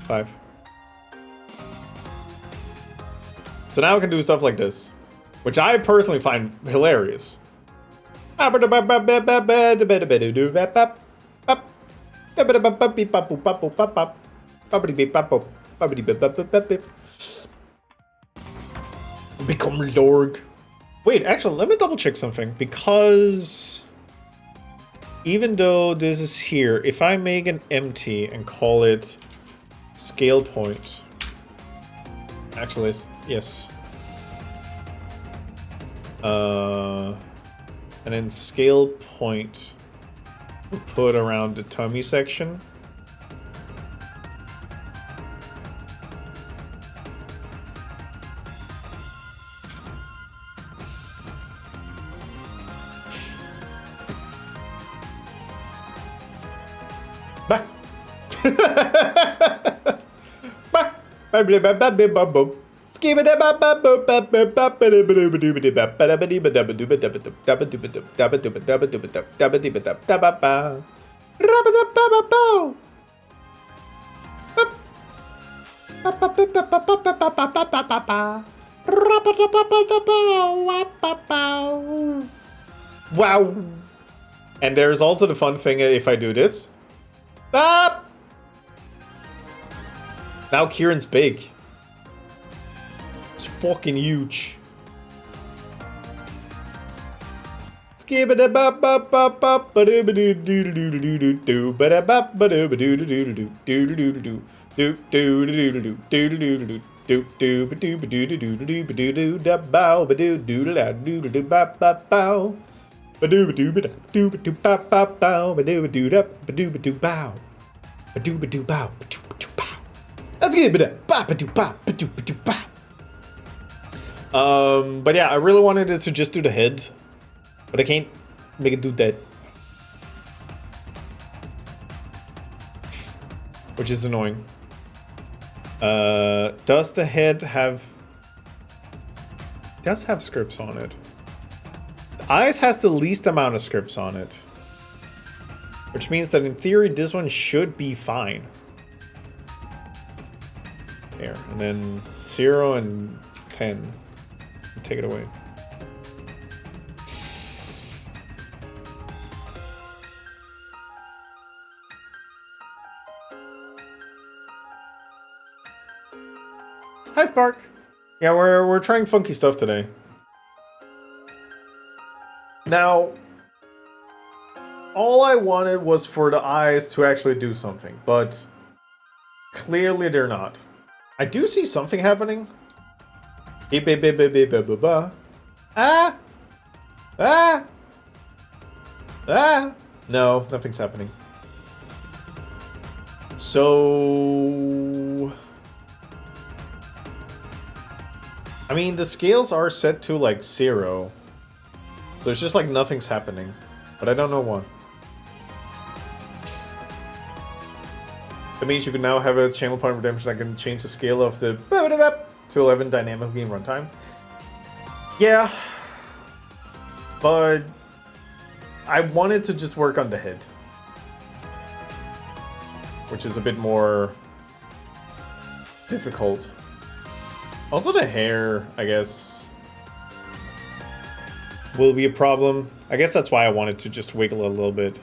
5. So now I can do stuff like this, which I personally find hilarious. Become Lorg. Wait, actually, let me double check something, because even though this is here, if I make an empty and call it scale point, actually, yes. And then scale point, we'll put around the tummy section. Bah. Wow. And there's also the fun thing if I do this. Ah! Now Kieran's big. It's fucking huge. Let's get it. But yeah, I really wanted it to just do the head, but I can't make it do that, which is annoying. Does the head have? It does have scripts on it. The eyes has the least amount of scripts on it, which means that in theory this one should be fine. There, and then 0 and 10. Take it away. Hi, Spark. Yeah, we're trying funky stuff today. Now, all I wanted was for the eyes to actually do something, but clearly they're not. I do see something happening. Ah! Ah! Ah! No, nothing's happening. So... I mean, the scales are set to like 0. So it's just like nothing's happening. But I don't know why. That means you can now have a channel point redemption that can change the scale of the to 11 dynamically in runtime. Yeah. But I wanted to just work on the head, which is a bit more difficult. Also the hair, I guess, will be a problem. I guess that's why I wanted to just wiggle a little bit.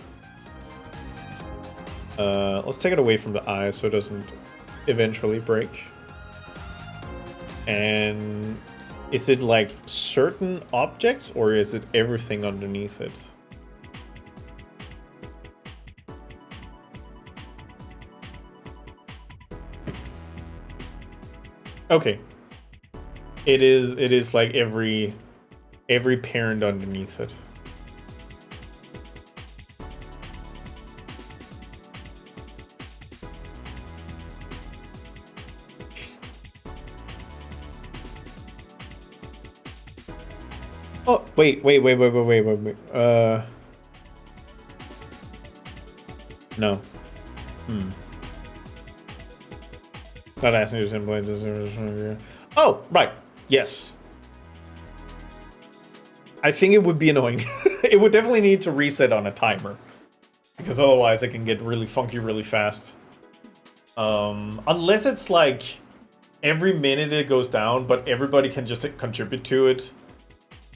Let's take it away from the eye so it doesn't eventually break. And is it like certain objects or is it everything underneath it? Okay. It is like every parent underneath it. Oh, wait. No. Not asking you to implement this. Oh, right. Yes. I think it would be annoying. It would definitely need to reset on a timer. Because otherwise it can get really funky really fast. Unless it's like every minute it goes down, but everybody can just contribute to it.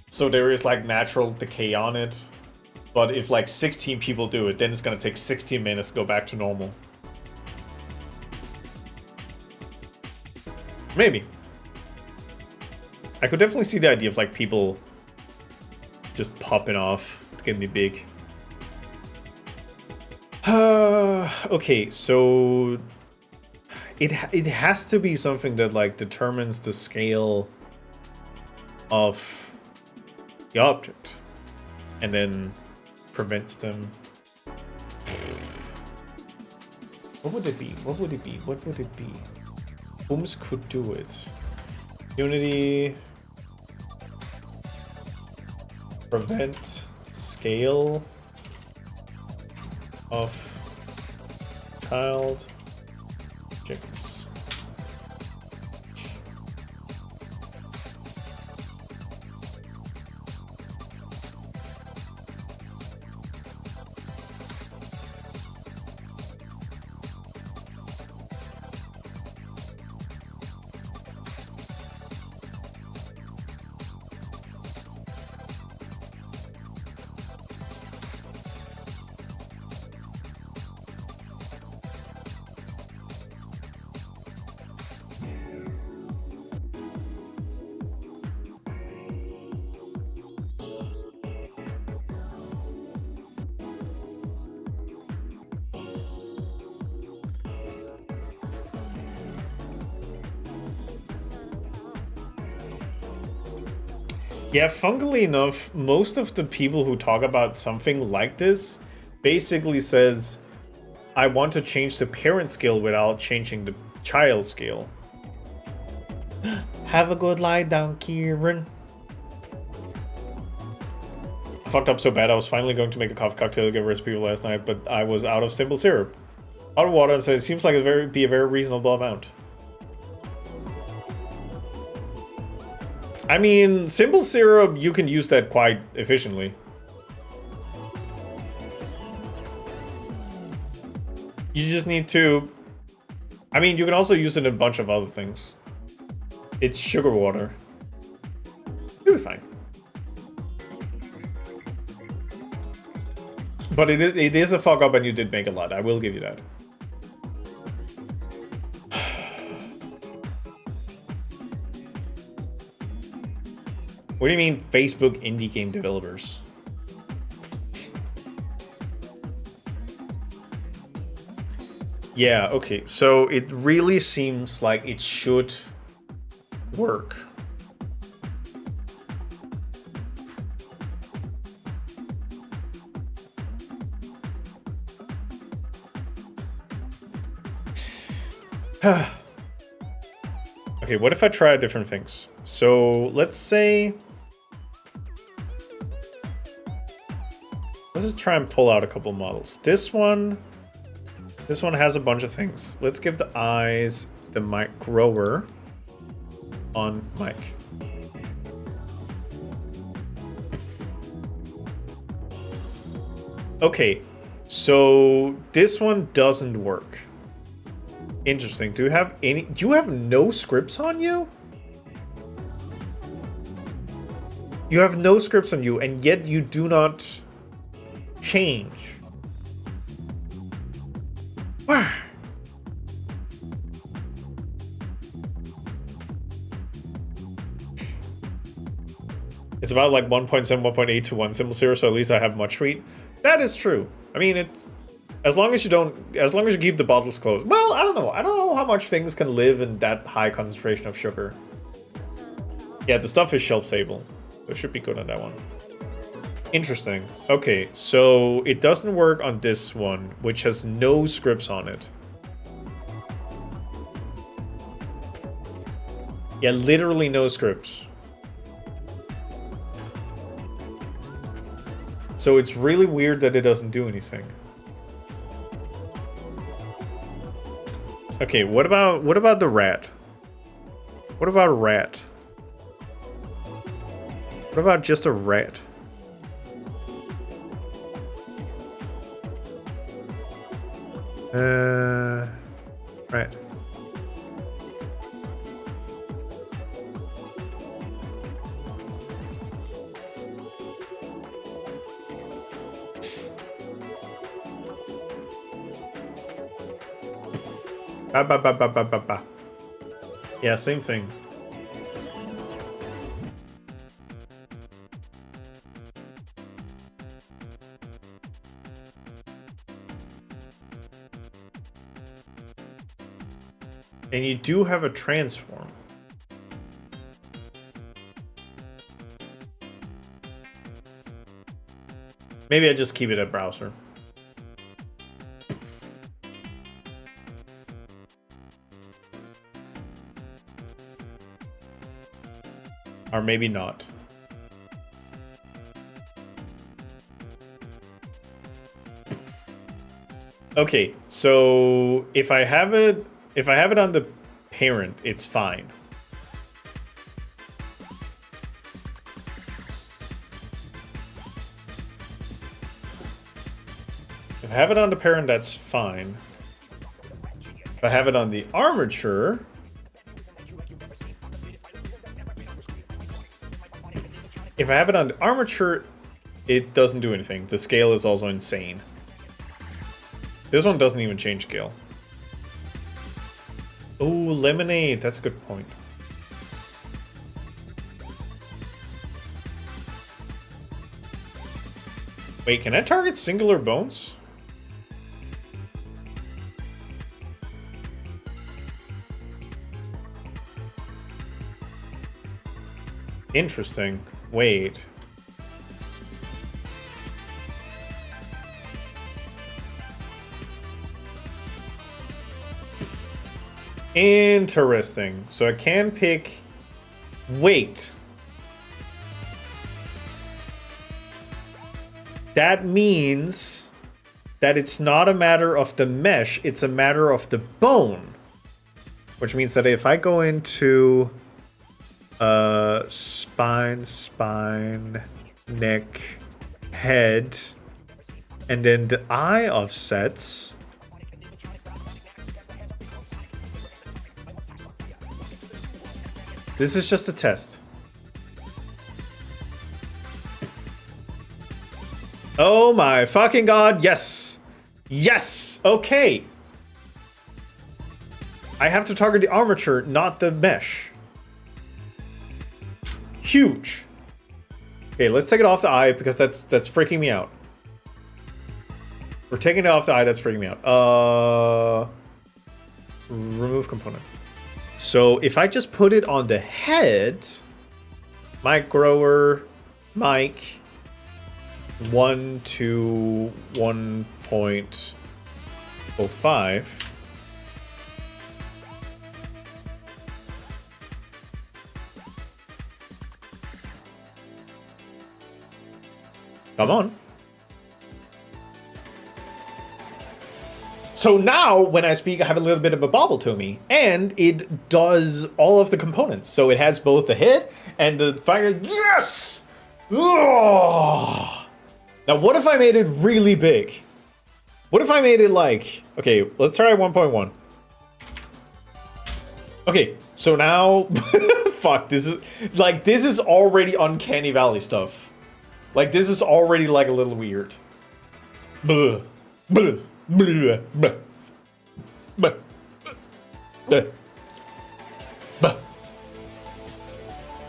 So there is like natural decay on it. But if like 16 people do it, then it's gonna take 16 minutes to go back to normal. Maybe. I could definitely see the idea of like people just popping off to get me big. Okay, so it has to be something that like determines the scale of the object and then prevents them. What would it be? What would it be? What would it be? Whom's could do it? Unity. Prevent scale of child objects. Yeah, funnily enough, most of the people who talk about something like this basically says, I want to change the parent scale without changing the child scale. Have a good lie down, Kieran. I fucked up so bad I was finally going to make a coffee cocktail to give a recipe last night, but I was out of simple syrup. Out of water, and said it seems like it'd be a very reasonable amount. I mean, simple syrup, you can use that quite efficiently. You just need to... I mean, you can also use it in a bunch of other things. It's sugar water. You'll be fine. But it is a fuck up and you did make a lot. I will give you that. What do you mean, Facebook indie game developers? Yeah, okay. So it really seems like it should work. Okay, what if I try different things? So let's say... Let's just try and pull out a couple models. This one has a bunch of things. Let's give the eyes the mic grower on mic. Okay, so this one doesn't work. Interesting. Do you have no scripts on you? You have no scripts on you, and yet you do not change. Wow. It's about like 1.7, 1.8 to 1 simple zero, so at least I have much sweet. That is true. I mean, it's as long as you keep the bottles closed. Well, I don't know. I don't know how much things can live in that high concentration of sugar. Yeah, the stuff is shelf-stable. So it should be good on that one. Interesting. Okay, so it doesn't work on this one, which has no scripts on it. Yeah, literally no scripts. So it's really weird that it doesn't do anything. Okay, what about the rat? What about a rat? What about just a rat? Right. Ba. Yeah, same thing. And you do have a transform. Maybe I just keep it at browser. Or maybe not. Okay, so if I have it on the parent, it's fine. If I have it on the parent, that's fine. If I have it on the armature, it doesn't do anything. The scale is also insane. This one doesn't even change scale. Oh, lemonade. That's a good point. Wait, can I target singular bones? Interesting. Wait. Interesting. So I can pick... Wait. That means that it's not a matter of the mesh, it's a matter of the bone. Which means that if I go into... spine, neck, head, and then the eye offsets. This is just a test. Oh my fucking god, yes! Yes! Okay! I have to target the armature, not the mesh. Huge. Okay, let's take it off the eye because that's freaking me out. We're taking it off the eye, that's freaking me out. Remove component. So if I just put it on the head, mic grower, mic 1 to 1.05. Come on. So now, when I speak, I have a little bit of a bobble to me, and it does all of the components. So it has both the hit and the final. Yes! Ugh! Now, what if I made it really big? What if I made it like... Okay, let's try 1.1. Okay, so now... Fuck, this is already Uncanny Valley stuff. Like, this is already, like, a little weird. Blah. Blah. Blah. Blah. Blah. Blah. Blah.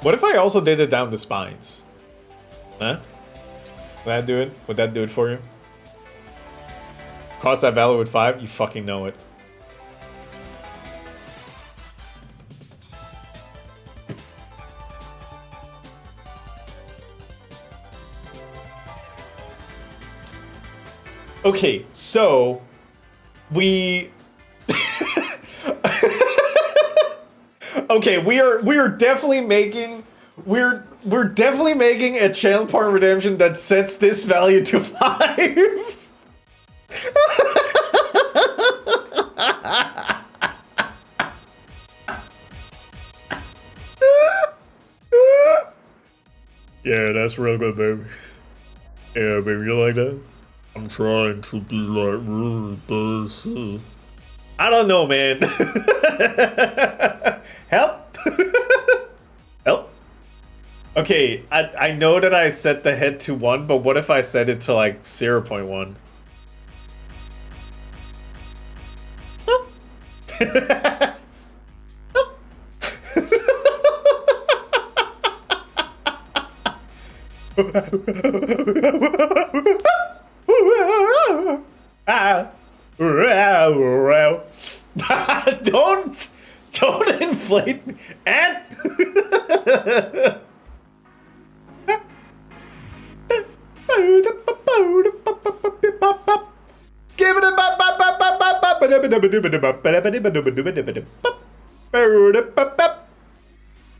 What if I also did it down the spines? Huh? Would that do it? Would that do it for you? Cost that value with 5? You fucking know it. Okay, so we okay, we are definitely making we're we're definitely making a channel point redemption that sets this value to 5. Yeah, that's real good, baby. Yeah, baby, you like that? I'm trying to be like really basic. I don't know, man. Help? Help? Okay, I know that I set the head to 1, but what if I set it to like 0.1? Don't inflate me. And give it a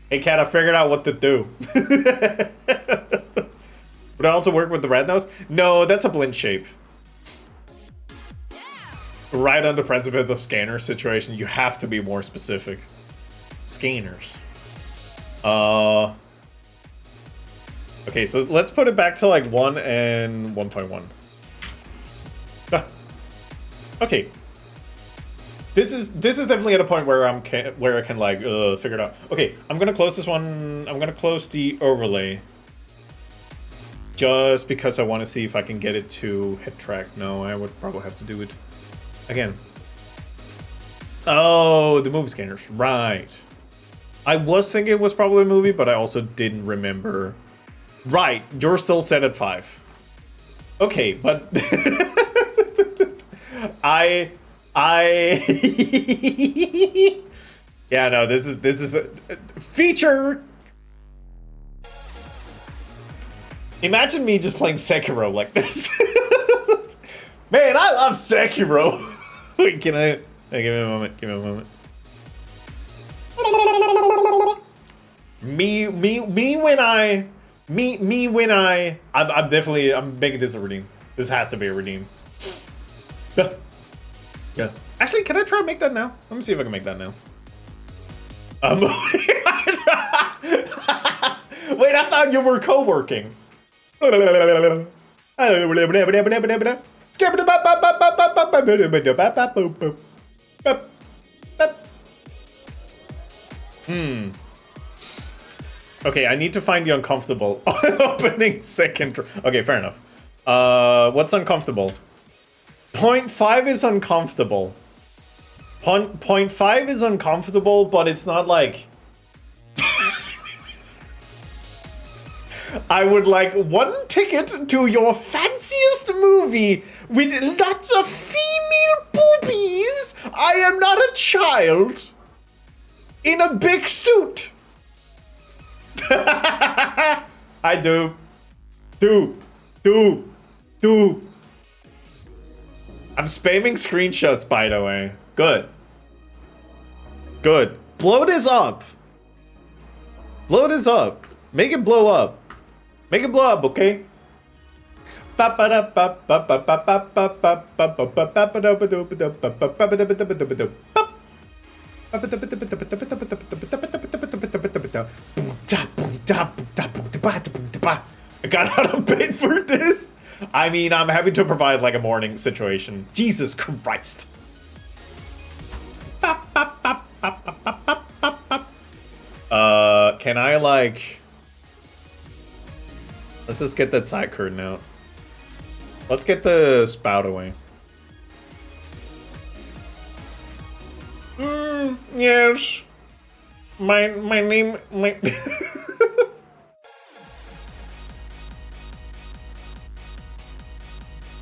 Hey cat, I figured out what to do. Would it also work with the red nose? No, that's a blend shape. Right on the precipice of scanner situation, you have to be more specific. Scanners. Okay, so let's put it back to like 1 and 1.1. Okay. This is definitely at a point where I can like figure it out. Okay, I'm gonna close this one. I'm gonna close the overlay. Just because I want to see if I can get it to head track. No, I would probably have to do it again. Oh, the movie scanners. Right. I was thinking it was probably a movie, but I also didn't remember. Right, you're still set at 5. Okay, but yeah, no, this is a feature. Imagine me just playing Sekiro like this. Man, I love Sekiro. Wait, give me a moment. Give me a moment. Me when I'm definitely making this a redeem. This has to be a redeem. Yeah. Actually, can I try and make that now? Let me see if I can make that now. Wait, I thought you were co-working. Okay, I need to find the uncomfortable opening second. Okay, fair enough. What's uncomfortable? 0.5 is uncomfortable. 0.5 is uncomfortable, but it's not like... I would like 1 ticket to your fanciest movie with lots of female boobies. I am not a child in a big suit. I do. I'm spamming screenshots, by the way. Good. Blow this up. Blow this up. Make it blow up. Make it blow up, okay? I got out of bed for this. I mean, I'm having to provide like a morning situation. Jesus Christ. Can I like... Let's just get that side curtain out. Let's get the spout away. Yes. My name...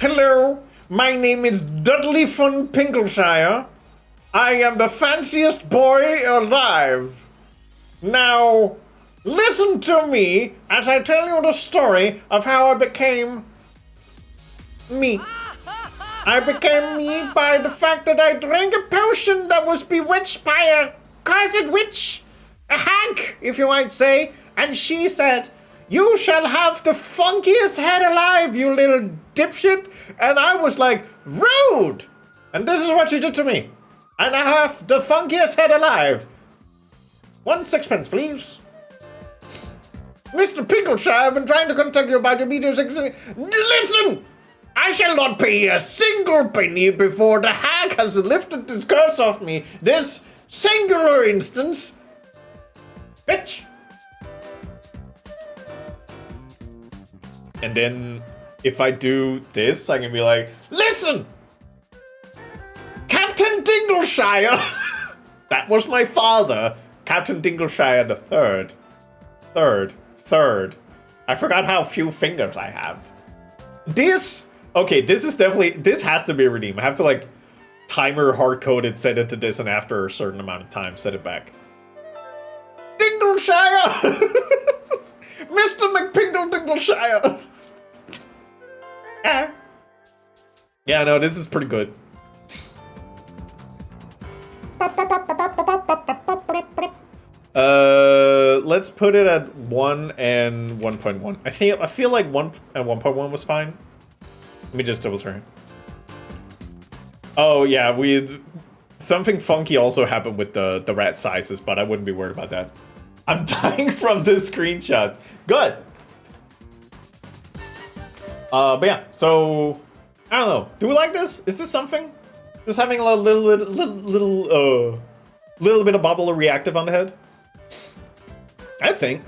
Hello, my name is Dudley von Pinkelshire. I am the fanciest boy alive. Now, listen to me as I tell you the story of how I became me. I became me by the fact that I drank a potion that was bewitched by a cursed witch, a hag, if you might say, and she said, "You shall have the funkiest head alive, you little dipshit." And I was like, rude! And this is what she did to me. And I have the funkiest head alive. 1 sixpence, please. Mr. Pinkleshire, I've been trying to contact you about your meteors. Listen! I shall not pay a single penny before the hag has lifted this curse off me. This singular instance. Bitch! And then, if I do this, I can be like, listen! Captain Dingleshire! That was my father. Captain Dingleshire the third. Third. I forgot how few fingers I have. This, okay, this is definitely, this has to be a redeem. I have to like, timer hard-coded, set it to this, and after a certain amount of time, set it back. Dingleshire! Mr. Dingleshire! Yeah, no, this is pretty good. Let's put it at 1 and 1.1. I feel like 1 and 1.1 was fine. Let me just double check. Oh yeah, something funky also happened with the rat sizes, but I wouldn't be worried about that. I'm dying from this screenshot. Good. But yeah, so I don't know. Do we like this? Is this something? Just having a little bit of bubble reactive on the head. I think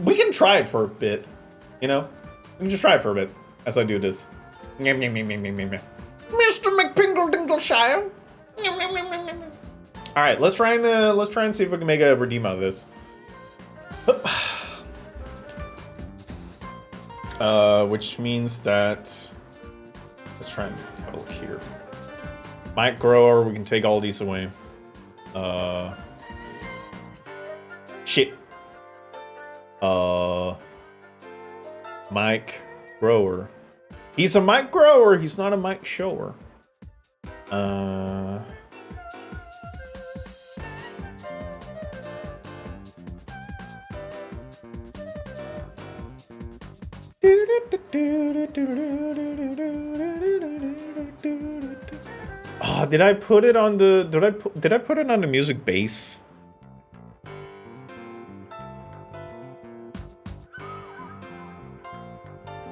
we can try it for a bit. You know, we can just try it for a bit as I do this. Mr. McPingle-Dingleshire. All right, let's try and see if we can make a redeem out of this. Which means that let's try and have a look here. Mic grower, we can take all these away. Shit. Mic grower. He's a mic grower, he's not a mic shower. Oh, did I put it on the did I put it on the music base?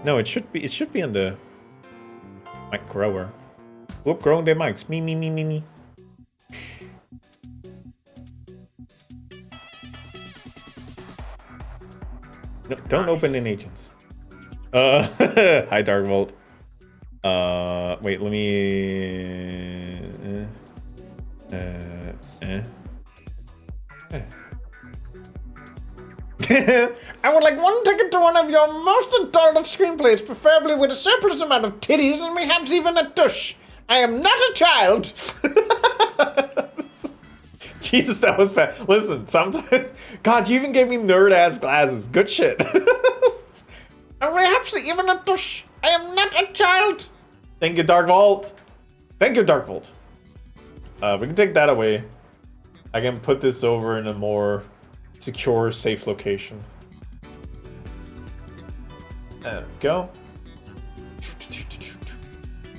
No, it should be on the mic grower. Whoop, growing their mics. Me. No, don't open in agents. Hi, Darkvolt. Wait, let me. I would like 1 ticket to one of your most adult of screenplays, preferably with a surplus amount of titties and perhaps even a tush. I am not a child. Jesus, that was bad. Listen, sometimes, God, you even gave me nerd-ass glasses. Good shit. And perhaps even a tush. I am not a child. Thank you, Darkvolt. Thank you, Darkvolt. We can take that away. I can put this over in a more secure, safe location. There we go.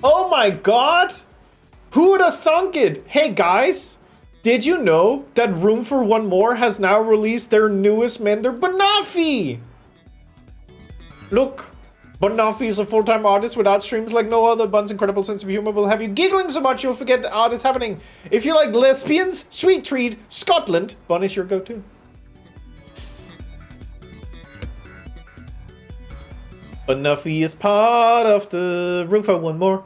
Oh my god! Who'd have thunk it? Hey guys, did you know that Room for One More has now released their newest member, Banoffee? Look, Banoffee is a full-time artist with art streams like no other. Bun's incredible sense of humor will have you giggling so much you'll forget the art is happening. If you like lesbians, Sweet Treat, Scotland, Bun is your go-to. Banoffee is part of the Room for One More.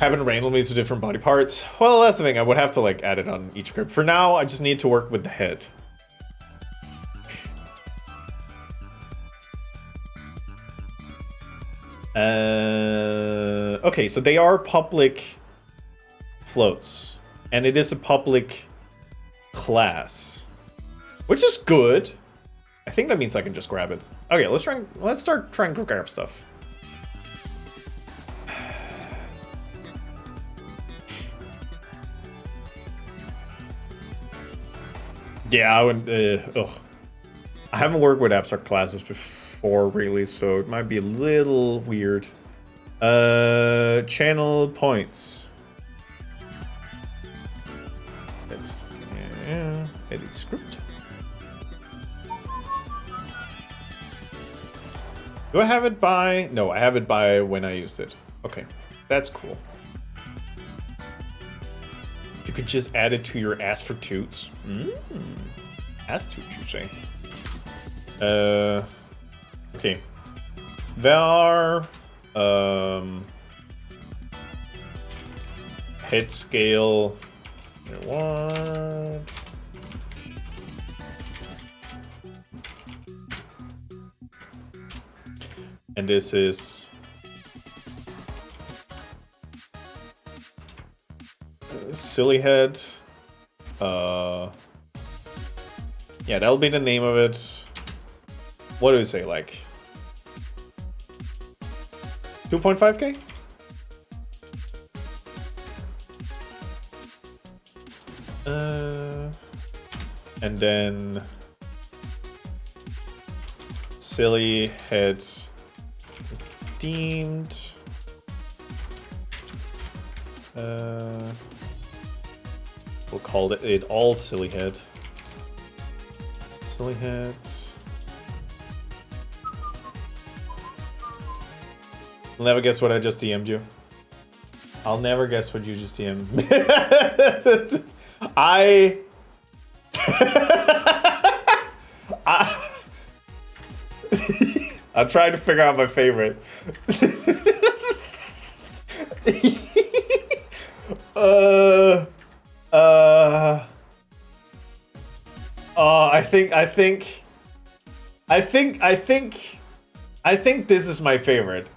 Happen randomly to different body parts. Well, that's the thing. I would have to like add it on each grip. For now, I just need to work with the head. Okay, so they are public floats, and it is a public class, which is good. I think that means I can just grab it. Okay, let's start trying to grab stuff. Yeah, I would. Ugh. I haven't worked with abstract classes before, really, so it might be a little weird. Channel points. Let's edit script. Do I have it by? No, I have it by when I used it. Okay, that's cool. You could just add it to your ask for toots. Ask toots, you say? Okay. Var head scale. What? And this is silly head. Yeah, that'll be the name of it. What do we say, like 2.5K? And then silly head themed. We'll call it all silly head. Silly head. I'll never guess what I just DM'd you. I'll never guess what you just DM'd me. I'm trying to figure out my favorite. I think this is my favorite.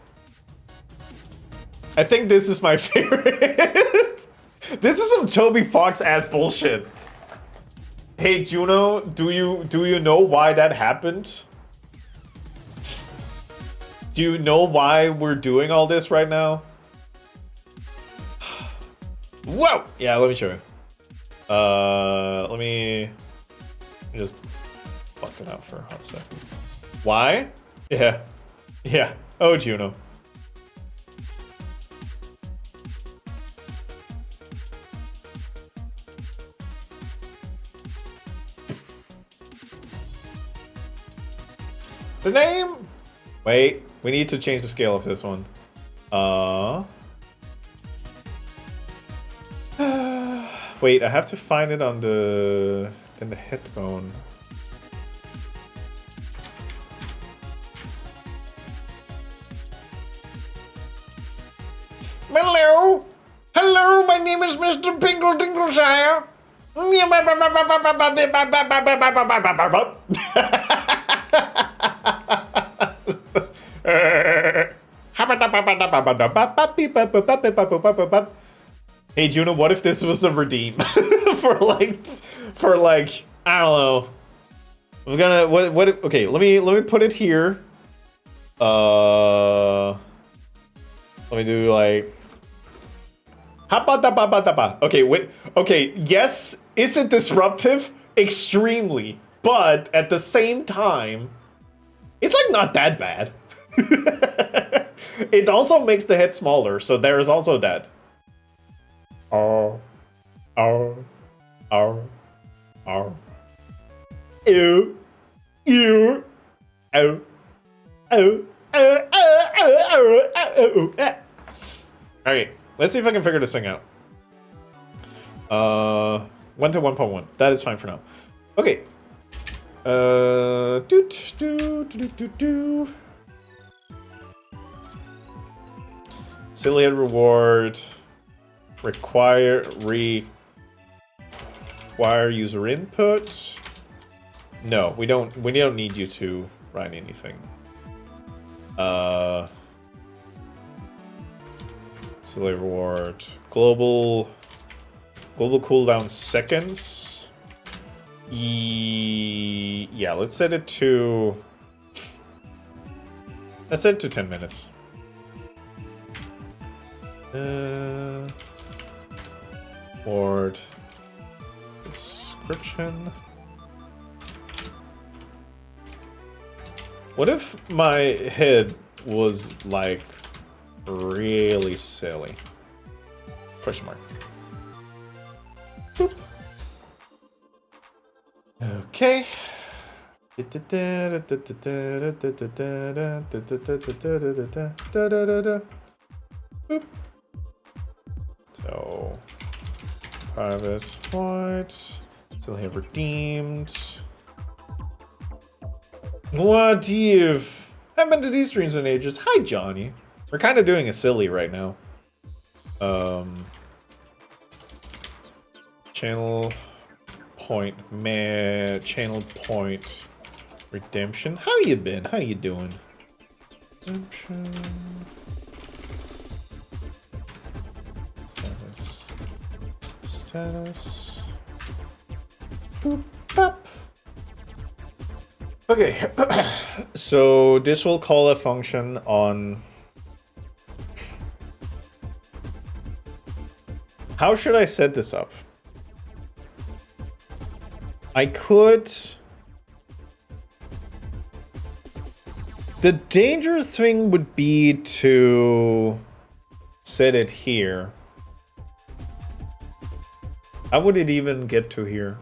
I think this is my favorite. This is some Toby Fox ass bullshit. Hey Juno, do you know why that happened? Do you know why we're doing all this right now? Whoa! Yeah, let me show you. Let me just fuck it out for a hot second. Why? Yeah. Yeah. Oh, Juno. The name? Wait, we need to change the scale of this one. Wait, I have to find it on in the headbone. Hello! Hello, my name is Mr. Pinkle Dinkleshire. Hey Juno, what if this was a redeem for like I don't know. I'm gonna what okay, let me put it here. Let me do like okay, wait. Okay, yes, is it disruptive? Extremely. But at the same time, it's like not that bad. It also makes the head smaller, so there is also that. Oh. Ew. Ew. Oh. Alright, let's see if I can figure this thing out. 1 to 1.1. That is fine for now. Okay. Silly head reward. Require user input. No, we don't need you to write anything. Silly reward. Global cooldown seconds. Yeah, let's set it to 10 minutes. Ward description. What if my head was like really silly? Question mark. Boop. Okay. Boop. So, private flight, still have redeemed. What if? Haven't been to these streams in ages. Hi, Johnny. We're kind of doing a silly right now. Channel point, man. Channel point. Redemption. How you been? How you doing? Redemption. Status. Boop, bop. Okay, so this will call a function on... How should I set this up? I could... The dangerous thing would be to set it here. How would it even get to here?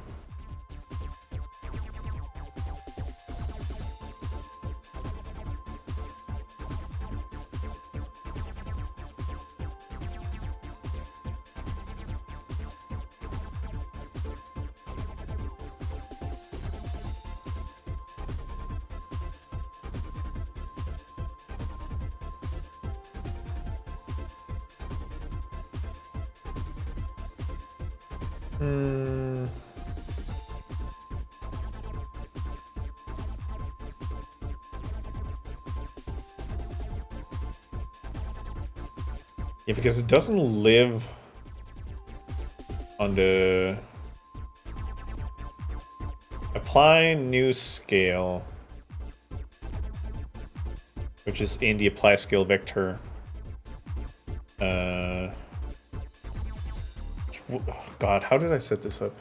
Yeah, because it doesn't live on the apply new scale, which is in the apply scale vector. God, how did I set this up?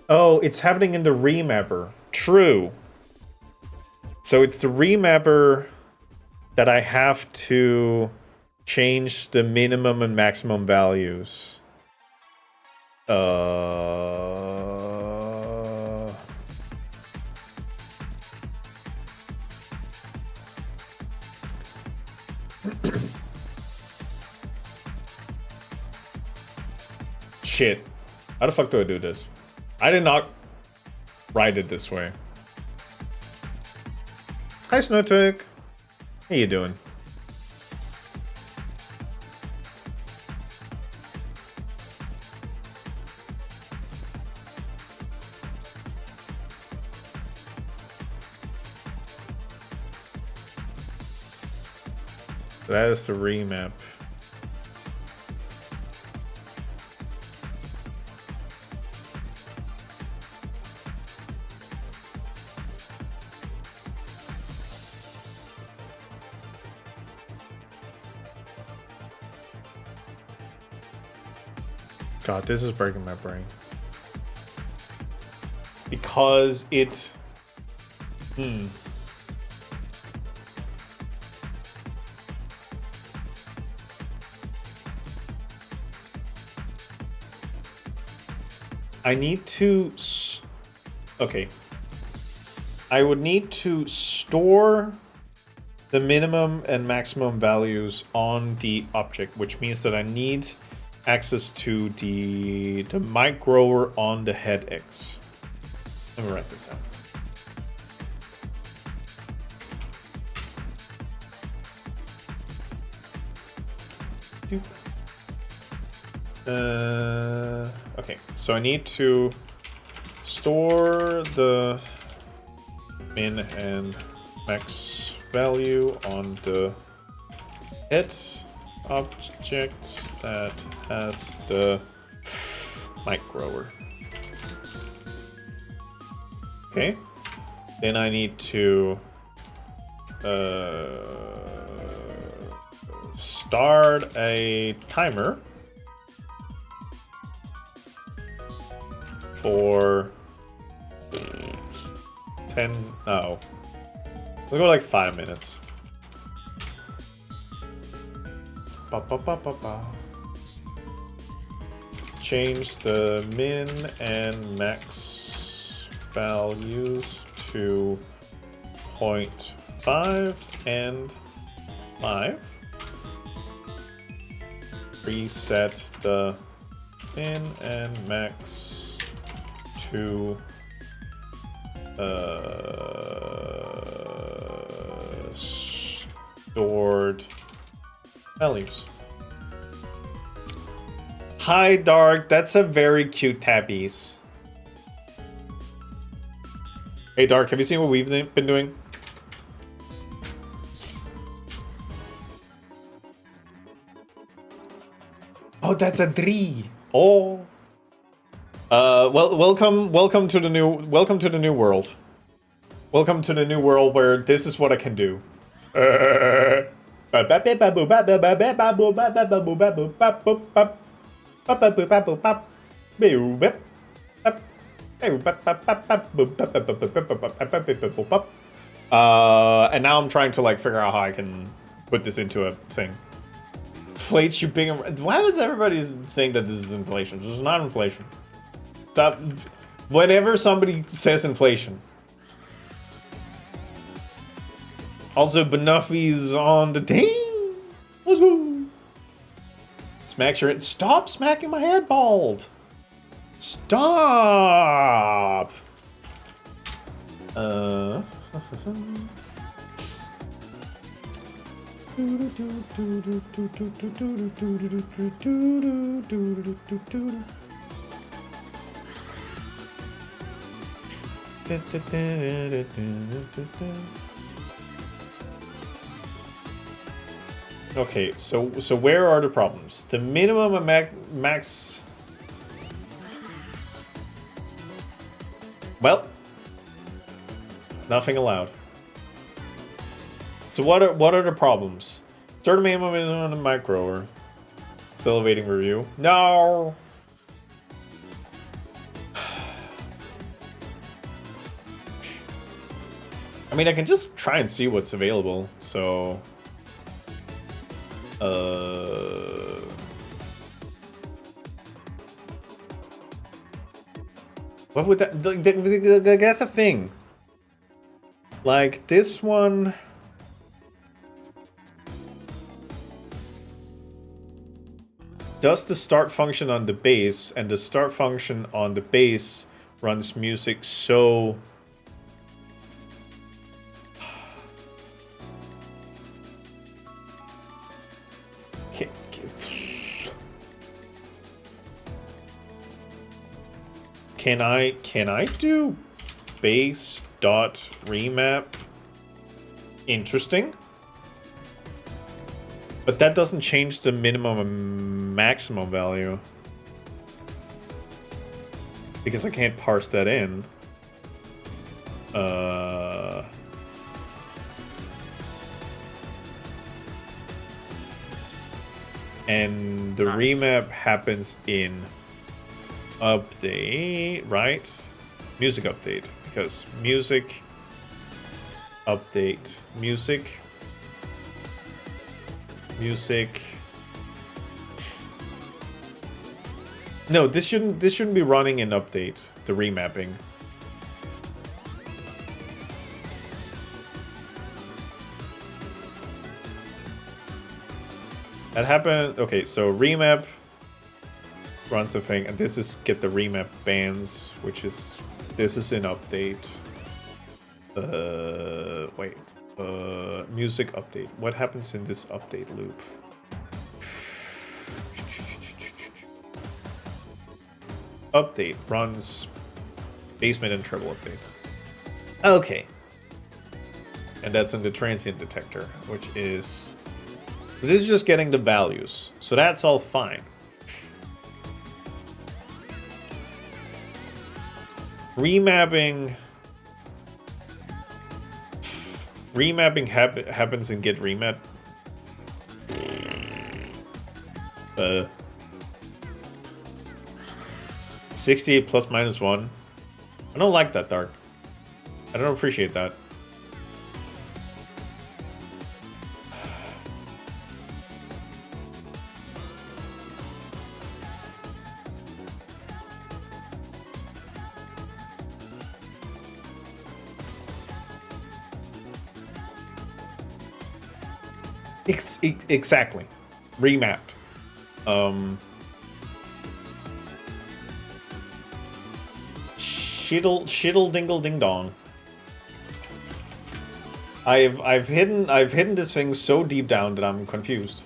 Oh, it's happening in the remapper. True. So it's the remapper that I have to change the minimum and maximum values. Shit. How the fuck do I do this? I did not write it this way. Hi, Snowtwig. How you doing? That is the remap. God, this is breaking my brain. Because it... I need to... Okay. I would need to store the minimum and maximum values on the object, which means that I need access to the mic grower on the head X. Let me write this down. Okay, so I need to store the min and max value on the head object that has the mic grower. Okay. Then I need to start a timer for 10. No. We'll go like 5 minutes. Ba, ba, ba, ba, ba. Change the min and max values to 0.5 and 5. Reset the min and max to stored values. Hi, Dark. That's a very cute tabbies. Hey, Dark. Have you seen what we've been doing? Oh, that's a 3. Oh. Well, welcome to the new world. Welcome to the new world where this is what I can do. And now I'm trying to like figure out how I can put this into a thing. Inflate you big. Why does everybody think that this is inflation? This is not inflation. Stop. Whenever somebody says inflation. Also, Benuffy's on the team. Let's go. Smack your head. Stop smacking my head bald. Stop. Okay, so where are the problems? The minimum and max. Well, nothing allowed. So what are the problems? Start a minimum and a micro or still awaiting review. No. I mean, I can just try and see what's available. So, what would that? That's a thing. Like this one. Does the start function on the base, and the start function on the base runs music so. Can I do base dot remap? Interesting. But that doesn't change the minimum and maximum value. Because I can't parse that in. And the remap happens in update, right? Music update. Because music update. Music. No, this shouldn't be running in update, the remapping. That happened. Okay, so remap runs the thing, and this is get the remap bands, which is this is in update. Wait. Music update. What happens in this update loop? Update runs basement and treble update. Okay. And that's in the transient detector, which is. This is just getting the values. So that's all fine. Remapping Remapping happens in get remap. 68 plus minus 1. I don't like that, Dark. I don't appreciate that. Exactly. Remapped. Shiddle dingle ding dong. I've hidden this thing so deep down that I'm confused.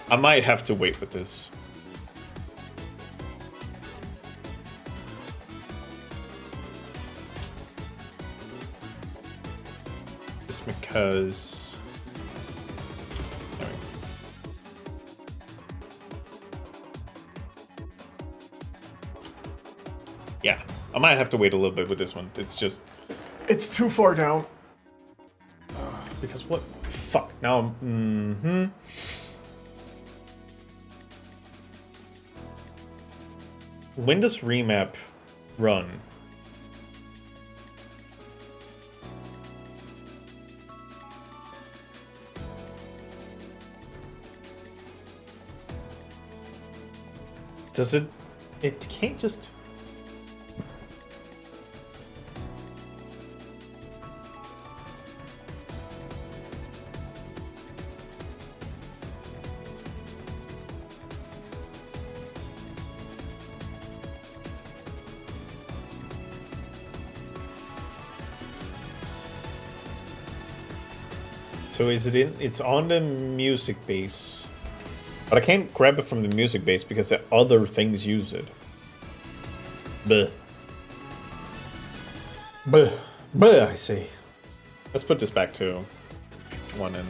I might have to wait with this. Just because... There we go. Yeah, I might have to wait a little bit with this one. It's just... It's too far down. Because what? Fuck. Now I'm... When does remap run? Does it... It can't just... So is it in? It's on the music base. But I can't grab it from the music base because the other things use it. Bleh. Bleh. Bleh, I say. Let's put this back to 1 and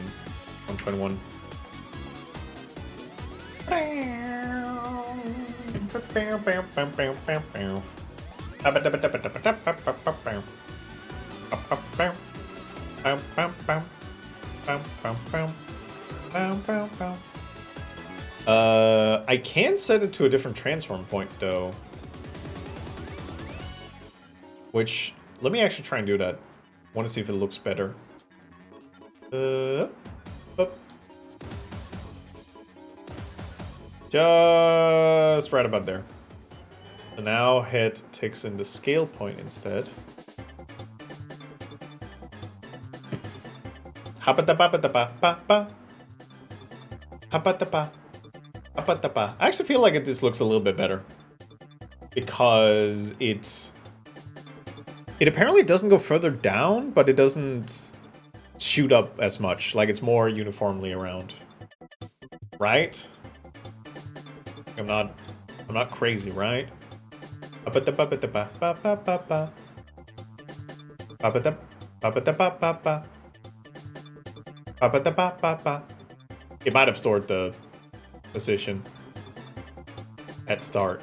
121. I can set it to a different transform point though. Which, let me actually try and do that. I want to see if it looks better. Just right about there. So now head takes in the scale point instead. I actually feel like this looks a little bit better. Because it apparently doesn't go further down, but it doesn't shoot up as much. Like it's more uniformly around. Right? I'm not crazy, right? It might have stored the position at start.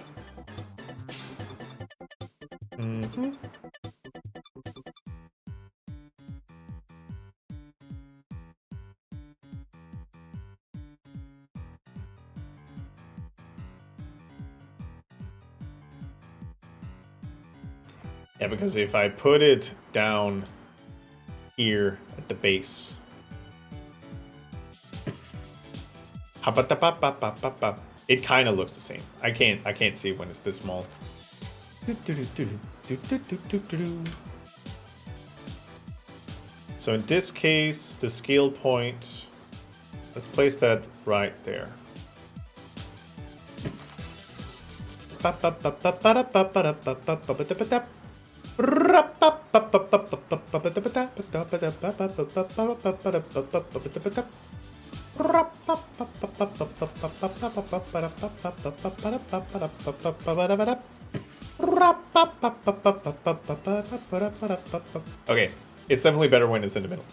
Yeah, because if I put it down here at the base, it kind of looks the same. I can't see when it's this small. So in this case, the scale point, let's place that right there. Okay, it's definitely better when it's in the middle.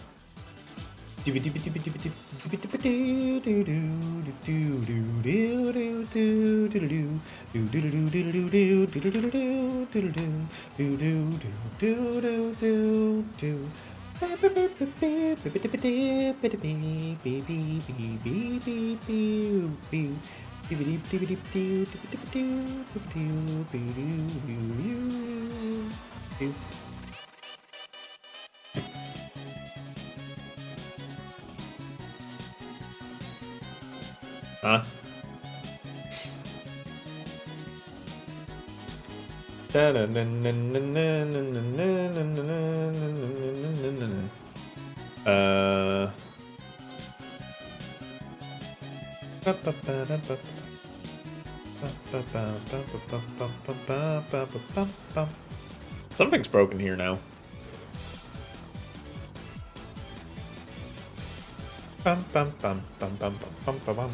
Huh? Something's broken here now. Bum bum bum bum bum bum bum bum.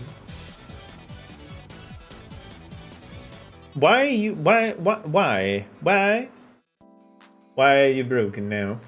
Why are you why are you broken now?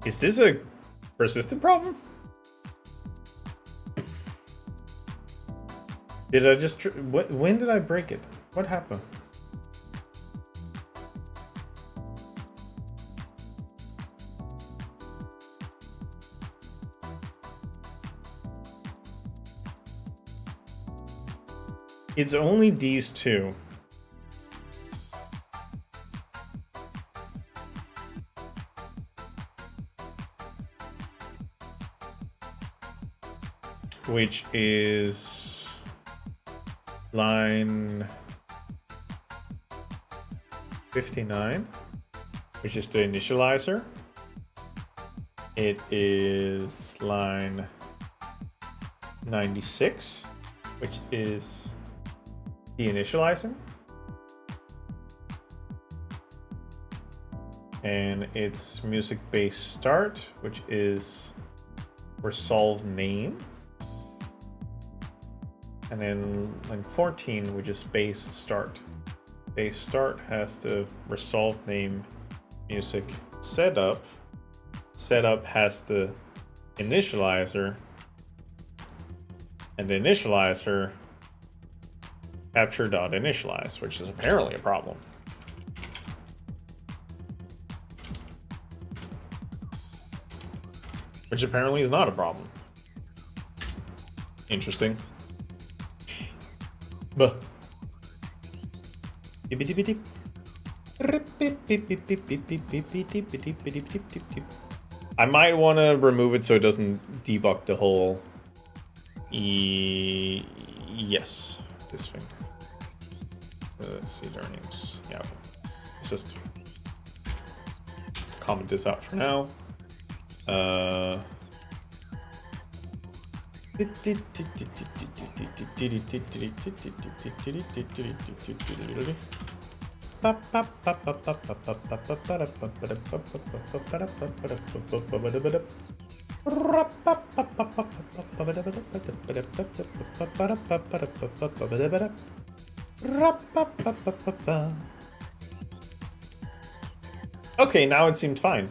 Is this a persistent problem? Did I just when did I break it? What happened? It's only these two. Which is line 59, which is the initializer. It is line 96, which is the initializer. And it's music base start, which is resolve name. And then line 14, which is base start. Base start has the resolve name music setup. Setup has the initializer. And the initializer capture.initialize, which is apparently a problem. Which apparently is not a problem. Interesting. But I might want to remove it so it doesn't debug the whole yes, this thing. See their names. Yeah, okay. Let's just comment this out for now. Okay, now it seems fine.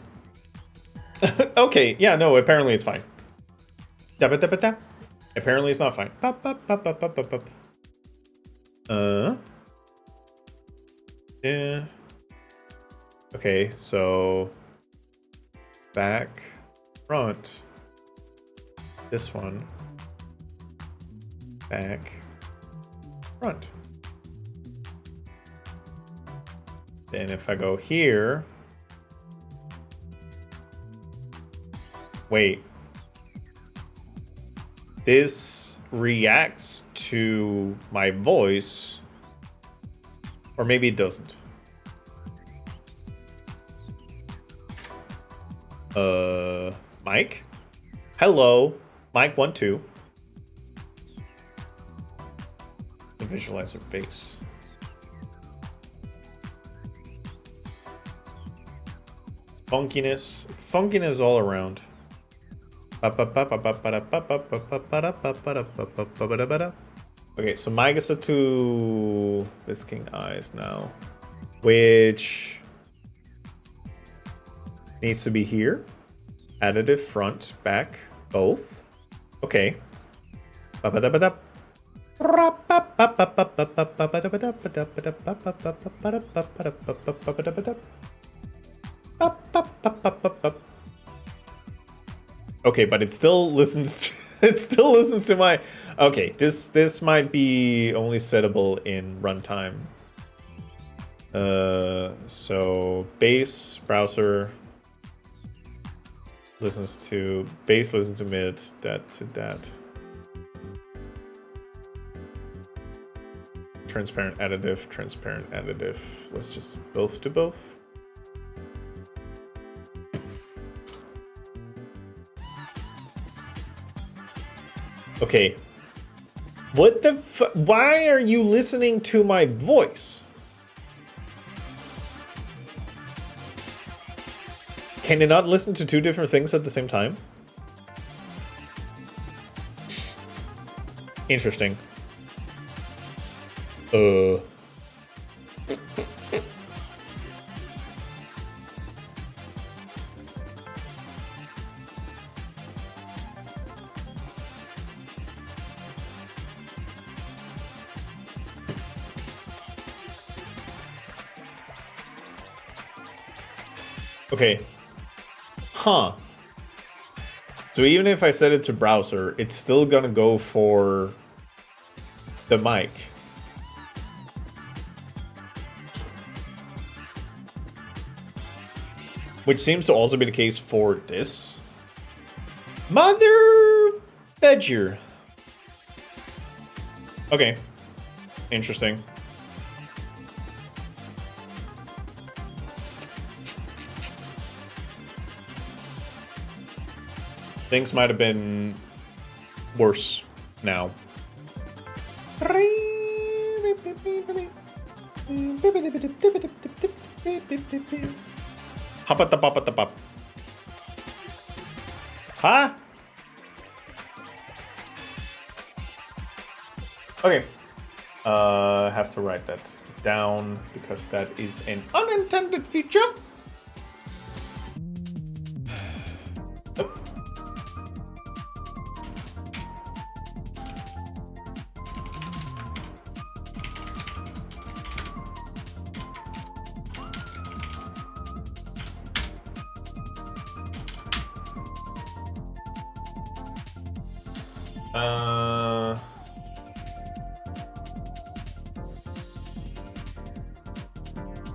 Okay, yeah, no, apparently it's fine. Apparently it's not fine. Yeah. Okay, so back, front, this one, back, front. Then if I go here, Wait. This reacts to my voice, or maybe it doesn't. Mike? Hello, Mike 1-2. Visualize her face. Funkiness all around. Okay, so Mike is set to Whisking Eyes now, which needs to be here. Additive front, back, both. Okay. Okay, but it still listens to my. Okay, this might be only settable in runtime. So base browser listens to mid, that to that. Transparent additive. Let's just both to both. Okay. What the why are you listening to my voice? Can you not listen to two different things at the same time? Interesting. Okay. Huh. So even if I set it to browser, it's still gonna go for the mic. Which seems to also be the case for this. Mother Bedger. Okay. Interesting. Things might have been worse now. Hop at the pop. Huh? Okay. Have to write that down because that is an unintended feature.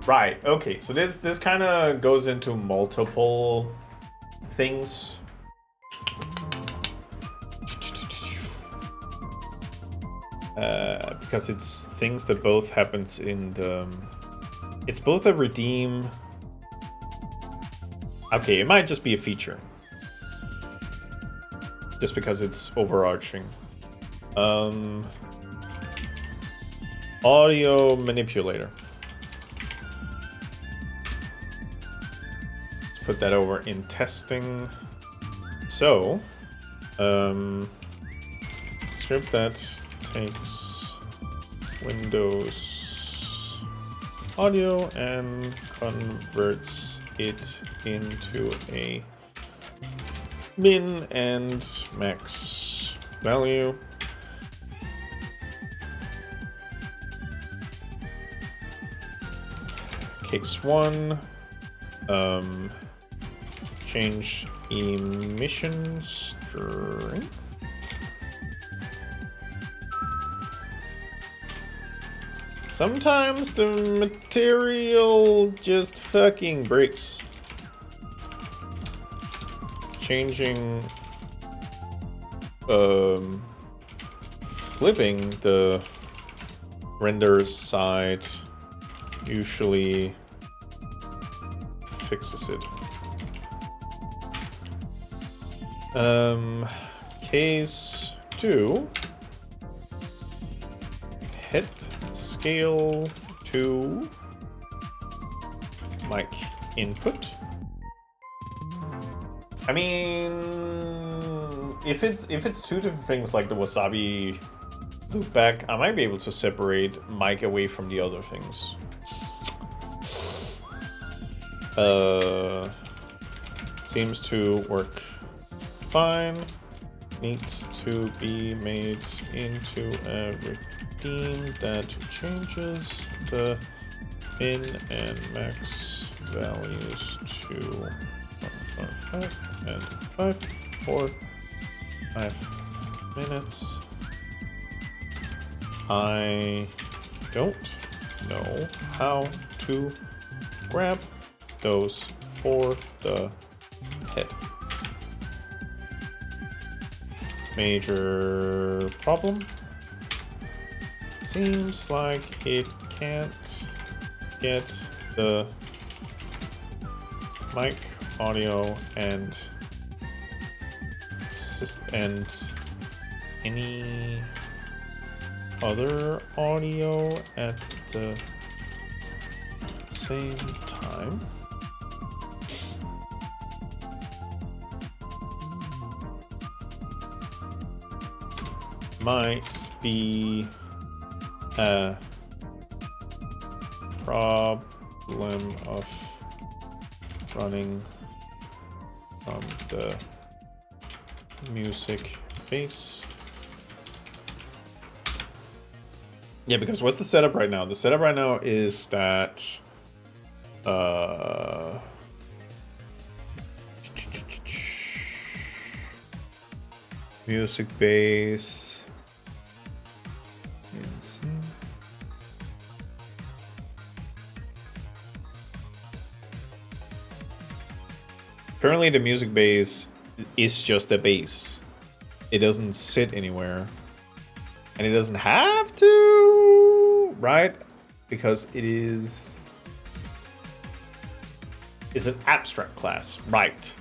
Right, okay, so this kind of goes into multiple things. Because it's things that both happens in the... It's both a redeem... Okay, it might just be a feature. Just because it's overarching. Audio manipulator. Let's put that over in testing. So, script that takes Windows audio and converts it into a min and max value. Case 1, change emission strength. Sometimes the material just fucking breaks. changing, flipping the render side usually fixes it. Case 2. Hit scale to mic input. I mean, if it's two different things like the Wasabi loopback, I might be able to separate mic away from the other things. Seems to work fine. Needs to be made into a routine that changes the min and max values to 1.5 and 5 for 5 minutes. I don't know how to grab those for the head. Major problem. Seems like it can't get the mic audio and any other audio at the same time. Might be a problem of running from the music base. Yeah, because what's the setup right now? The setup right now is that music base. Currently, the music base is just a base. It doesn't sit anywhere. And it doesn't have to, right? Because it is... It's an abstract class, right?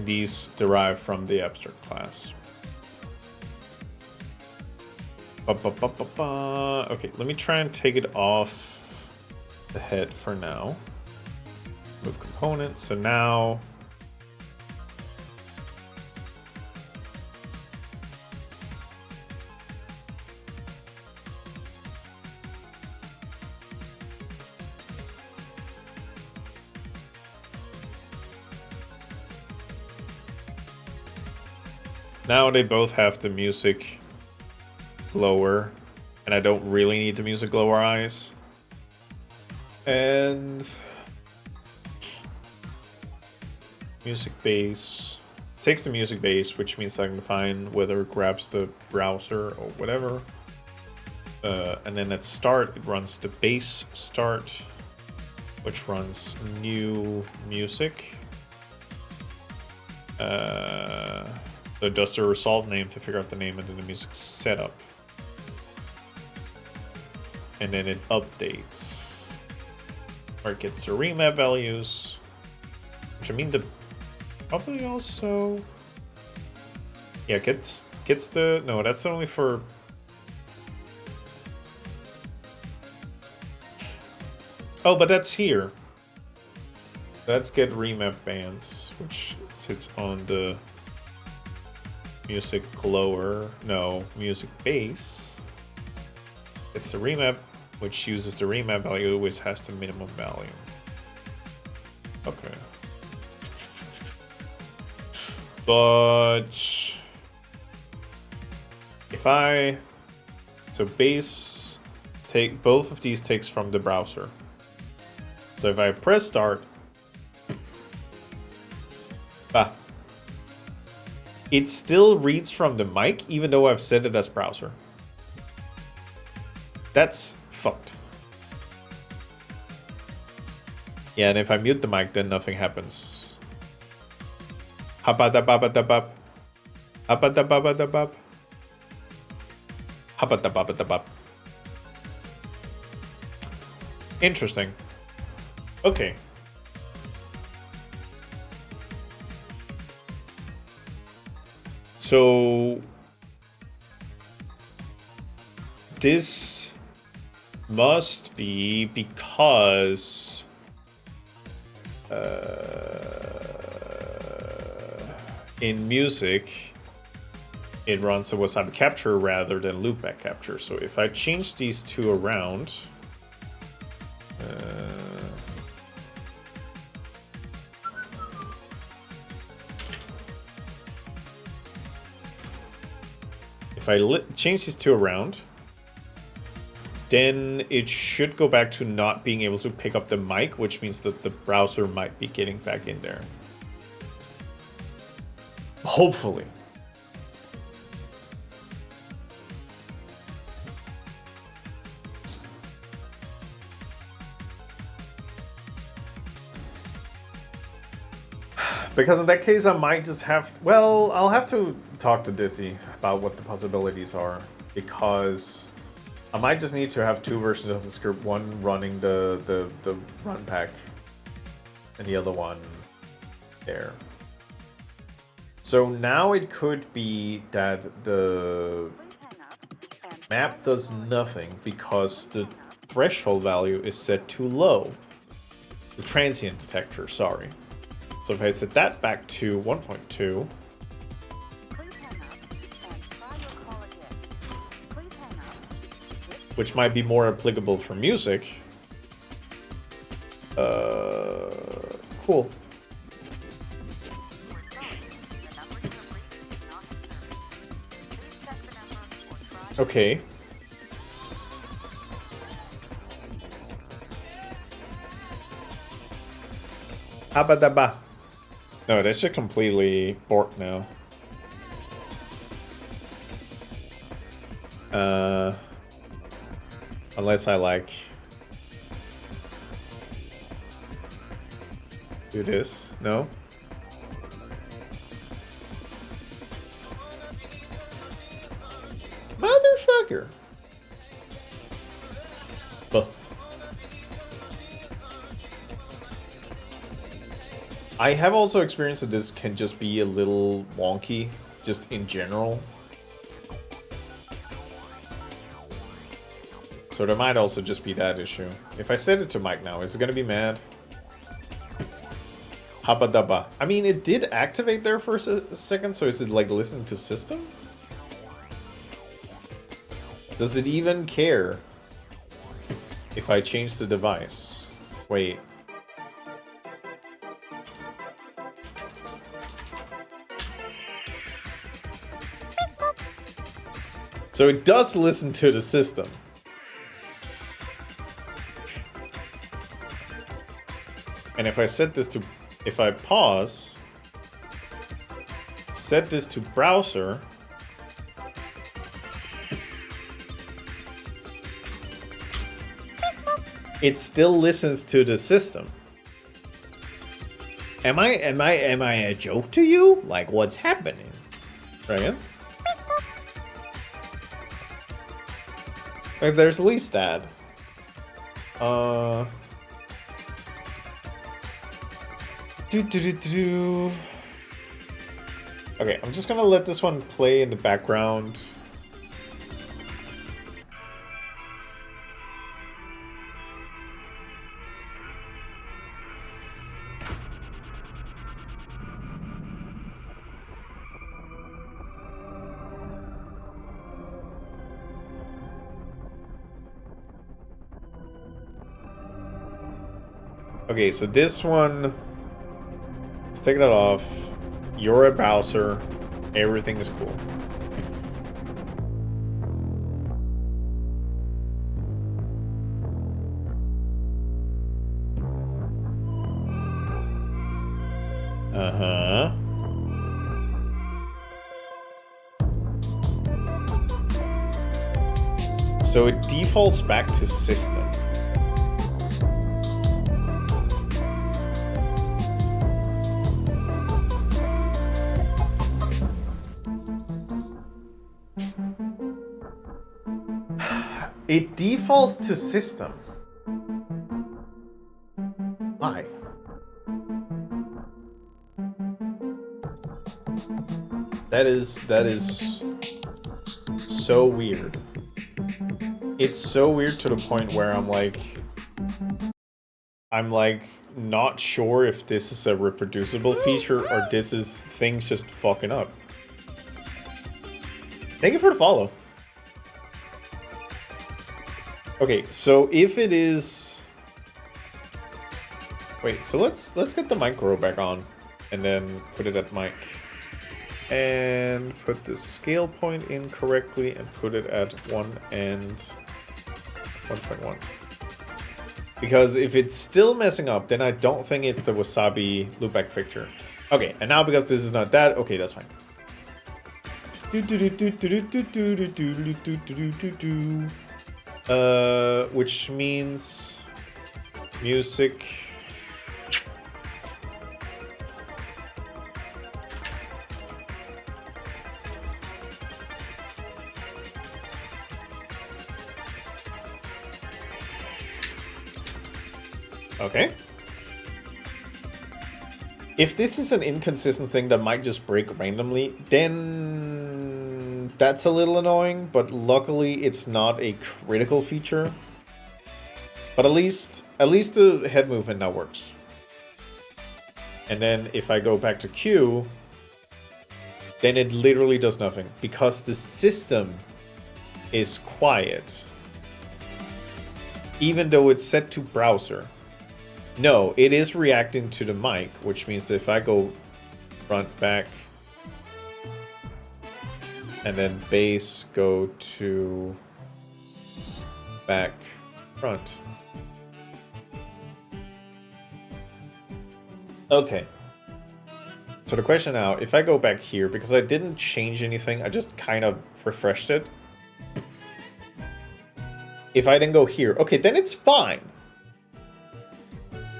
These derive from the abstract class. Okay, let me try and take it off the head for now. Move components. So now they both have the music glower, and I don't really need the music glower eyes. And music base takes the music base, which means I can find whether it grabs the browser or whatever. And then at start, it runs the base start, which runs new music. So it does the resolve name to figure out the name and then the music setup. And then it updates. Or it gets the remap values. Which I mean the probably also... Yeah, gets the... No, that's only for... Oh, but that's here. Let's get remap bands, which sits on the music glower. No, music base. It's the remap, which uses the remap value, which has the minimum value. Okay. But if I... So base, take both of these takes from the browser. So if I press start, it still reads from the mic, even though I've set it as browser. That's fucked. Yeah, and if I mute the mic, then nothing happens. Habadababadabab. Habadababadabab. Habadababadabab. Interesting. Okay. So this must be because in music it runs the wasabi capture rather than loopback capture. So if I change these two around, if I change these two around, then it should go back to not being able to pick up the mic, which means that the browser might be getting back in there. Hopefully. Because in that case, I might just have... Well, I'll have to talk to Dizzy about what the possibilities are. Because I might just need to have two versions of the script. One running the run pack. And the other one there. So now it could be that the map does nothing because the threshold value is set too low. The transient detector, sorry. So if I set that back to 1.2, which might be more applicable for music, cool. Okay. Abadaba. No, that should completely bork now. Unless I like do this. No? Motherfucker. Huh. I have also experienced that this can just be a little wonky, just in general. So there might also just be that issue. If I set it to mic now, is it gonna be mad? Habadaba. I mean, it did activate there for a second, so is it like listening to system? Does it even care if I change the device? Wait. So it does listen to the system. And if I set this to, if I pause, set this to browser, it still listens to the system. Am I a joke to you? Like, what's happening? Right? Like, there's at least that. Okay, I'm just gonna let this one play in the background. Okay, so this one, let's take that off. You're a browser. Everything is cool. Uh-huh. So it defaults back to system. It defaults to system. Why? That is so weird. It's so weird to the point where I'm like not sure if this is a reproducible feature or this is things just fucking up. Thank you for the follow. Okay, so if it is... Wait, so let's get the micro back on and then put it at mic. And put the scale point in correctly and put it at 1 and 1.1. Because if it's still messing up, then I don't think it's the Wasabi loopback fixture. Okay, and now because this is not that, okay, that's fine. Which means music. Okay. If this is an inconsistent thing that might just break randomly, then that's a little annoying, but luckily it's not a critical feature. But at least the head movement now works. And then if I go back to Q, then it literally does nothing because the system is quiet. Even though it's set to browser. No, it is reacting to the mic, which means if I go front, back, and then bass, go to back, front. Okay. So the question now, if I go back here, because I didn't change anything, I just kind of refreshed it. If I then go here, okay, then it's fine.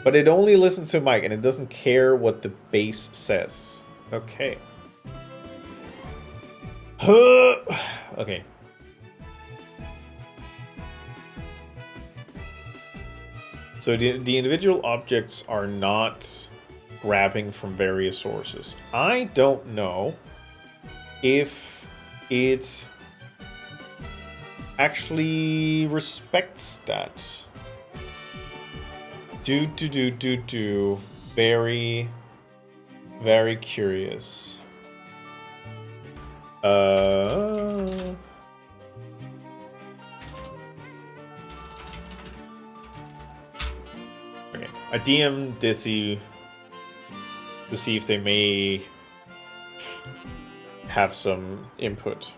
But it only listens to mic and it doesn't care what the bass says. Okay. Okay. So the individual objects are not grabbing from various sources. I don't know if it actually respects that. Very, very curious. Okay. I DM Dizzy to see if they may have some input.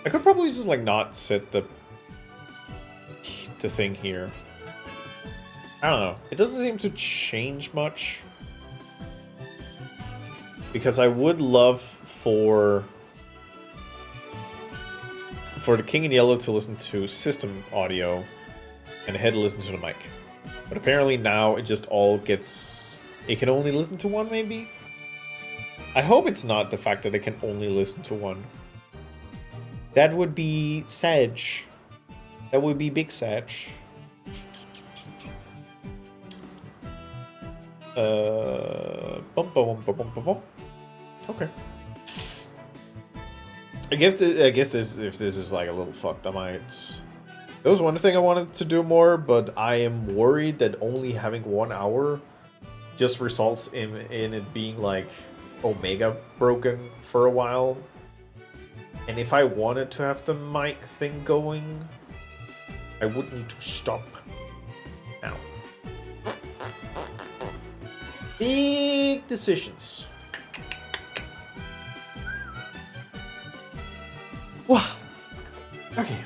I could probably just like not set the thing here. I don't know. It doesn't seem to change much. Because I would love for the King in Yellow to listen to system audio and Head to listen to the mic. But apparently now it just all gets... It can only listen to one, maybe? I hope it's not the fact that it can only listen to one. That would be sad. That would be big sad. Okay. I guess this, if this is like a little fucked, I might... That was one thing I wanted to do more, but I am worried that only having 1 hour just results in it being like Omega broken for a while. And if I wanted to have the mic thing going, I would need to stop now. Big decisions. Wow. Okay.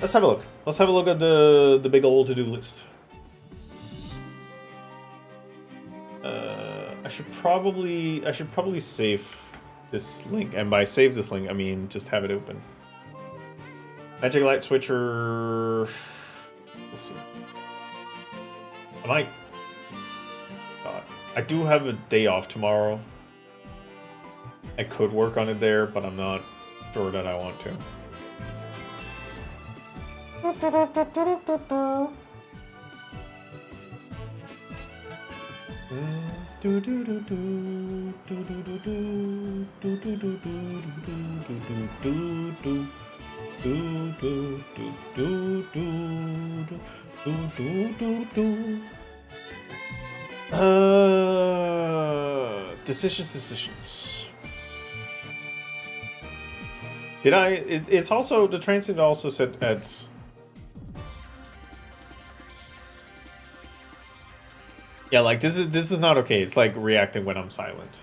Let's have a look. Let's have a look at the big old to-do list. I should probably save this link. And by save this link, I mean just have it open. Magic light switcher. Let's see. I do have a day off tomorrow. I could work on it there, but I'm not sure that I want to. Decisions. Did I? It's also the transient also said at. Yeah, like this is not okay. It's like reacting when I'm silent.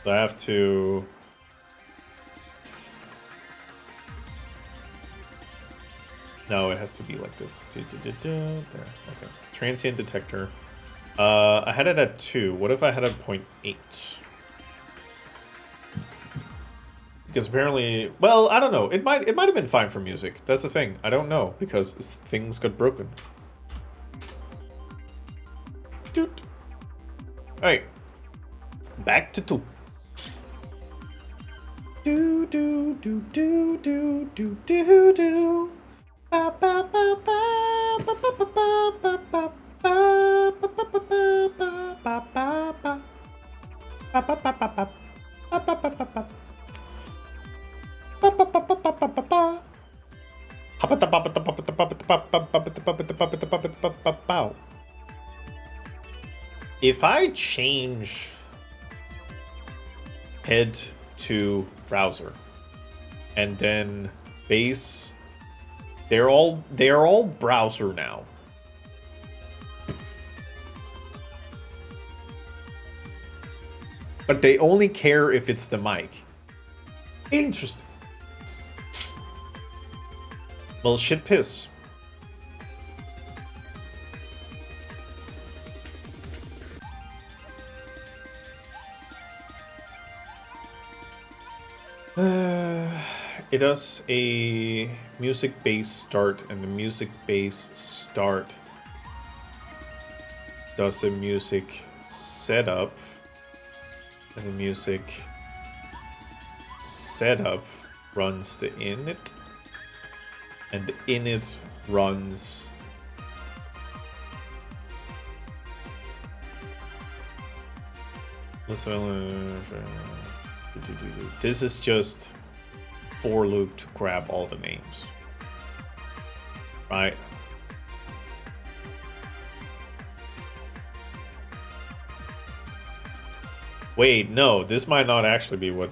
So I have to. No, it has to be like this. There. Okay. Transient detector. I had it at 2. What if I had it at 0.8? Because apparently, well, I don't know. It might have been fine for music. That's the thing. I don't know because things got broken. Doot. All right. Back to 2. Do do do do do do do do. Ba ba ba ba ba ba ba ba ba. If I change head to browser and then base, they are all browser now. But they only care if it's the mic. Interesting. Well, shit piss. It does a music base start, and the music base start does a music setup, and the music setup runs the init, and the init runs this is just for loop to grab all the names, right? Wait, no, this might not actually be what.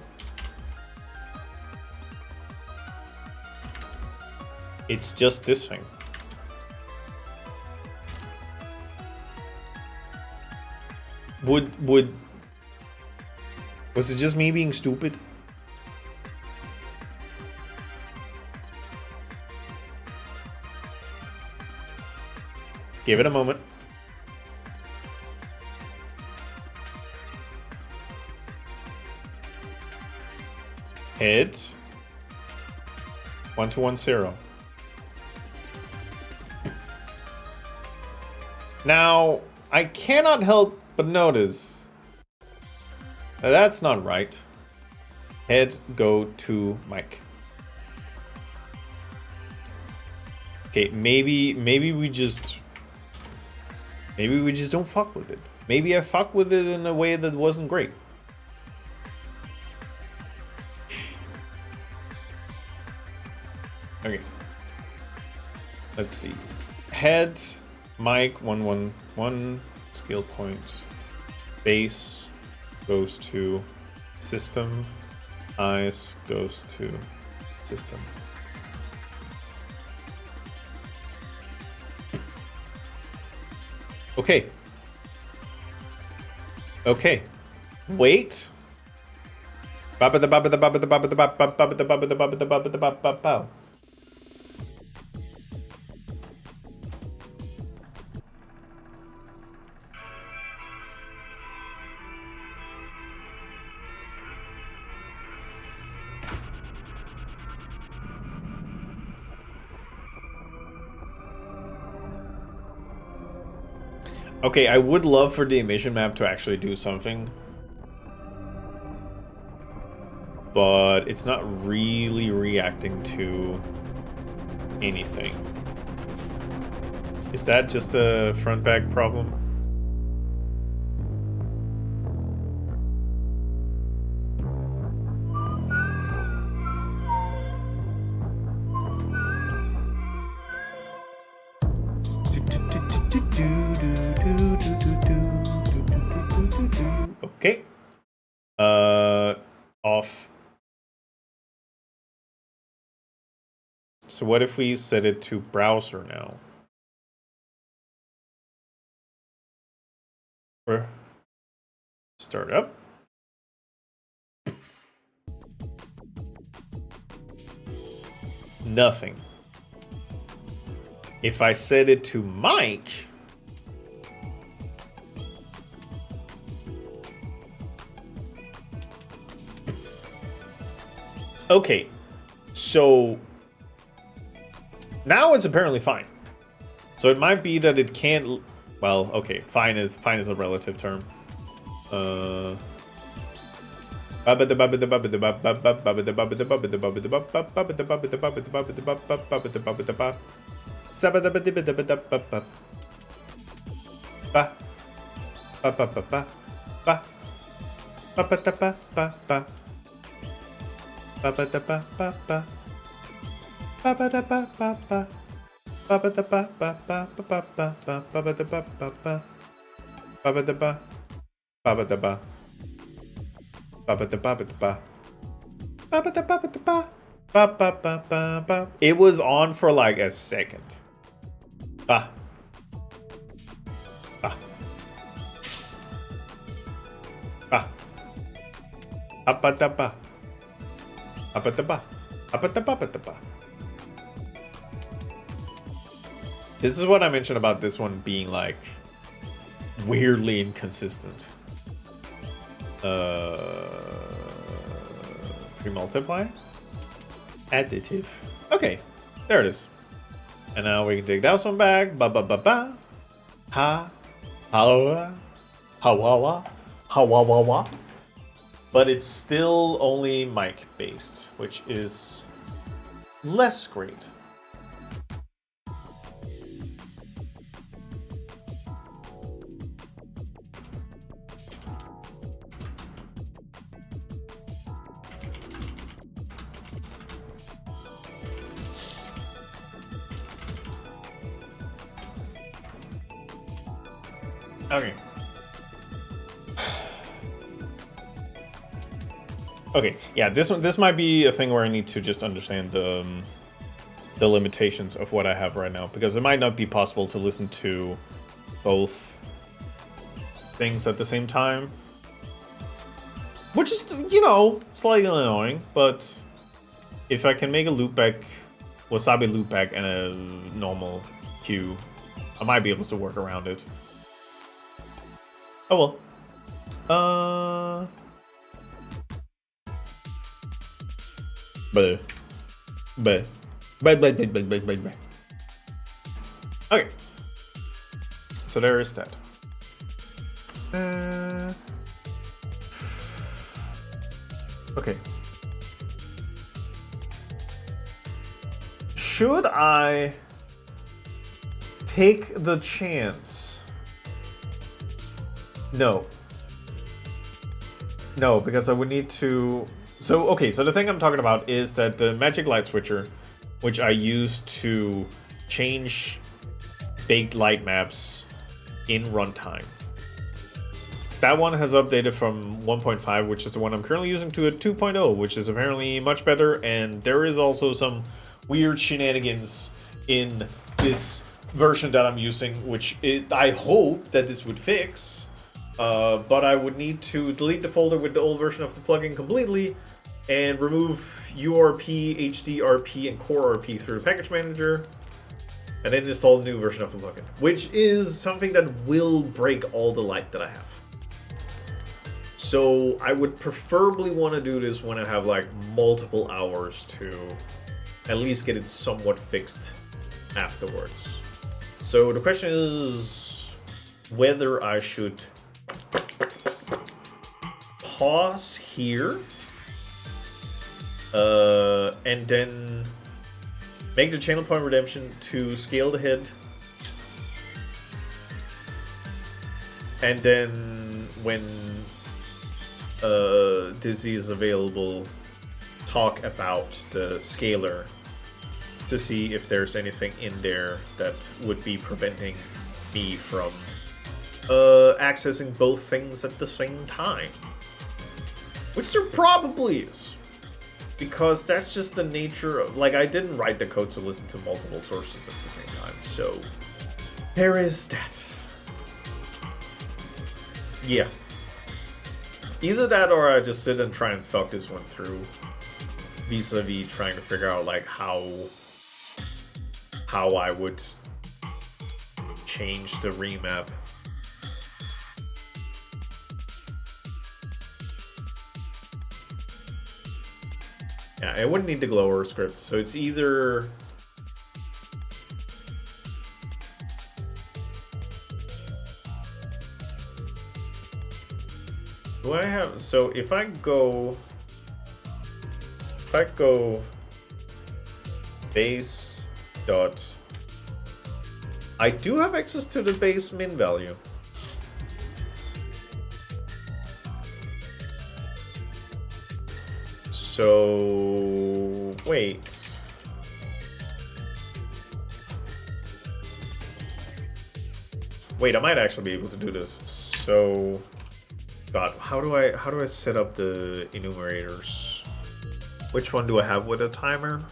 It's just this thing. Was it just me being stupid? Give it a moment. Head 1210. Now, I cannot help but notice that's not right. Head go to mic. Okay, maybe we just don't fuck with it. Maybe I fuck with it in a way that wasn't great. Okay. Let's see. Head, mic, 111, skill point. Base goes to system. Eyes goes to system. Okay. Okay. Wait. Okay, I would love for the emission map to actually do something. But it's not really reacting to anything. Is that just a front back problem? Okay. Off. So what if we set it to browser now? Or start up. Nothing. If I set it to mic, okay, so now it's apparently fine. So it might be that it can't. Well, okay, fine is a relative term. It was on for like a second. Ba. Ba. Ba. Apadaba. Apadaba. Apadaba. This is what I mentioned about this one being like weirdly inconsistent. Pre-multiply? Additive. Okay, there it is. And now we can take that one back. Ba ba ba ba. Ha. Ha. Ha wa wa. Ha wa wa wa. But it's still only mic based, which is less great. Okay. Okay, yeah, this might be a thing where I need to just understand the limitations of what I have right now, because it might not be possible to listen to both things at the same time. Which is, you know, slightly annoying, but if I can make a loopback, Wasabi loopback and a normal cue, I might be able to work around it. Oh well. But. Okay. So there is that. Okay. Should I take the chance? No. No, because I would need to... So, okay, so the thing I'm talking about is that the Magic Light Switcher, which I use to change baked light maps in runtime, that one has updated from 1.5, which is the one I'm currently using, to a 2.0, which is apparently much better, and there is also some weird shenanigans in this version that I'm using, which I hope that this would fix. But I would need to delete the folder with the old version of the plugin completely and remove URP, HDRP, and Core RP through the package manager, and then install the new version of the plugin, which is something that will break all the light that I have. So I would preferably want to do this when I have like multiple hours to at least get it somewhat fixed afterwards. So the question is, whether I should pause here and then make the channel point redemption to scale the head, and then when Dizzy is available, talk about the scaler to see if there's anything in there that would be preventing me from accessing both things at the same time. Which there probably is. Because that's just the nature of... Like, I didn't write the code to listen to multiple sources at the same time, so... There is that. Yeah. Either that or I just sit and try and thug this one through. Vis-a-vis trying to figure out, like, how I would change the remap. Yeah, I wouldn't need the Glower script, so it's either... Do I have... So if I go base dot... I do have access to the base min value. So wait. Wait, I might actually be able to do this. So God, how do I set up the enumerators? Which one do I have with a timer?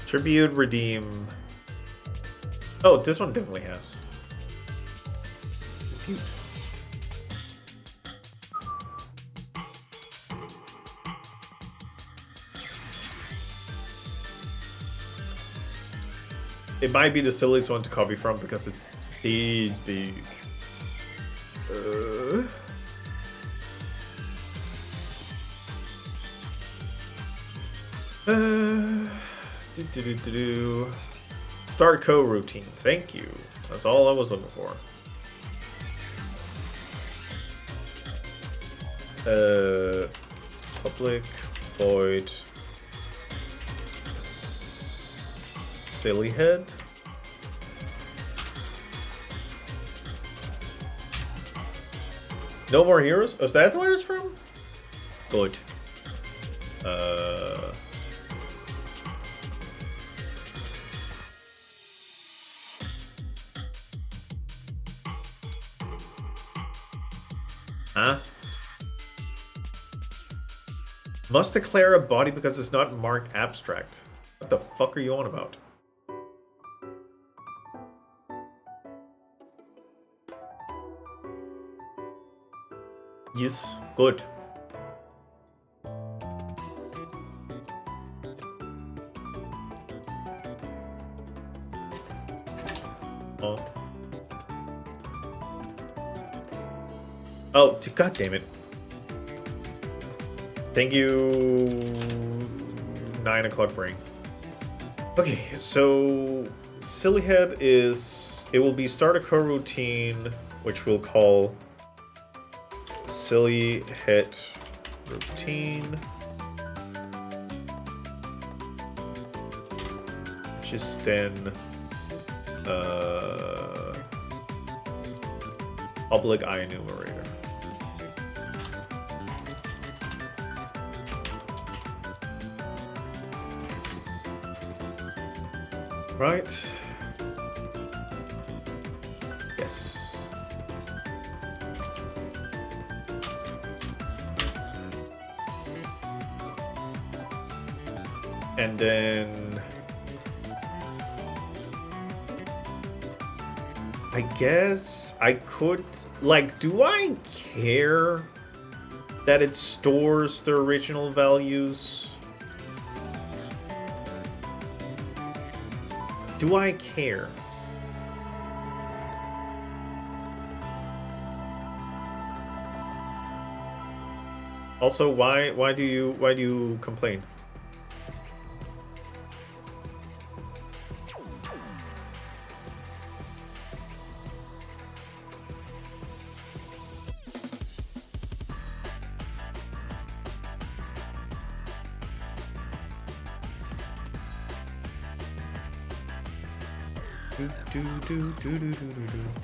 Tribute, redeem. Oh, this one definitely has. Compute. It might be the silliest one to copy from because it's these big. Start co-routine. Thank you. That's all I was looking for. Public void silly head. No more heroes? Oh, is that where it's from? Good. Huh? Must declare a body because it's not marked abstract. What the fuck are you on about? Yes, good. Oh. Oh, god damn it. Thank you, 9 o'clock brain. Okay, so Sillyhead is... It will be start a coroutine, which we'll call Sillyhead routine. Which is then... public eye enumerator. Right. Yes. And then I guess I could, like, do I care that it stores the original values? do I care? Also, why do you complain?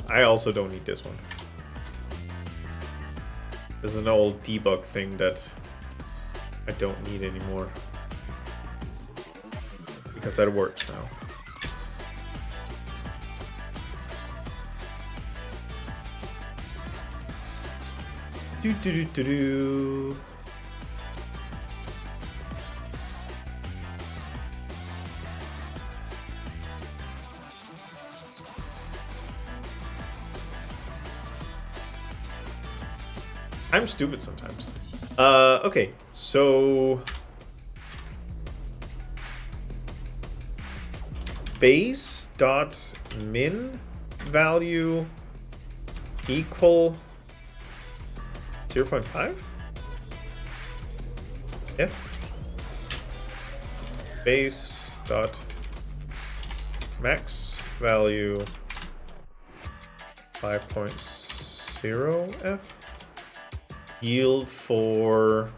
I also don't need this one. This is an old debug thing that I don't need anymore. Because that works now. Do do do do do. I'm stupid sometimes. Okay, so base dot min value equal 0.5 if base dot max value 5.0 f yield for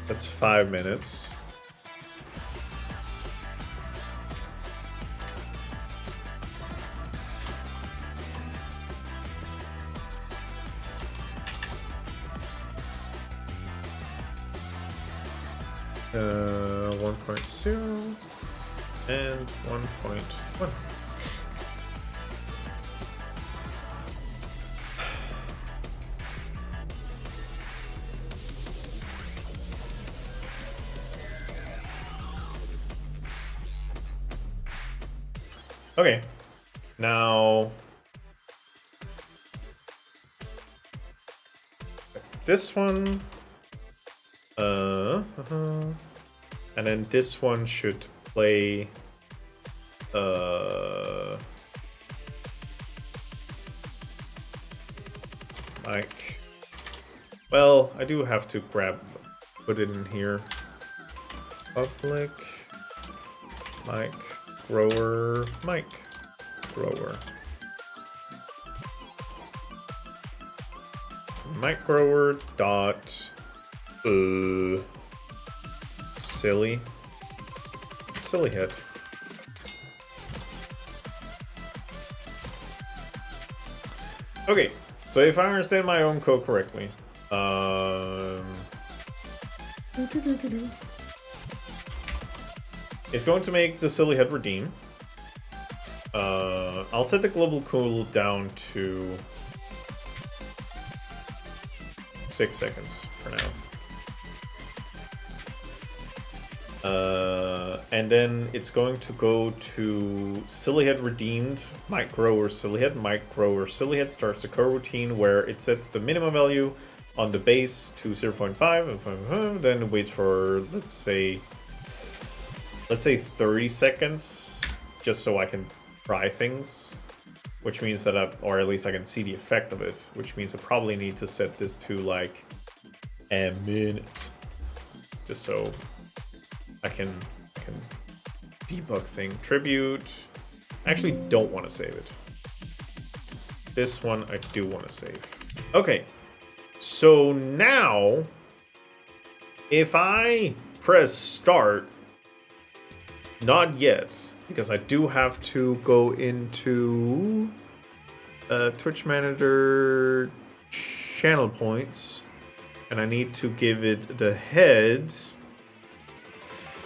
that's 5 minutes. Uh, 1.0 and 1.1. Okay, now this one, and then this one should play, like, well, I do have to put it in here. Public mic grower mic grower. Mic grower dot silly hit. Okay, so if I understand my own code correctly, it's going to make the silly head redeem. I'll set the global cooldown to 6 seconds for now. And then it's going to go to silly head redeemed, mic grower, silly head, mic grower, silly head starts the coroutine where it sets the minimum value on the base to 0.5, then it waits for, let's say 30 seconds, just so I can try things, which means that or at least I can see the effect of it, which means I probably need to set this to like a minute, just so I can debug thing. Tribute, I actually don't want to save it. This one I do want to save. Okay, so now if I press start, not yet, because I do have to go into Twitch Manager channel points, and I need to give it the head,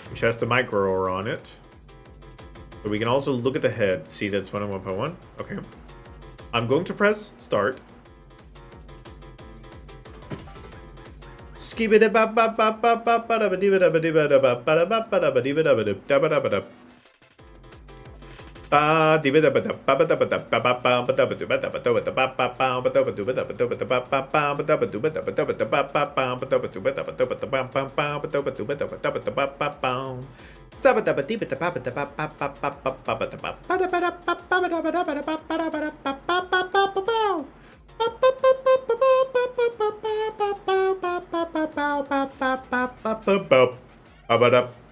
which has the mic grower on it. But we can also look at the head, see that's 1.1. Okay. I'm going to press start.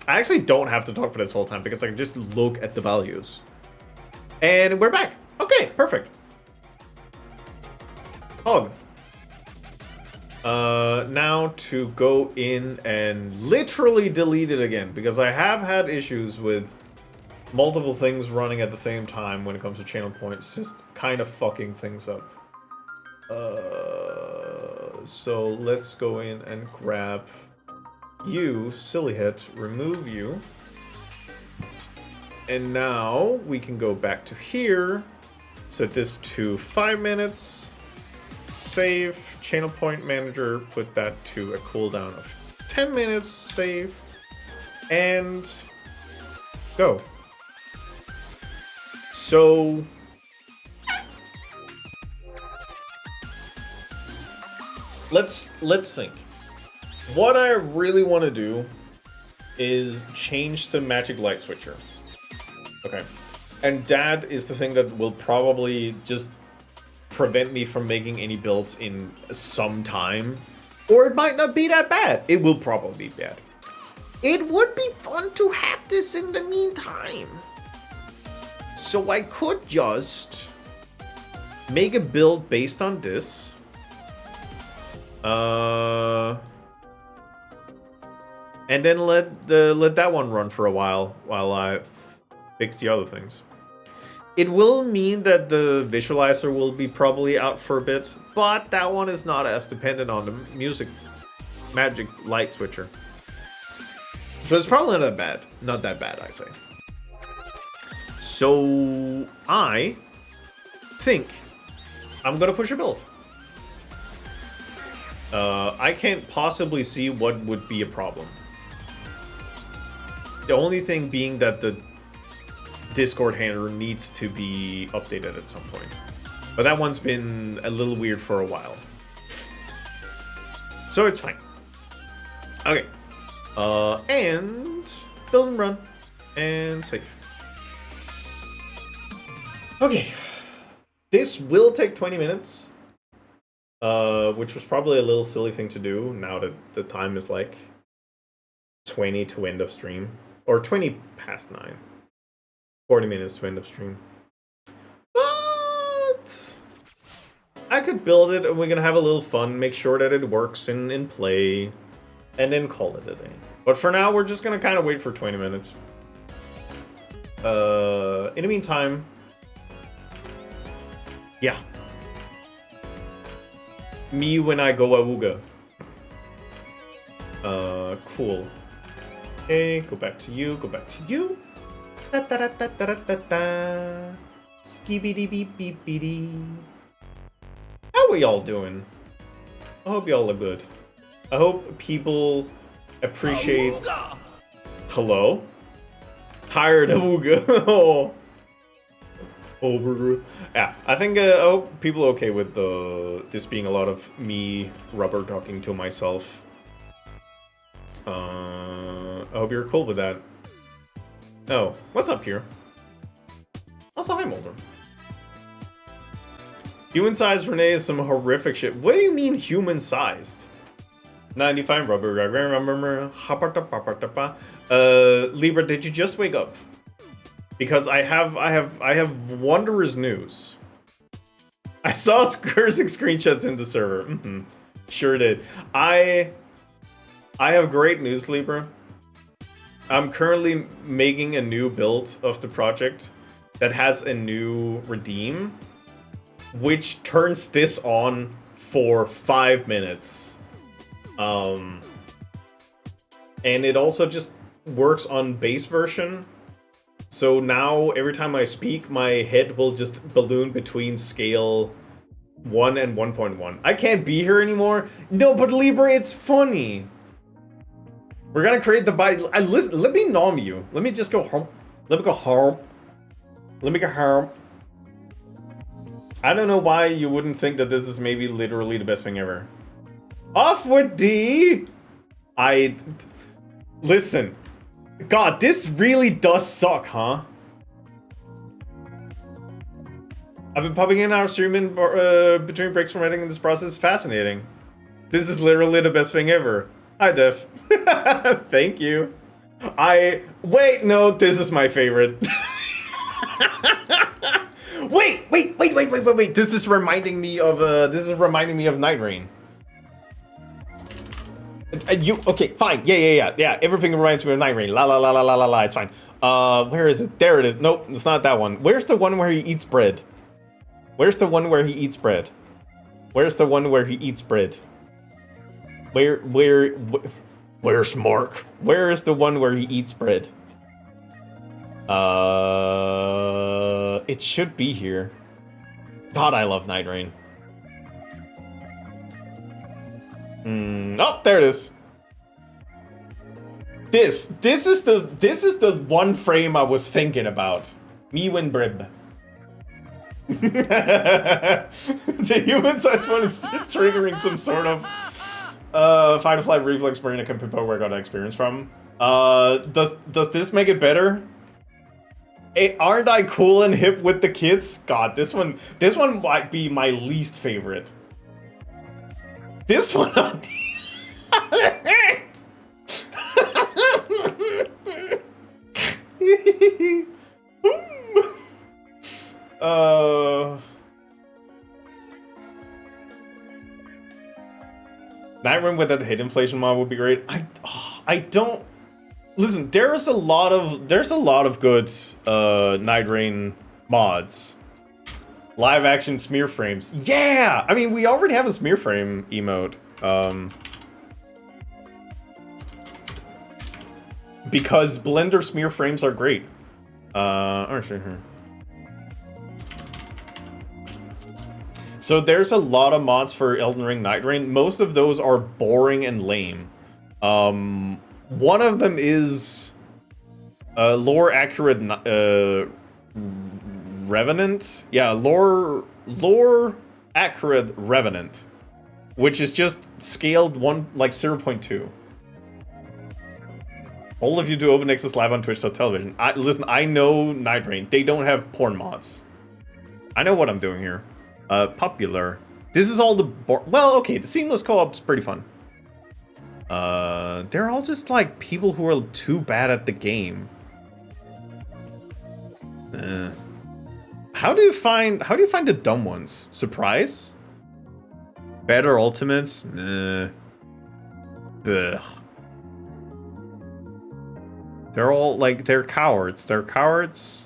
I actually don't have to talk for this whole time because I can just look at the values. And we're back. Okay, perfect. Hog. Now to go in and literally delete it again, because I have had issues with multiple things running at the same time when it comes to channel points, just kind of fucking things up. So let's go in and grab you, Sillyhead, remove you. And now we can go back to here, set this to 5 minutes, save, channel point manager, put that to a cooldown of 10 minutes, save, and go. So let's think. What I really want to do is change to Magic Light Switcher. Okay. And that is the thing that will probably just prevent me from making any builds in some time. Or it might not be that bad. It will probably be bad. It would be fun to have this in the meantime. So I could just make a build based on this. And then let that one run for a while I fix the other things. It will mean that the visualizer will be probably out for a bit, but that one is not as dependent on the Magic Light Switcher. So it's probably not that bad. Not that bad, I say. So I think I'm gonna push a build. I can't possibly see what would be a problem. The only thing being that the Discord handler needs to be updated at some point. But that one's been a little weird for a while. So it's fine. Okay. And build and run. And save. Okay. This will take 20 minutes. Which was probably a little silly thing to do now that the time is like 20 to end of stream. Or 20 past 9. 40 minutes to end of stream. But I could build it and we're gonna have a little fun, make sure that it works in play, and then call it a day. But for now, we're just gonna kind of wait for 20 minutes. In the meantime, yeah. Me when I go awooga. Cool. Okay, go back to you, go back to you. Da da da da da da da. Skibidi beep beep beady. How are y'all doing? I hope y'all are good. I hope people appreciate. Awooga! Hello? Tired awooga. Oh, burger. Yeah, I think I hope people are okay with this being a lot of me rubber talking to myself. I hope you're cool with that. Oh, what's up, Kira? Also, hi, Mulder. Human-sized Renee is some horrific shit. What do you mean human-sized? 95 rubber. Remember. Libra, did you just wake up? Because I have wondrous news. I saw cursing screenshots in the server. Sure did. I have great news, Libra. I'm currently making a new build of the project that has a new redeem, which turns this on for 5 minutes. And it also just works on base version. So now every time I speak, my head will just balloon between scale 1 and 1.1. I can't be here anymore. No, but Libra, it's funny. We're gonna create the listen, let me nom you. Let me just go home. Let me go home. Let me go home. I don't know why you wouldn't think that this is maybe literally the best thing ever. Off with D! Listen. God, this really does suck, huh? I've been popping in our stream in, between breaks from editing. This process is fascinating. This is literally the best thing ever. Hi, Def. Thank you. Wait, no, this is my favorite. Wait. This is reminding me of Night Rain. Okay, fine. Yeah. Everything reminds me of Night Rain. La. It's fine. Where is it? There it is. Nope, it's not that one. Where's the one where he eats bread? Where's Mark? Where's Mark? Where is the one where he eats bread? It should be here. God, I love Night Rain. Oh, there it is. This is the one frame I was thinking about. Me when Brib. The human size one is triggering some sort of fight or flight reflex brain I can pinpoint where I got that experience from. Does this make it better? Hey, aren't I cool and hip with the kids? God, this one might be my least favorite. This one on Night Rain with that hit inflation mod would be great. I don't listen. There's a lot of good Night Rain mods. Live action smear frames. Yeah, I mean we already have a smear frame emote. Because Blender smear frames are great. So there's a lot of mods for Elden Ring Night Rain. Most of those are boring and lame. One of them is lore accurate Revenant. Yeah, lore accurate Revenant, which is just scaled 0.2. All of you do Open Access live on Twitch.tv. Listen, I know Night Rain. They don't have porn mods. I know what I'm doing here. Popular. This is all the well, okay, the seamless co-op's pretty fun. They're all just like people who are too bad at the game. How do you find the dumb ones? Surprise? Better ultimates? Ugh. They're all like they're cowards. They're cowards.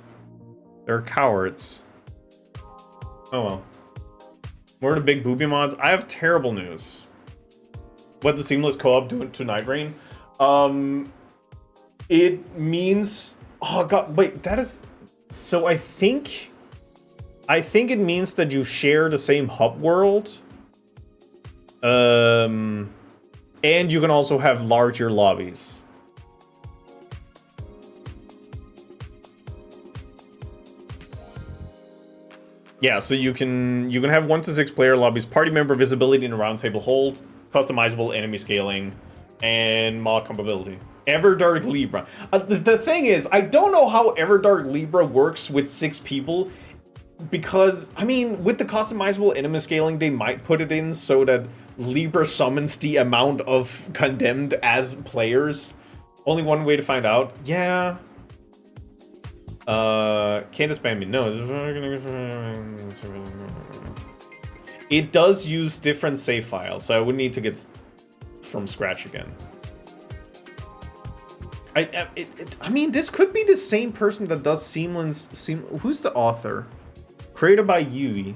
Oh well. More the big booby mods. I have terrible news. What the seamless co-op doing to Night Rain? It means oh god, wait, that is so I think it means that you share the same hub world. And you can also have larger lobbies. Yeah, so you can have 1 to 6 player lobbies, party member visibility in a roundtable hold, customizable enemy scaling, and mod compatibility. Everdark Libra. The thing is, I don't know how Everdark Libra works with 6 people, because, I mean, with the customizable enemy scaling, they might put it in so that Libra summons the amount of condemned as players. Only one way to find out. Yeah. Can't spam me. No. It does use different save files, so I would need to get from scratch again. I mean, this could be the same person that does Seamless. Who's the author? Created by Yui.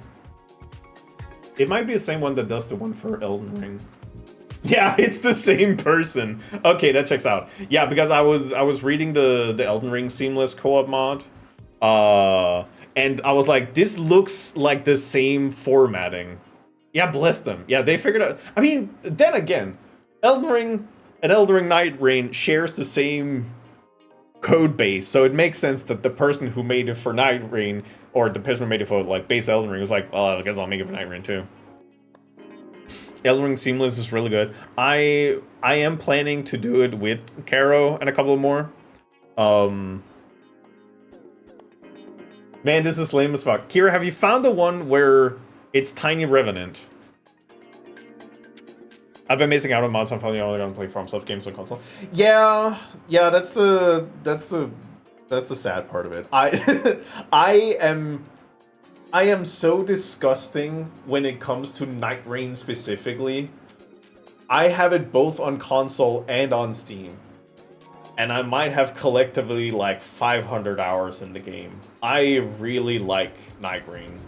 It might be the same one that does the one for Elden Ring. Yeah, it's the same person. Okay, that checks out. Yeah, because I was reading the Elden Ring Seamless co-op mod, and I was like, this looks like the same formatting. Yeah, bless them. Yeah, they figured out. I mean, then again, Elden Ring and Elden Ring Night Rain shares the same code base, so it makes sense that the person who made it for Night Rain, or the person who made it for like base Elden Ring, was like, well, I guess I'll make it for Night Rain too. Elden Ring Seamless is really good. I am planning to do it with Caro and a couple more. Man, this is lame as fuck. Kira, have you found the one where it's Tiny Revenant? I've been missing out on mods. I'm finally only gonna play FromSoft games on console. Yeah, that's the sad part of it. I am so disgusting when it comes to Night Rain specifically. I have it both on console and on Steam. And I might have collectively like 500 hours in the game. I really like Night Rain.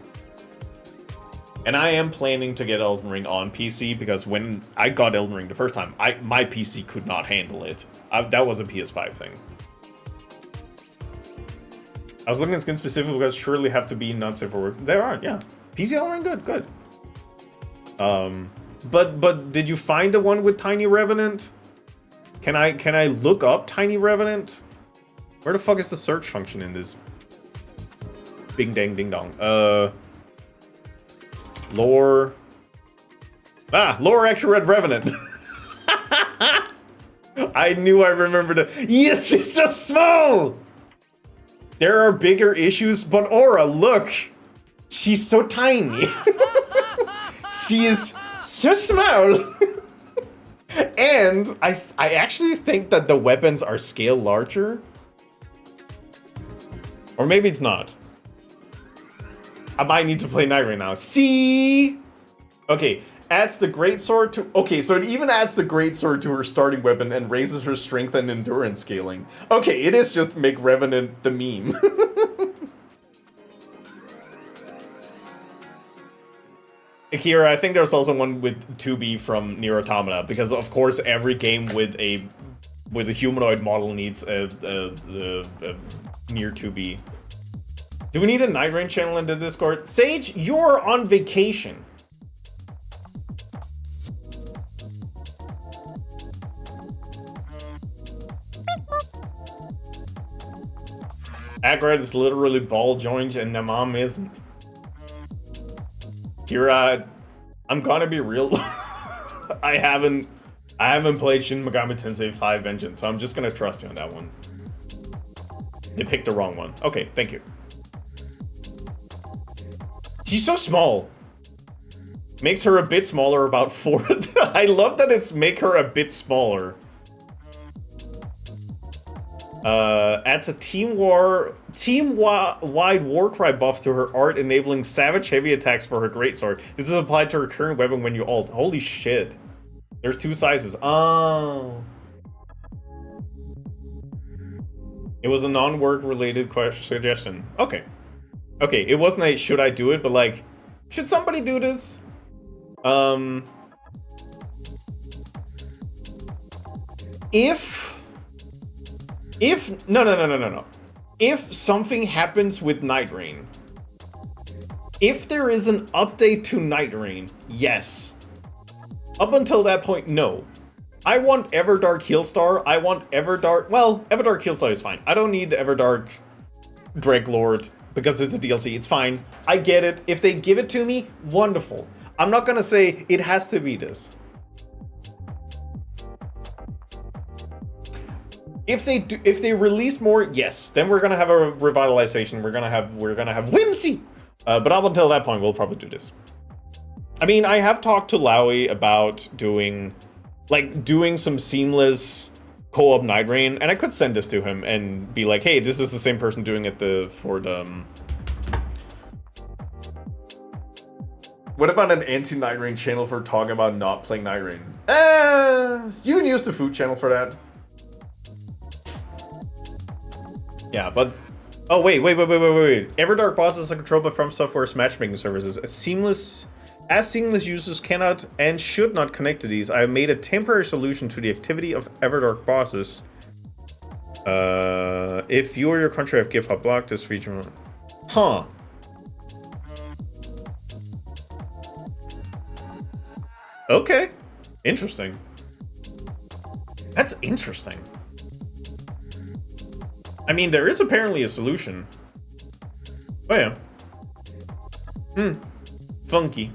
And I am planning to get Elden Ring on PC because when I got Elden Ring the first time, my PC could not handle it. That was a PS5 thing. I was looking at skin specific because surely have to be not safe for work. There are, yeah. PC Elden Ring, good. But did you find the one with Tiny Revenant? Can I look up Tiny Revenant? Where the fuck is the search function in this? Bing dang ding dong. Lore. Lore Extra Red Revenant. I knew I remembered it. Yes, it's so small! There are bigger issues, but Aura, look! She's so tiny. She is so small. And I actually think that the weapons are scale larger. Or maybe it's not. I might need to play Night right now. See? Okay, adds the greatsword to... Okay, so it even adds the greatsword to her starting weapon and raises her strength and endurance scaling. Okay, it is just make Revenant the meme. Akira, I think there's also one with 2B from Nier Automata, because of course every game with a humanoid model needs a Nier 2B. Do we need a Night Rain channel in the Discord? Sage, you're on vacation. Agrat is literally ball joined and Namam isn't. Kira, I'm gonna be real. I haven't played Shin Megami Tensei 5 Vengeance, so I'm just gonna trust you on that one. You picked the wrong one. Okay, thank you. She's so small. Makes her a bit smaller, about 4. I love that it's make her a bit smaller. Adds a team-wide Warcry buff to her art, enabling savage heavy attacks for her greatsword. This is applied to her current weapon when you ult. Holy shit. There's 2 sizes. Oh. It was a non-work related suggestion. Okay. Okay, it wasn't a should I do it, but like, should somebody do this? No. If something happens with Night Rain, if there is an update to Night Rain, yes. Up until that point, no. I want Everdark Healstar. I want Everdark... Well, Everdark Healstar is fine. I don't need Everdark Dreglord because it's a DLC. It's fine. I get it. If they give it to me, wonderful. I'm not gonna say it has to be this. If they release more, yes, then we're gonna have a revitalization. We're gonna have Whimsy. But up until that point, we'll probably do this. I mean, I have talked to Lowy about doing some seamless co-op Night Rain, and I could send this to him and be like, hey, this is the same person doing it for the... What about an anti-Night Rain channel for talking about not playing Night Rain? You can use the food channel for that. Yeah, but... Oh, wait. Everdark bosses are controlled by From Software's matchmaking services. As seamless users cannot and should not connect to these, I have made a temporary solution to the activity of Everdark bosses. If you or your country have GitHub blocked this feature... Huh. Okay. Interesting. That's interesting. I mean, there is apparently a solution. Oh yeah. Funky.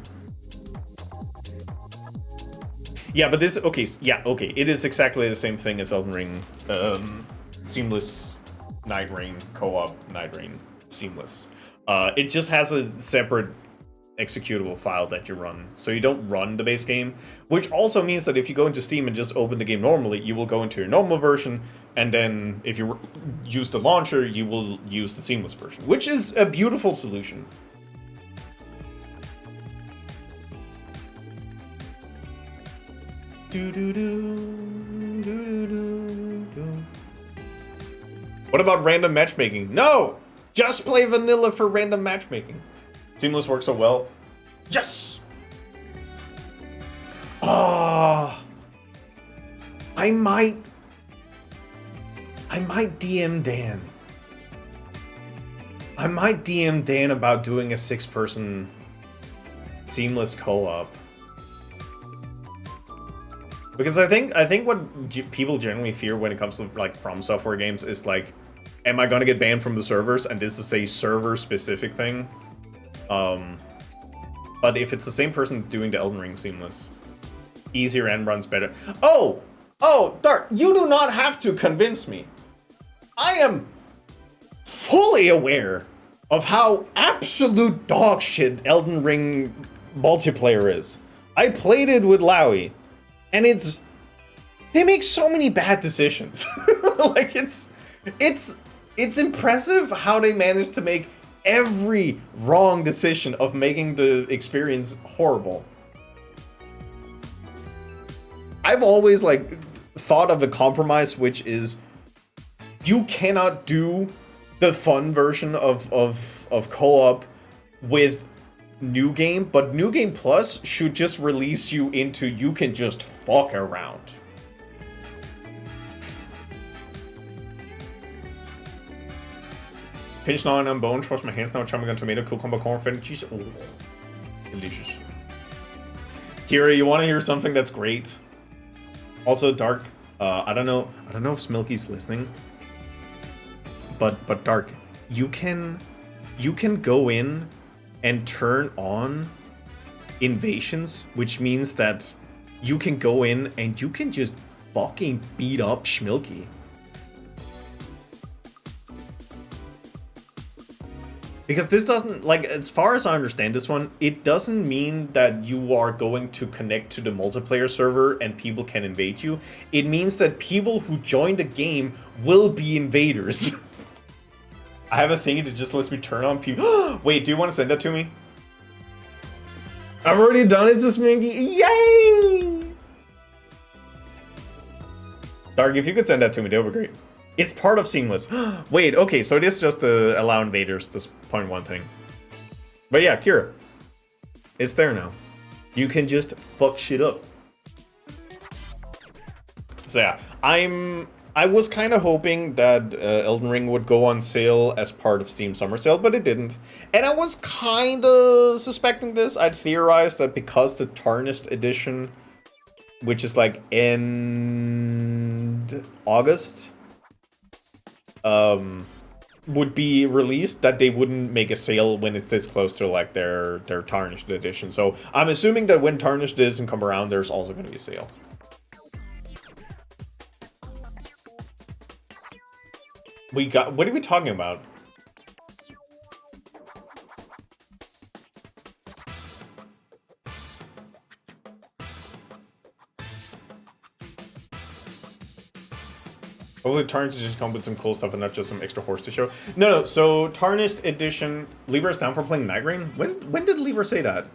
Yeah, but this... Okay, yeah, okay. It is exactly the same thing as Elden Ring. Seamless Night Rain co-op, Night Rain Seamless. It just has a separate executable file that you run, so you don't run the base game, which also means that if you go into Steam and just open the game normally, you will go into your normal version, and then if you use the launcher, you will use the Seamless version, which is a beautiful solution. What about random matchmaking? No! Just play vanilla for random matchmaking. Seamless works so well. Yes! Ah, I might DM Dan. I might DM Dan about doing a 6-person Seamless co-op. Because I think what people generally fear when it comes to like From Software games is like, am I gonna get banned from the servers? And this is a server-specific thing. But if it's the same person doing the Elden Ring Seamless, easier and runs better. Oh, Dart, you do not have to convince me. I am fully aware of how absolute dog shit Elden Ring multiplayer is. I played it with Lowy, and they make so many bad decisions. Like it's impressive how they managed to make every wrong decision of making the experience horrible. I've always like thought of a compromise, which is you cannot do the fun version of co-op with New Game, but New Game Plus should just release you into you can just fuck around. Finished gnawing on bones, wash my hands now, chomping on tomato, cucumber, corn, feta cheese. Oh, delicious. Kira, you want to hear something that's great? Also, Dark, I don't know if Smilky's listening, but Dark, you can go in and turn on invasions, which means that you can go in and you can just fucking beat up Schmilky. Because this doesn't, like, as far as I understand this one, it doesn't mean that you are going to connect to the multiplayer server and people can invade you. It means that people who join the game will be invaders. I have a thing that just lets me turn on people. Wait, do you want to send that to me? I've already done it to Sminky. Yay! Dark, if you could send that to me, that would be great. It's part of Seamless. Wait, okay, so it is just to allow invaders to point one thing. But yeah, Kira. It's there now. You can just fuck shit up. So yeah, I was kind of hoping that Elden Ring would go on sale as part of Steam Summer Sale, but it didn't. And I was kind of suspecting this. I'd theorized that because the Tarnished Edition, which is like end August, would be released, that they wouldn't make a sale when it's this close to like their Tarnished Edition. So I'm assuming that when Tarnished doesn't come around, there's also going to be a sale. What are we talking about? Hopefully Tarnished Edition come with some cool stuff and not just some extra horse to show. No, so Tarnished Edition, Libra is down for playing Night Rain? When did Libra say that?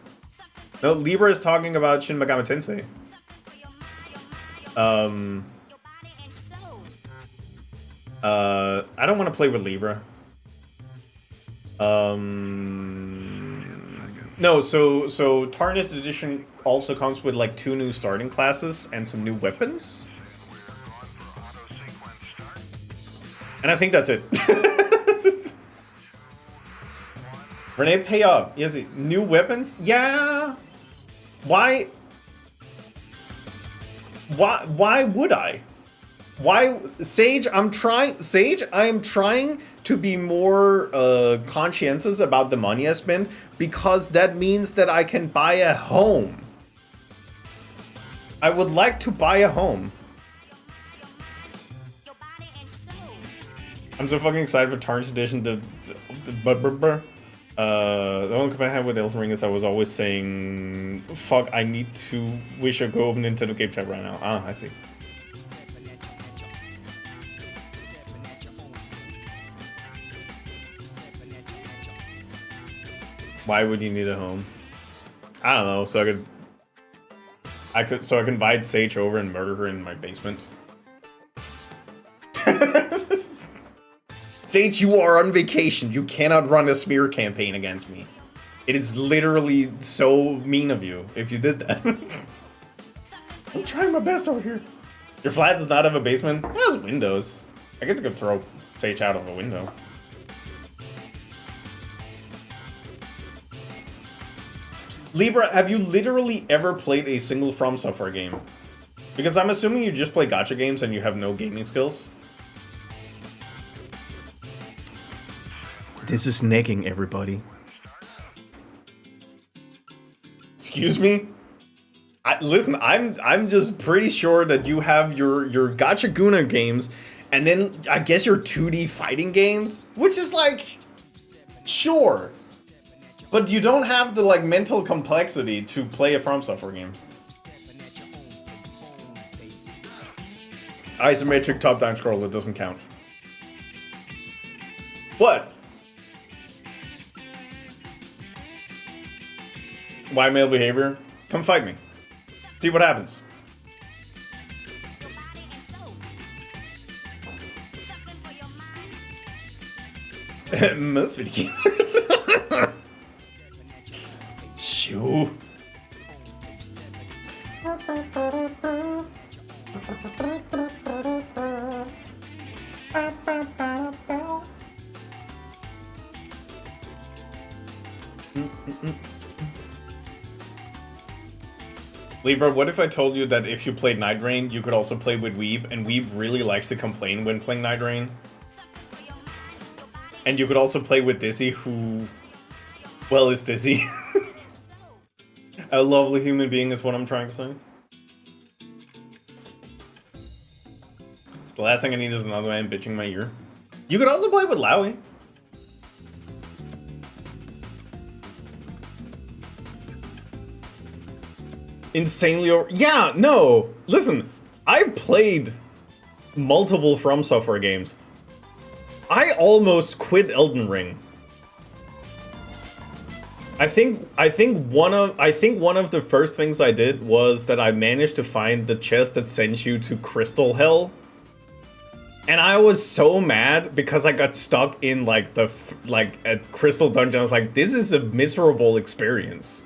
No, Libra is talking about Shin Megami Tensei. I don't want to play with Libra. No, so Tarnished Edition also comes with like 2 new starting classes and some new weapons. And I think that's it. Renee, pay up. Yes, new weapons? Yeah. Why would I? Why, Sage? I am trying to be more conscientious about the money I spend, because that means that I can buy a home. I would like to buy a home. I'm so fucking excited for Tarnished Edition. The only complaint I had with Elden Ring is I was always saying, fuck, I need to wish I go open Nintendo Game Chat right now. Ah, I see. Why would you need a home? I don't know, so I could invite Sage over and murder her in my basement. Sage, you are on vacation. You cannot run a smear campaign against me. It is literally so mean of you if you did that. I'm trying my best over here. Your flat does not have a basement? It has windows. I guess I could throw Sage out of a window. Libra, have you literally ever played a single From Software game? Because I'm assuming you just play gacha games and you have no gaming skills. This is negging, everybody. Excuse me? Listen, I'm just pretty sure that you have your gacha Guna games, and then I guess your 2D fighting games, which is like, sure. But you don't have the like mental complexity to play a From Software game. Isometric top-down scroll, it doesn't count. What? Why male behavior? Come fight me. See what happens. Most video gamers. Shoo. Libra, what if I told you that if you played Night Rain, you could also play with Weeb, and Weeb really likes to complain when playing Night Rain? And you could also play with Dizzy, who, well, is Dizzy. A lovely human being is what I'm trying to say. The last thing I need is another man bitching in my ear. You could also play with Lowy. Insanely yeah, no. Listen, I played multiple From Software games. I almost quit Elden Ring. I think one of the first things I did was that I managed to find the chest that sends you to Crystal Hell. And I was so mad because I got stuck in like a Crystal Dungeon. I was like, this is a miserable experience.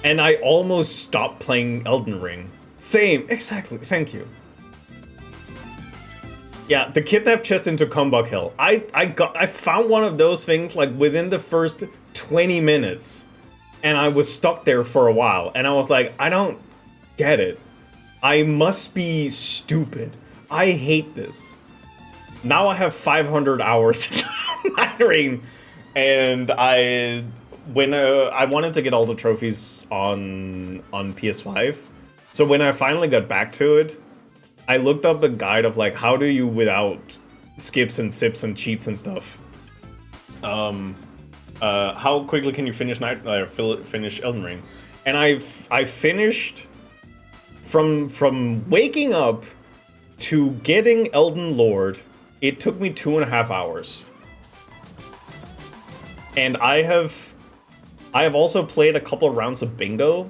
And I almost stopped playing Elden Ring. Same, exactly, thank you. Yeah, the kidnap chest into Kumbok Hill. I found one of those things like within the first 20 minutes. And I was stuck there for a while. And I was like, I don't get it. I must be stupid. I hate this. Now I have 500 hours in Night Rain. And I wanted to get all the trophies on PS5. So when I finally got back to it, I looked up a guide of like how do you without skips and sips and cheats and stuff. How quickly can you finish finish Elden Ring? And I finished from waking up to getting Elden Lord. It took me 2.5 hours. And I have also played a couple of rounds of bingo,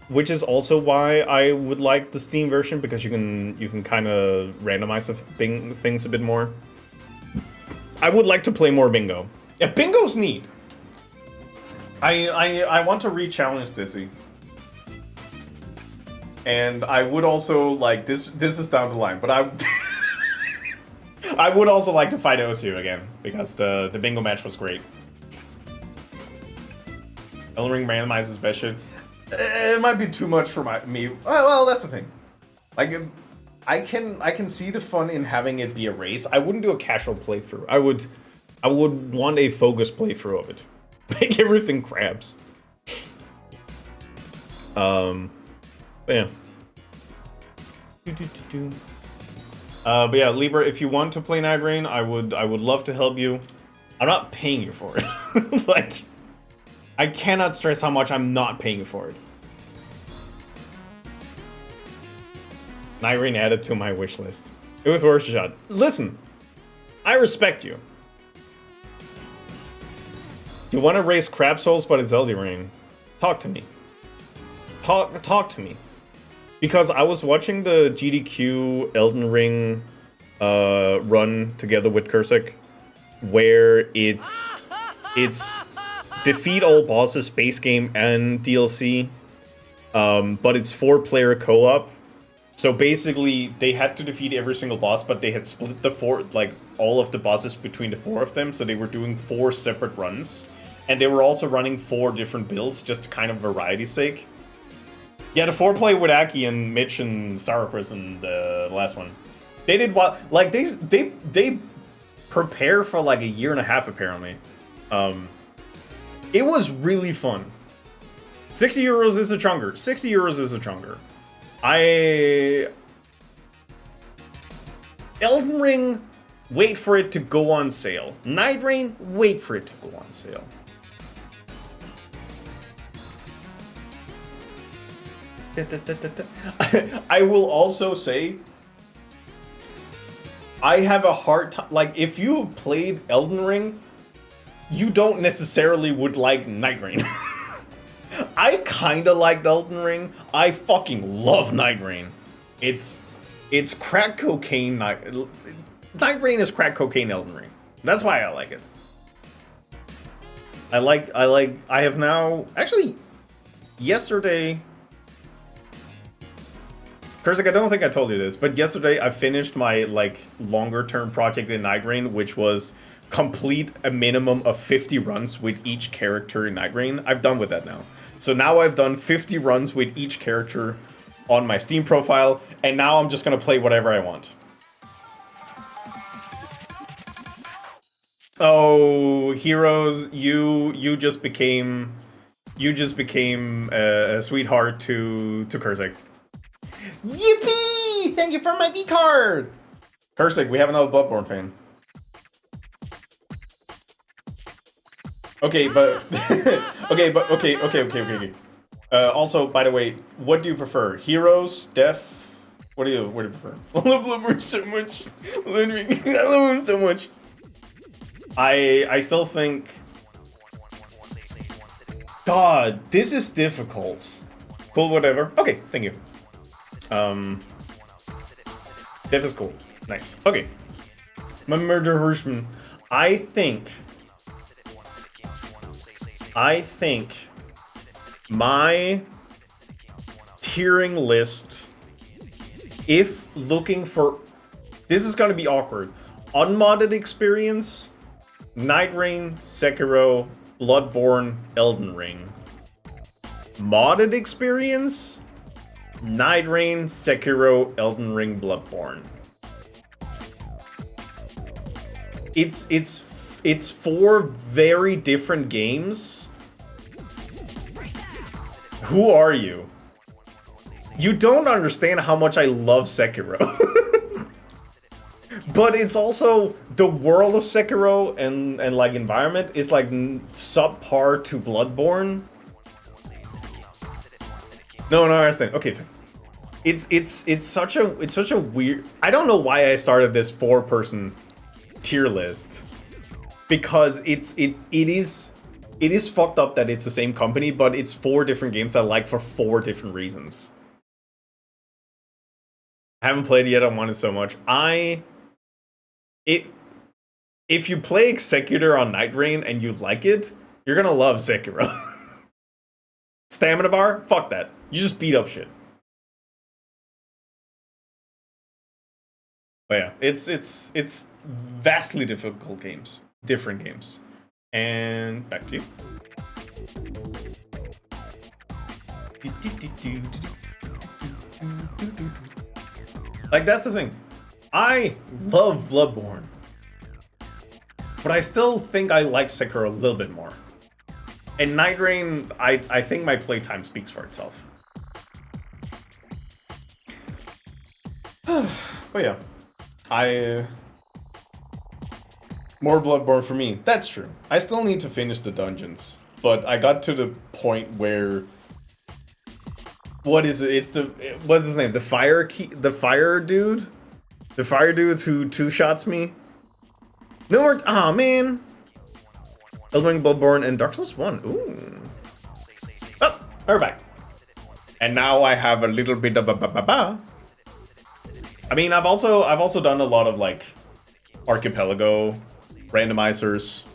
which is also why I would like the Steam version, because you can kind of randomize things a bit more. I would like to play more bingo. Yeah, bingo's neat. I want to re-challenge Dizzy. And I would also like this is down the line, but I would also like to fight Osu again, because the bingo match was great. Elden Ring randomizes best shit. It might be too much for me. Well, that's the thing. Like, I can see the fun in having it be a race. I wouldn't do a casual playthrough. I would want a focused playthrough of it. Make everything crabs. Yeah. But yeah, Libra, if you want to play Night Rain, I would love to help you. I'm not paying you for it. Like, I cannot stress how much I'm not paying you for it. Night Rain added to my wish list. It was worth a shot. Listen, I respect you. You want to raise Crab Souls, but it's Elden Ring. Talk to me. Talk to me. Because I was watching the GDQ Elden Ring run together with Kursik, where it's defeat all bosses, base game, and DLC, but it's 4-player co-op. So basically, they had to defeat every single boss, but they had split the all of the bosses between the 4 of them, so they were doing 4 separate runs. And they were also running 4 different builds, just kind of variety's sake. Yeah, the 4-play with Aki and Mitch and Starcris and the last one. They did what? Like, they prepare for like a year and a half, apparently. It was really fun. 60 euros is a chunker. 60 euros is a chunker. Elden Ring, wait for it to go on sale. Night Rain, wait for it to go on sale. I will also say, I have a hard time, like, if you played Elden Ring, you don't necessarily would like Night Rain. I kinda liked Elden Ring. I fucking love Night Rain. It's crack cocaine Night Rain is crack cocaine Elden Ring. That's why I like it. I have now, actually, yesterday, Kursik, I don't think I told you this, but yesterday I finished my, like, longer-term project in Night Rain, which was complete a minimum of 50 runs with each character in Night Rain. I've done with that now. So now I've done 50 runs with each character on my Steam profile, and now I'm just gonna play whatever I want. Oh, Heroes, you just became a sweetheart to Kursik. Yippee! Thank you for my V-card! Kursik, we have another Bloodborne fan. Okay. Also, by the way, what do you prefer? Heroes, Death? What do you prefer? I love Bloodborne so much. I love him so much. I still think, God, this is difficult. Cool, whatever. Okay, thank you. Death is cool. Nice. Okay. My Murder Horseman. I think my tiering list, if looking for, this is gonna be awkward. Unmodded experience, Night Rain, Sekiro, Bloodborne, Elden Ring. Modded experience, Night Rain, Sekiro, Elden Ring, Bloodborne. It's 4 very different games. Who are you? You don't understand how much I love Sekiro. But it's also the world of Sekiro and like environment is like subpar to Bloodborne. No, I understand. Okay, fine. It's such a weird. I don't know why I started this 4-person tier list, because it is fucked up that it's the same company, but it's 4 different games I like for 4 different reasons. I haven't played it yet. I want it so much. If you play Executor on Night Rain and you like it, you're gonna love Sekiro. Stamina bar? Fuck that. You just beat up shit. But yeah, it's vastly difficult games. Different games. And back to you. Like, that's the thing. I love Bloodborne. But I still think I like Sekiro a little bit more. And Night Rain, I think my playtime speaks for itself. But yeah. More Bloodborne for me. That's true. I still need to finish the dungeons, but I got to the point where what is it? It's what's his name? The fire dude? The fire dude who two-shots me? No more. Aw, man. Elden Ring, Bloodborne, and Dark Souls 1. Ooh. Oh, we're back. And now I have a little bit of a I mean, I've also done a lot of like Archipelago randomizers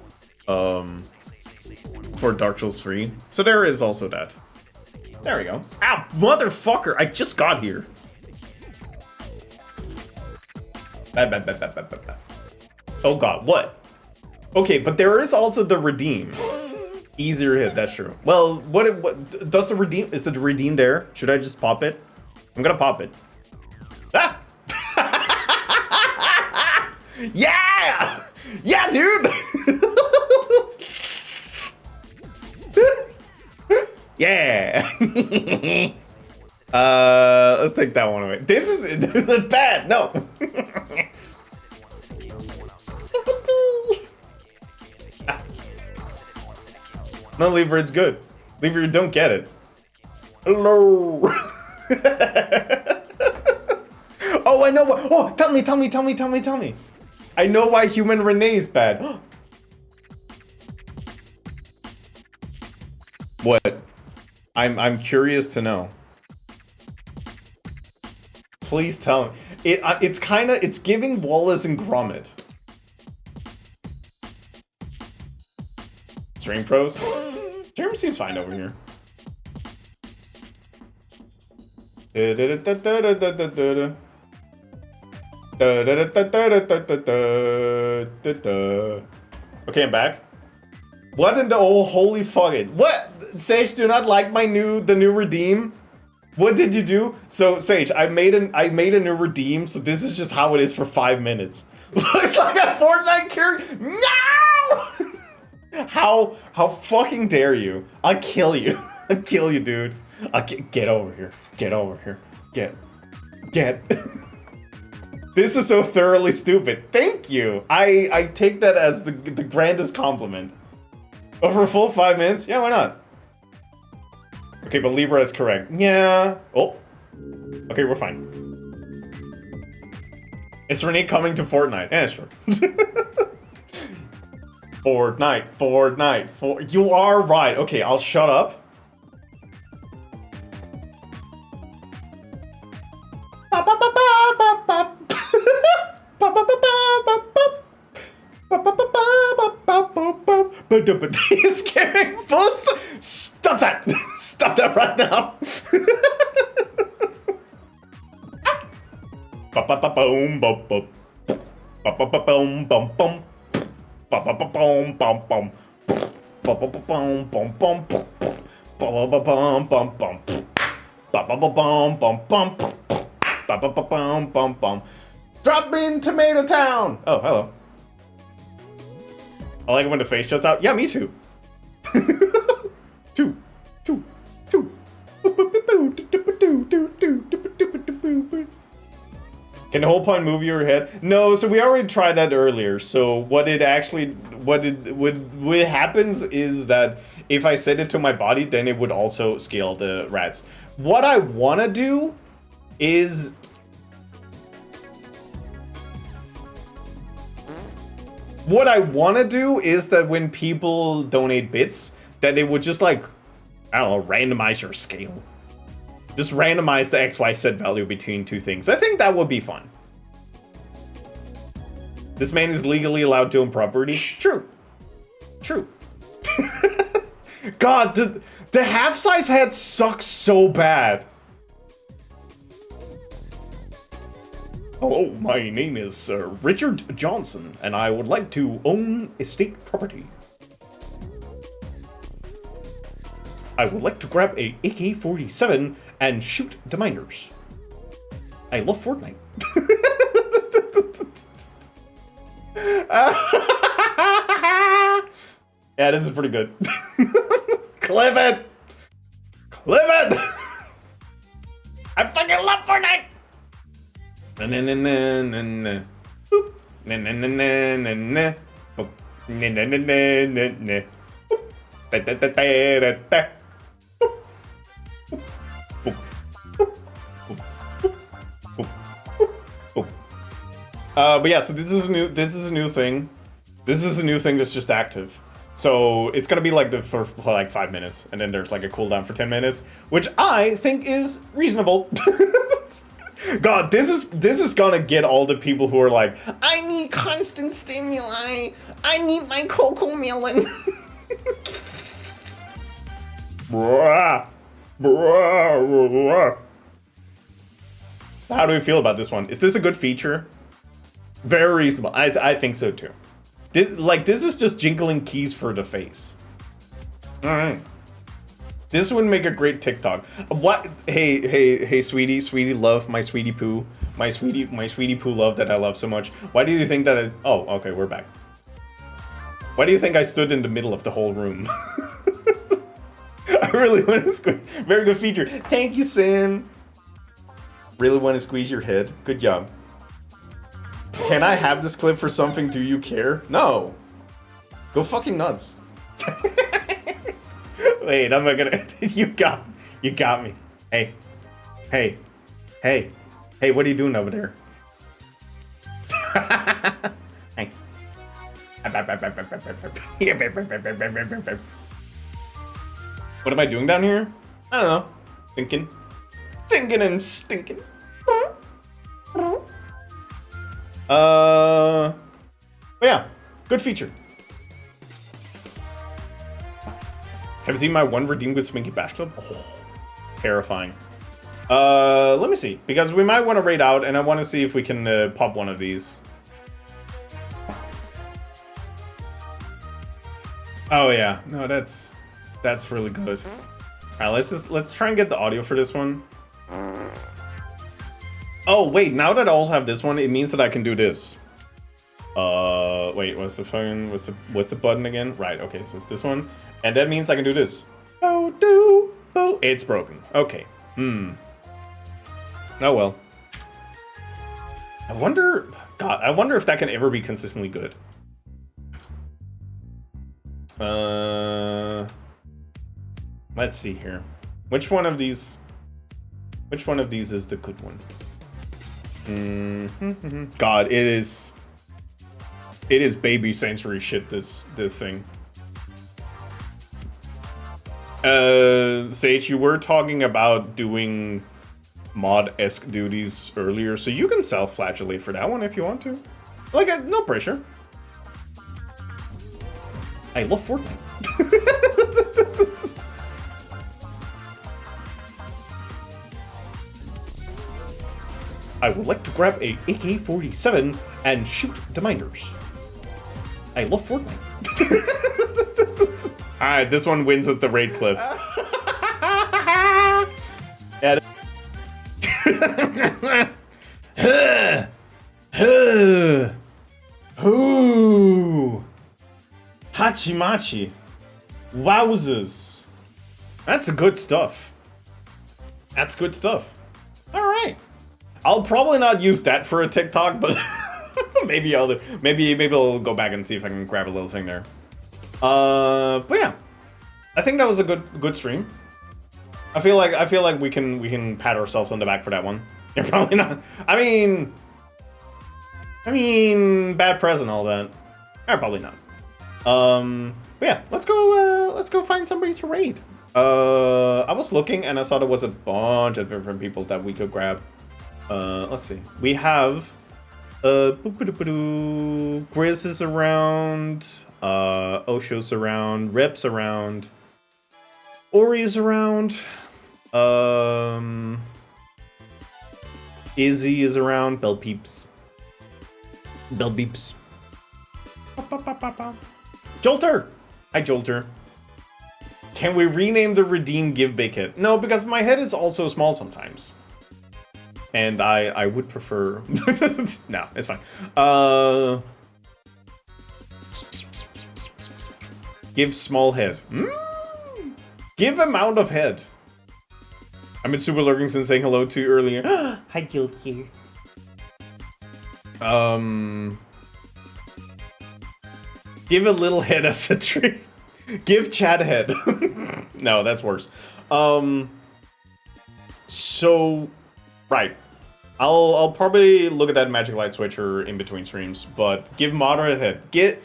for Dark Souls 3. So there is also that. There we go. Ow, motherfucker! I just got here. Oh god, what? Okay, but there is also the redeem. Easier hit, that's true. Well, what does the redeem? Is the redeem there? Should I just pop it? I'm gonna pop it. Ah! Yeah! Yeah, dude! Yeah! Let's take that one away. This is bad, no! No, Lever, it's good. Lever, you don't get it. Hello! Oh, I know what. Oh, tell me. I know why human Renee is bad. What? I'm curious to know. Please tell me. It's giving Wallace and Gromit. Stream pros? Stream seems fine over here. Okay, I'm back. What in the holy fuck it? What? Sage, do you not like the new redeem? What did you do? So Sage, I made a new redeem, so this is just how it is for 5 minutes. Looks like a Fortnite character. No! How fucking dare you? I'll kill you. I'll kill you, dude. Get over here. Get over here. Get. This is so thoroughly stupid. Thank you. I take that as the grandest compliment. Over a full 5 minutes? Yeah, why not? Okay, but Libra is correct. Yeah. Oh. Okay, we're fine. It's Renee coming to Fortnite. Yeah, sure. Fortnite. You are right. Okay, I'll shut up. He's scaring full. Stop that! Stop that right now! Boom, boom, boom. Boom, boom, boom. Boom, boom, boom. Boom, boom, boom, boom. Boom, boom, boom, boom. Boom, boom, boom. Drop in Tomato Town! Oh, hello. I like it when the face shuts out. Yeah, me too. Two. Can the whole point move your head? No, so we already tried that earlier. So what happens is that if I set it to my body, then it would also scale the rats. What I want to do is that when people donate bits, that it would just like, I don't know, randomize your scale. Just randomize the XYZ value between two things. I think that would be fun. This man is legally allowed to own property. True. God, the half-size head sucks so bad. Oh, my name is Richard Johnson, and I would like to own estate property. I would like to grab a AK-47 and shoot the miners. I love Fortnite. Yeah, this is pretty good. Clip it! I fucking love Fortnite! Boop. Na na na na na na. Boop. Na na na na na na. Boop. Da da da da da da. Boop. Boop. Boop. Boop. Boop. Boop. But yeah, so this is a new thing. This is a new thing that's just active. So it's gonna be like for like 5 minutes, and then there's like a cooldown for 10 minutes, which I think is reasonable. God, this is gonna get all the people who are like, I need constant stimuli. I need my cocoa melon. How do we feel about this one? Is this a good feature? Very reasonable. I think so too. This is just jingling keys for the face. All right. This would make a great TikTok. What? Hey, sweetie love, my sweetie poo, my sweetie poo love that I love so much. Why do you think that I? Oh, okay, we're back. Why do you think I stood in the middle of the whole room? I really want to squeeze. Very good feature. Thank you, Sin. Really want to squeeze your head. Good job. Can I have this clip for something? Do you care? No. Go fucking nuts. Wait, I'm not gonna. You got me. Hey, what are you doing over there? Hey. What am I doing down here? I don't know. Thinking and stinking. But yeah, good feature. Have you seen my one redeemed with Sminky Bash Club? Oh, terrifying. Let me see, because we might want to raid out, and I want to see if we can pop one of these. Oh yeah, no, that's really good. All right, let's try and get the audio for this one. Oh wait, now that I also have this one, it means that I can do this. Wait, what's the button again? Right, okay, so it's this one, and that means I can do this. Oh, it's broken. Okay. Oh well. I wonder if that can ever be consistently good. Let's see here. Which one of these is the good one? God, it is baby sensory shit, this thing. Sage, you were talking about doing mod-esque duties earlier, so you can self-flagellate for that one if you want to. Like, no pressure. I love Fortnite. I would like to grab a AK-47 and shoot the miners. I love Fortnite. Alright, this one wins with the raid clip. Ooh. Hachimachi. Wowzers. That's good stuff. That's good stuff. Alright. I'll probably not use that for a TikTok, but maybe I'll go back and see if I can grab a little thing there. But yeah, I think that was a good stream. I feel like we can pat ourselves on the back for that one. Yeah, probably not. I mean, bad press and all that. Probably not. But yeah, let's go find somebody to raid. I was looking and I saw there was a bunch of different people that we could grab. Let's see. We have Grizz is around, Osho's around, Rip's around, Ori's around, Izzy is around, Bell Beeps. Jolter! Hi, Jolter. Can we rename the Redeem Give Big Hit? No, because my head is also small sometimes. And I would prefer... No, it's fine. Give small head. Give amount of head. I've been super lurking since saying hello to you earlier. Hi, Jolter. Give a little head as a treat. Give Chad a head. No, that's worse. So, right. I'll probably look at that Magic Light Switcher in between streams, but give moderate head. Give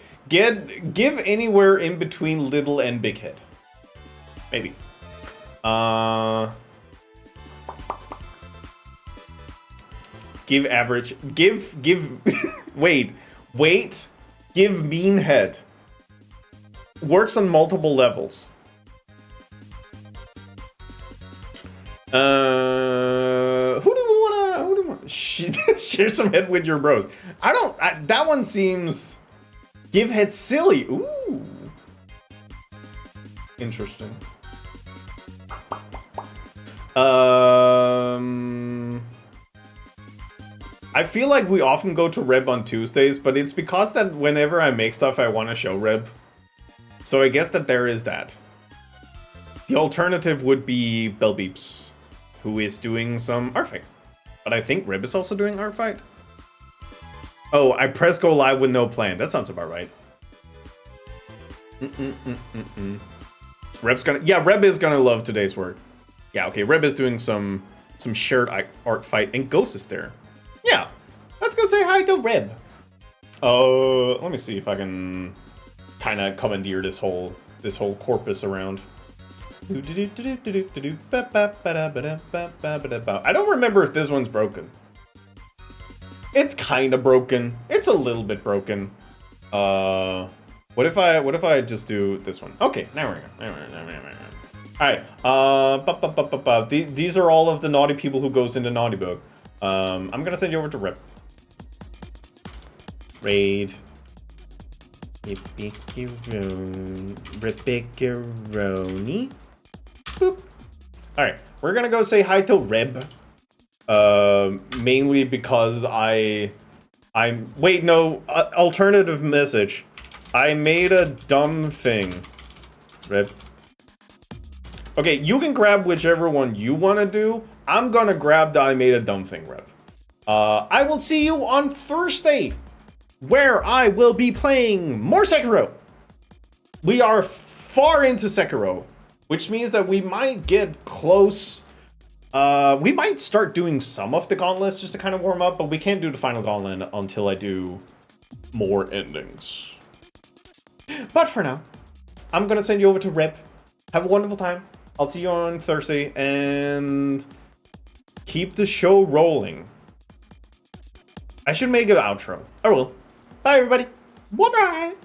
anywhere in between little and big head. Maybe. Give average. Give. wait. Give mean head. Works on multiple levels. Who do we want to share some head with your bros? That one seems. Give head silly. Ooh. Interesting. I feel like we often go to Reb on Tuesdays, but it's because that whenever I make stuff, I want to show Reb. So I guess that there is that. The alternative would be Bell Beeps, who is doing some art fight. But I think Reb is also doing art fight. Oh, I press go live with no plan. That sounds about right. Reb's gonna, yeah, Reb is gonna love today's work. Yeah, okay, Reb is doing some shared art fight, and Ghost is there. Yeah, let's go say hi to Reb. Let me see if I can kind of commandeer this whole corpus around. I don't remember if this one's broken. It's kind of broken. It's a little bit broken. What if I just do this one? Okay, now we're going. All right. These are all of the naughty people who goes into Naughty Book. I'm gonna send you over to Rip. Raid. Ripicuroni. Boop. Alright, we're gonna go say hi to Reb. Mainly because wait, no, alternative message. I made a dumb thing. Reb. Okay, you can grab whichever one you want to do. I'm gonna grab the I made a dumb thing rep. I will see you on Thursday, where I will be playing more Sekiro. We are far into Sekiro, which means that we might get close. We might start doing some of the gauntlets just to kind of warm up, but we can't do the final gauntlet until I do more endings. But for now, I'm gonna send you over to Rep. Have a wonderful time. I'll see you on Thursday, and keep the show rolling. I should make an outro. I will. Bye, everybody. Bye-bye.